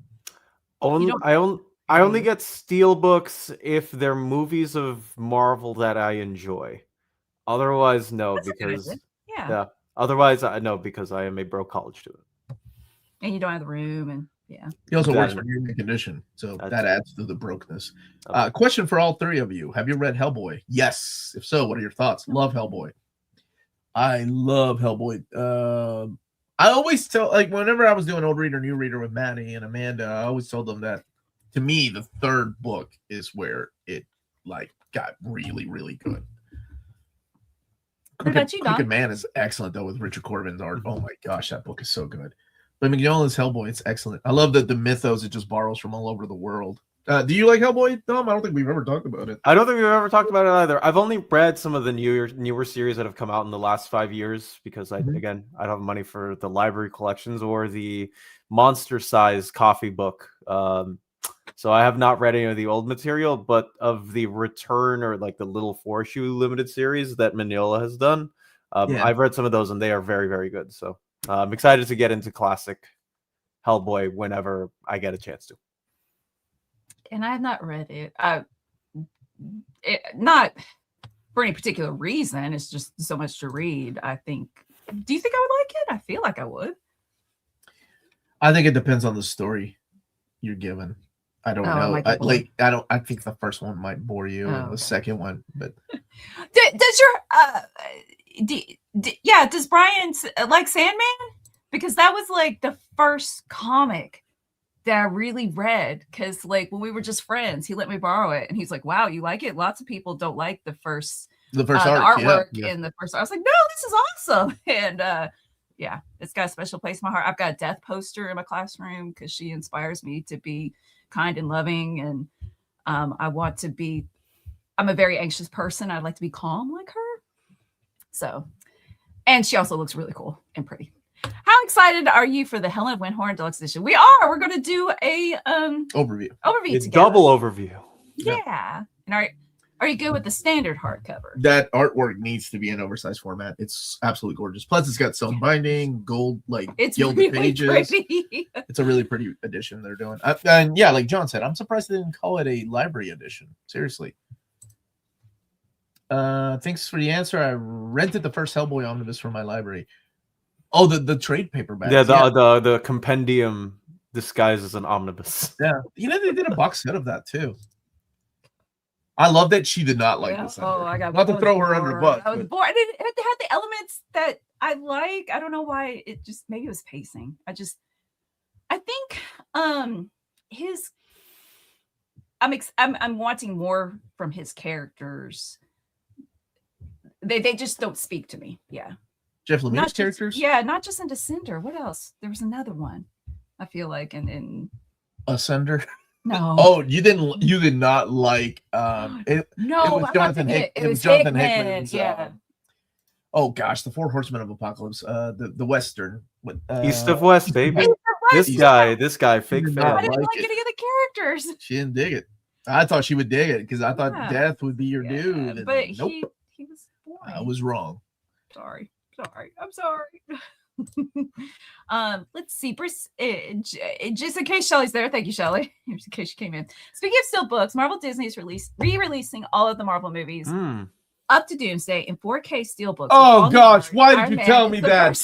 I only get steel books if they're movies of Marvel that I enjoy. Otherwise, no, That's a good because idea. Yeah. Otherwise, I know because I am a broke college student. And you don't have the room, and yeah. He also works Exactly. for Human Condition, so That's that it. adds to the brokenness. Question for all three of you: have you read Hellboy? Yes. If so, what are your thoughts? Love Hellboy. I love Hellboy. I always tell, like, whenever I was doing old reader, new reader with Maddie and Amanda, I always told them that to me, the third book is where it like got really, really good. What about you, Don? Crooked Man is excellent though with Richard Corbin's art. Oh my gosh, that book is so good. But Mignola's Hellboy, it's excellent. I love that the mythos it just borrows from all over the world. Do you like Hellboy, Dom? I don't think we've ever talked about it. I don't think we've ever talked about it either. I've only read some of the newer series that have come out in the last 5 years because I don't have money for the library collections or the monster-sized coffee book. So I have not read any of the old material, but of the return or like the little 4-issue limited series that Mignola has done, I've read some of those and they are very, very good. So I'm excited to get into classic Hellboy whenever I get a chance to. And I have not read it. Not for any particular reason. It's just so much to read. I think. Do you think I would like it? I feel like I would. I think it depends on the story you're given. I don't know. I think the first one might bore you, and the second one, but does Brian like Sandman? Because that was like the first comic that I really read. Because like when we were just friends, he let me borrow it, and he's like, "Wow, you like it? Lots of people don't like the first artwork in the first." I was like, "No, this is awesome!" And yeah, it's got a special place in my heart. I've got a death poster in my classroom because she inspires me to be kind and loving, and I want to be. I'm a very anxious person. I'd like to be calm like her. So, and she also looks really cool and pretty. How excited are you for the Helen Winhorn Deluxe Edition? We are. We're going to do a overview together. Double overview. Yeah. And are you good with the standard hardcover? That artwork needs to be in oversized format. It's absolutely gorgeous. Plus, it's got self binding, gold, like it's gilded really pages. Pretty. It's a really pretty edition they're doing. And yeah, like John said, I'm surprised they didn't call it a library edition. Seriously. Thanks for the answer. I rented the first Hellboy omnibus from my library. Oh, the trade paperback. Yeah, the compendium disguised as an omnibus. Yeah, they did a box set of that too. I love that she did not like this. I got not to throw her under the bus. I was bored. It had the elements that I like. I don't know why. It just maybe it was pacing. I think I'm wanting more from his characters. They just don't speak to me. Yeah. Jeff Lemire's characters? Yeah, not just in Descender. What else? There was another one. I feel like in Ascender. No. Oh, you did not like it was Jonathan Hickman. It was Jonathan Hickman. Yeah. Oh gosh, the Four Horsemen of Apocalypse. The Western. East of West, baby. This guy, fake fan. I didn't like any of the characters. She didn't dig it. I thought she would dig it because I thought Death would be your dude. But nope. he was boring. I was wrong. Sorry. I'm sorry. Let's see. Just in case Shelly's there, thank you, Shelly. In case she came in. Speaking of still books, Marvel Disney is re-releasing all of the Marvel movies up to Doomsday in 4K steelbooks. Oh gosh, why did you tell me that?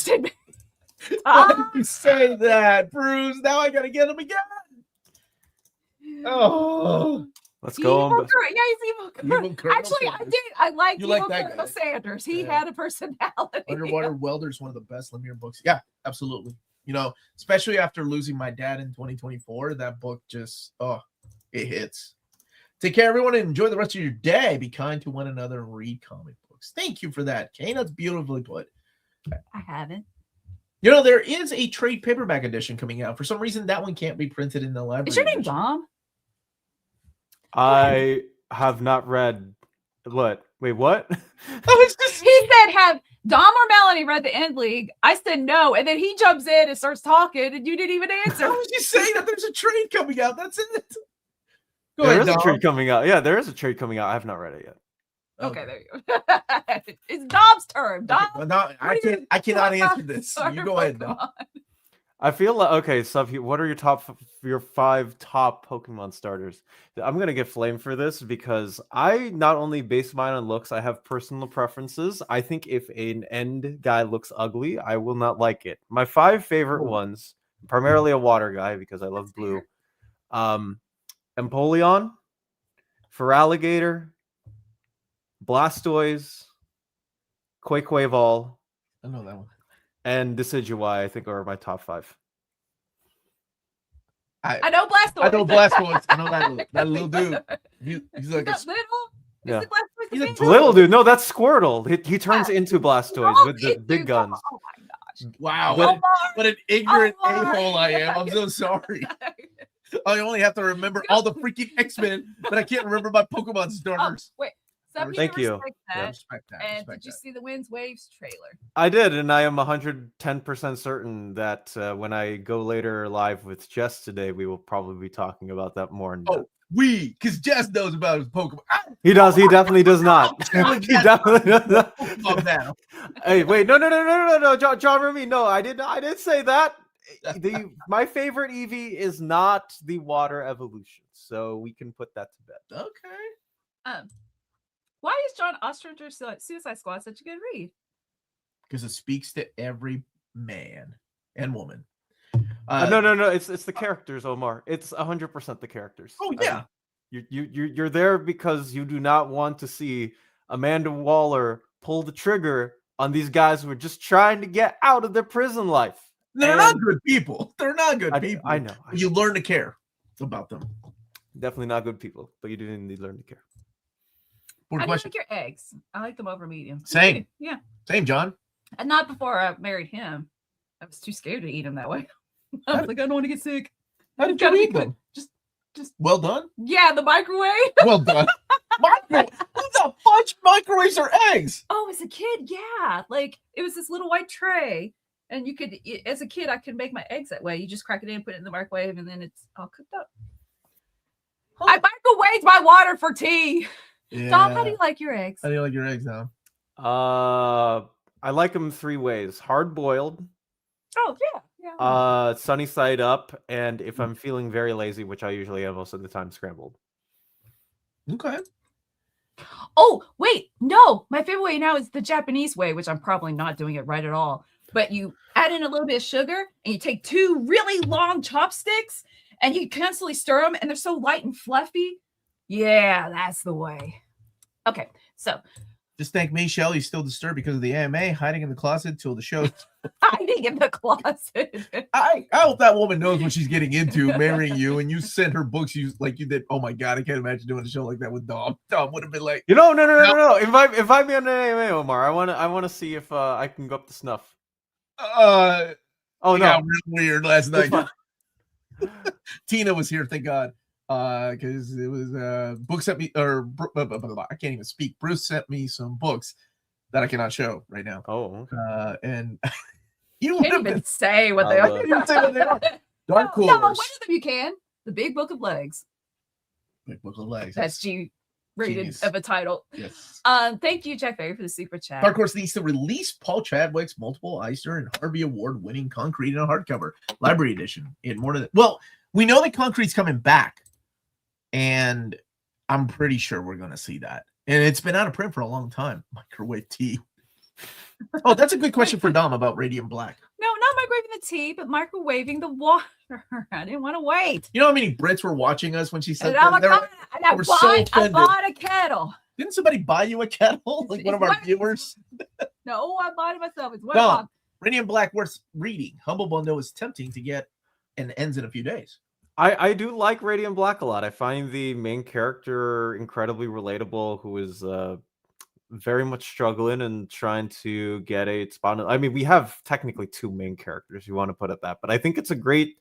Why did you say that, Bruce? Now I gotta get them again. Oh. Let's go on. Yeah, he's evil. Actually, I did. I like Evil Colonel Sanders. He had a personality. Underwater Welder is one of the best Lemire books. Yeah, absolutely. Especially after losing my dad in 2024, that book just, it hits. Take care, everyone, and enjoy the rest of your day. Be kind to one another and read comic books. Thank you for that, Kane. That's beautifully put. I haven't. There is a trade paperback edition coming out. For some reason, that one can't be printed in the library. Is your name Dom? I have not read what? Wait, what? He said, have Dom or Melanie read the End League? I said no, and then he jumps in and starts talking, and you didn't even answer. How was you saying that there's a trade coming out? That's it. Go There ahead, is a Dom. trade coming out. Yeah, there is a trade coming out. I have not read it yet. Okay, there you go. It's Dom's turn. Dom, Okay, well, no, I cannot answer this. You go ahead, Dom. I feel like okay. So, what are your 5 top Pokemon starters? I'm gonna get flamed for this because I not only base mine on looks, I have personal preferences. I think if an end guy looks ugly, I will not like it. My 5 favorite ones, primarily a water guy because I love blue. Empoleon, Feraligatr, Blastoise, Quaquaval, I know that one. and Decidueye, I think, are my top 5. I know Blastoise. I know Blastoise. I know that little dude. He's like Is that little? Yeah. Is it Blastoise? He's a big? Little dude, no, that's Squirtle. He turns into Blastoise Oh, with the it- big dude, guns. Oh my gosh. wow. Omar. What an ignorant Omar. a-hole I am. I'm so sorry. I only have to remember all the freaking X-Men, but I can't remember my Pokemon Oh, starters. wait. Some Thank people you. respect Yeah. that. Respect that. And respect did you that. see the Winds Waves trailer? I did, and I am 110% certain that when I go later live with Jess today, we will probably be talking about that more in depth. Oh, because Jess knows about his Pokemon. He does. He definitely does not. I'm He definitely does not. Pokemon now. Hey, wait, no, John Remy, no, I didn't say that. My favorite Eevee is not the water evolution, so we can put that to bed. Okay. Why is John Ostrander's Suicide Squad such a good read? Because it speaks to every man and woman. No, it's the characters, Omar. It's 100% the characters. Oh I yeah. mean, you're there because you do not want to see Amanda Waller pull the trigger on these guys who are just trying to get out of their prison life. They're not good people. They're not good people. I know. You learn to care about them. Definitely not good people, but you do need to learn to care. How do you Question. like your eggs? I like them over medium. Same. Yeah. Same, John. And not before I married him. I was too scared to eat them that way. I was like, I don't want to get sick. How did Gotta you be eat good. them? Just Well done. yeah, the microwave. Well done. Microwave. Who the fudge microwaves are eggs? Oh, as a kid, yeah. Like it was this little white tray. And you could, as a kid, I could make my eggs that way. You just crack it in, put it in the microwave, and then it's all cooked up. I microwaved my water for tea. Yeah. Dom, how do you like your eggs? How do you like your eggs now? I like them 3 ways: hard boiled, Oh, yeah. sunny side up, and if I'm feeling very lazy, which I usually am most of the time, scrambled. Okay. Oh, wait. No, my favorite way now is the Japanese way, which I'm probably not doing it right at all. But you add in a little bit of sugar and you take 2 really long chopsticks and you constantly stir them and they're so light and fluffy. Yeah, that's the way. Okay, so Just thank me, Shelly's still disturbed because of the AMA, hiding in the closet till the show. hiding in the closet. I hope that woman knows what she's getting into, marrying you, and you sent her books. You did. Oh my god, I can't imagine doing a show like that with Dom. Dom would have been like, No. Invite me on an AMA, Omar. I want to see if I can go up to snuff. oh no, got real weird last It's night. Tina was here, thank God, because it was book sent me, or I can't even speak. Bruce sent me some books that I cannot show right now. Oh, and you Can't would even have say what they are. can't even say what they are. Dark No, one Coolers. of them you can. The Big Book of Legs. Big Book of Legs. That's G-rated Genius. of a title. Yes. Thank you, Jack Berry, for the super chat. Dark Horse needs to release Paul Chadwick's multiple Eisner and Harvey Award-winning Concrete in a hardcover library edition. In more than we know that Concrete's coming back, and I'm pretty sure we're going to see that. And it's been out of print for a long time. Microwave tea. Oh, that's a good question for Dom about Radiant Black. No, not microwaving the tea, but microwaving the water. I didn't want to wait. You know how many Brits were watching us when she said And I'm that? like, I were so I offended. bought a kettle. Didn't somebody buy you a kettle? Like one of our What? viewers? No, I bought it myself. It's No. $1. Radiant Black worth reading. Humble Bundle is tempting to get and ends in a few days. I do like Radiant Black a lot. I find the main character incredibly relatable, who is very much struggling and trying to get a spot. I mean, we have technically 2 main characters, you want to put it that, but I think it's a great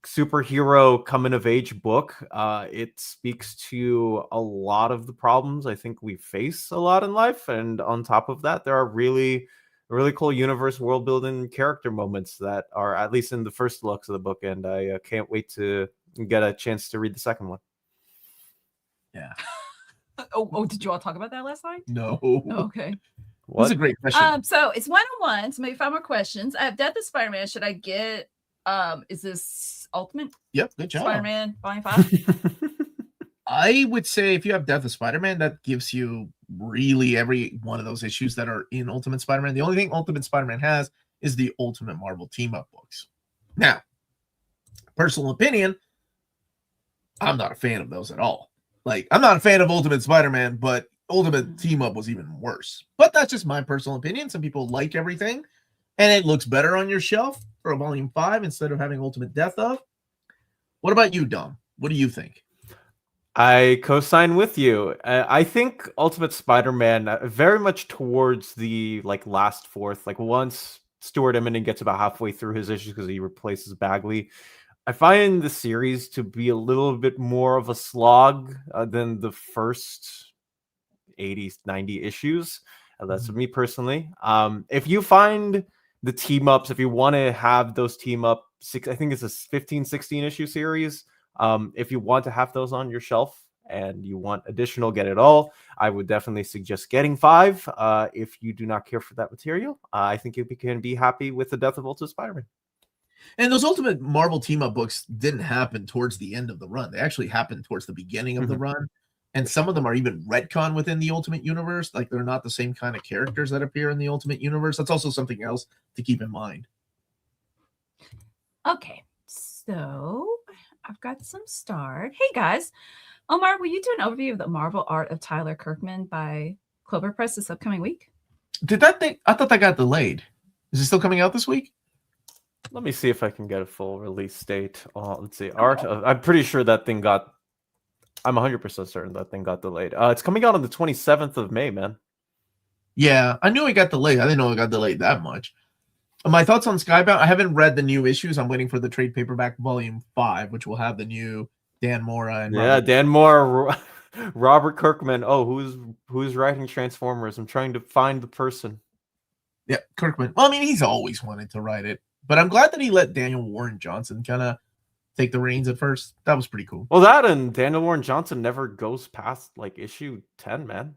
superhero coming of age book. It speaks to a lot of the problems I think we face a lot in life, and on top of that, there are really cool universe world building character moments that are at least in the first looks of the book, and I can't wait to get a chance to read the second one. Yeah. Did you all talk about that last night? No. Okay. That's a great question. So it's 1-on-1. So maybe 5 more questions. I have Death of Spider-Man. Should I get is this Ultimate Yep, good job. Spider-Man Volume 5? I would say if you have Death of Spider-Man, that gives you really every one of those issues that are in Ultimate Spider-Man. The only thing Ultimate Spider-Man has is the Ultimate Marvel Team-Up books. Now, personal opinion, I'm not a fan of those at all. Like, I'm not a fan of Ultimate Spider-Man, but Ultimate Team-Up was even worse. But that's just my personal opinion. Some people like everything, and it looks better on your shelf for a Volume 5 instead of having Ultimate Death of. What about you, Dom? What do you think? I co-sign with you. I think Ultimate Spider-Man very much towards the last fourth. Like once Stuart Immonen gets about halfway through his issues because he replaces Bagley, I find the series to be a little bit more of a slog than the first 80, 90 issues. That's me personally. If you find the team ups, if you want to have those team up, I think it's a 15, 16 issue series. If you want to have those on your shelf and you want additional Get It All, I would definitely suggest getting 5. If you do not care for that material, I think you can be happy with the Death of Ultimate Spider-Man. And those Ultimate Marvel Team-Up books didn't happen towards the end of the run. They actually happened towards the beginning of the run. And some of them are even retcon within the Ultimate Universe. Like they're not the same kind of characters that appear in the Ultimate Universe. That's also something else to keep in mind. Okay, so I've got some starred. Hey guys, Omar, will you do an overview of the Marvel art of Tyler Kirkman by Clover Press this upcoming week? Did that thing? I thought that got delayed. Is it still coming out this week? Let me see if I can get a full release date. Let's see. I'm pretty sure that thing got. I'm 100% certain that thing got delayed. It's coming out on the 27th of May, man. Yeah, I knew it got delayed. I didn't know it got delayed that much. My thoughts on Skybound. I haven't read the new issues. I'm waiting for the trade paperback Volume 5, which will have the new Dan Mora and Dan Mora, Robert Kirkman. Oh, who's writing Transformers? I'm trying to find the person. Yeah, Kirkman. Well, I mean, he's always wanted to write it, but I'm glad that he let Daniel Warren Johnson kind of take the reins at first. That was pretty cool. Well, that and Daniel Warren Johnson never goes past issue 10, man.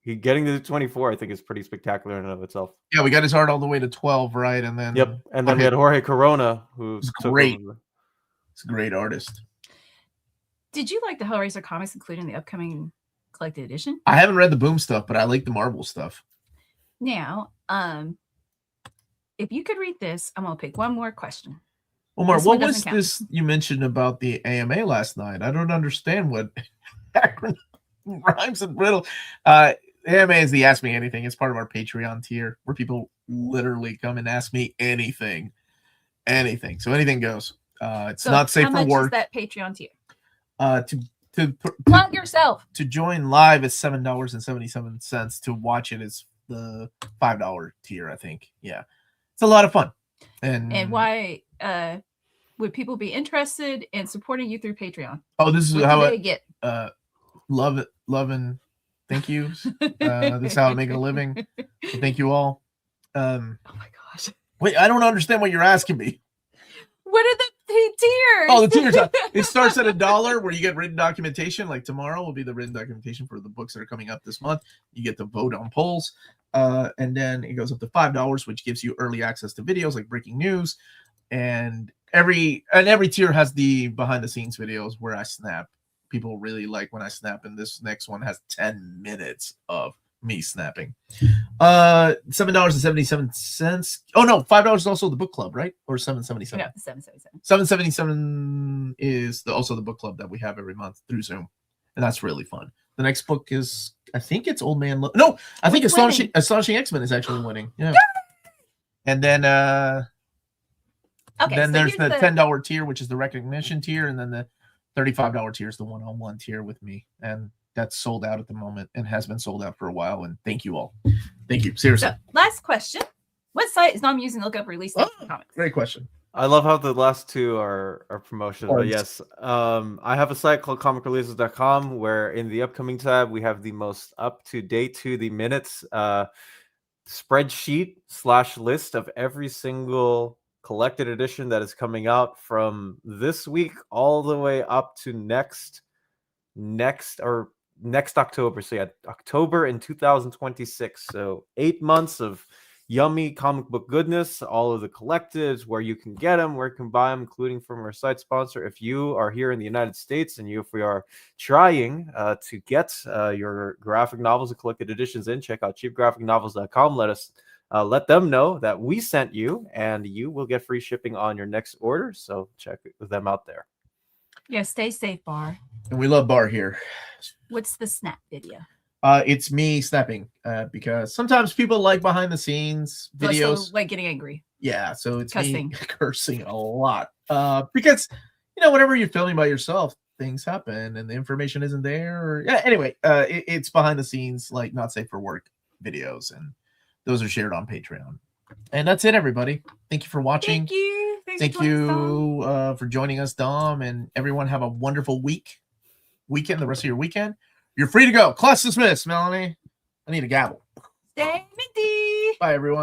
He getting to 24, I think, is pretty spectacular in and of itself. Yeah, we got his art all the way to 12, right? And then and then we had Jorge Corona, who's great. He's a great artist. Did you like the Hellraiser comics, including the upcoming collected edition? I haven't read the Boom stuff, but I like the Marvel stuff. Now, if you could read this, I'm gonna pick one more question. Omar, what was this you mentioned about the AMA last night? I don't understand what acronym rhymes and riddle. AMA is the Ask Me Anything. It's part of our Patreon tier where people literally come and ask me anything. So anything goes. It's not safe for work. How much is that Patreon tier? To plug yourself. To join live is $7.77. To watch it is the $5 tier, I think. Yeah, it's a lot of fun. And why would people be interested in supporting you through Patreon? Oh, this is what how they get. Love and thank yous. This is how I make a living. So thank you all. Oh my gosh. Wait, I don't understand what you're asking me. What are the tiers? Oh, the tiers. It starts at $1 where you get written documentation. Like tomorrow will be the written documentation for the books that are coming up this month. You get to vote on polls. And then it goes up to $5, which gives you early access to videos like breaking news. And every tier has the behind the scenes videos where I snap. People really like when I snap, and this next one has 10 minutes of me snapping. $7.77. Oh no, $5 is also the book club, right? Or $7.77. No, $7.77. $7.77 is also the book club that we have every month through Zoom, and that's really fun. The next book is, I think it's Old Man. No, I think Astonishing X-Men is actually winning. Yeah. And then then there's the $10 tier, which is the recognition tier, and then the $35 tier is the one-on-one tier with me, and that's sold out at the moment and has been sold out for a while. And thank you all. Thank you. Seriously. So, last question. What site is Nom using to look up release dates for comics? Great question. I love how the last two are promotion. But Plugs. yes, I have a site called comicreleases.com where in the upcoming tab we have the most up to date to the minutes spreadsheet / list of every single collected edition that is coming out from this week all the way up to next October. So yeah, October in 2026. So 8 months of yummy comic book goodness, all of the collectives, where you can get them, where you can buy them, including from our site sponsor. If you are here in the United States and if we are trying to get your graphic novels and collected editions in, check out cheapgraphicnovels.com. Let them know that we sent you, and you will get free shipping on your next order. So check them out there. Yeah, stay safe, Bar. And we love Bar here. What's the snap video? It's me snapping because sometimes people like behind the scenes videos. So, like getting angry. Yeah, so it's Cussing. me cursing a lot because whenever you're filming by yourself, things happen and the information isn't there. Or, yeah, anyway, it's behind the scenes, like not safe for work videos, and those are shared on Patreon. And that's it, everybody. Thank you for watching. Thank you. Thank you for joining us, Dom, and everyone. Have a wonderful weekend. The rest of your weekend. You're free to go. Class dismissed, Melanie. I need a gavel. Stay minty. Bye, everyone.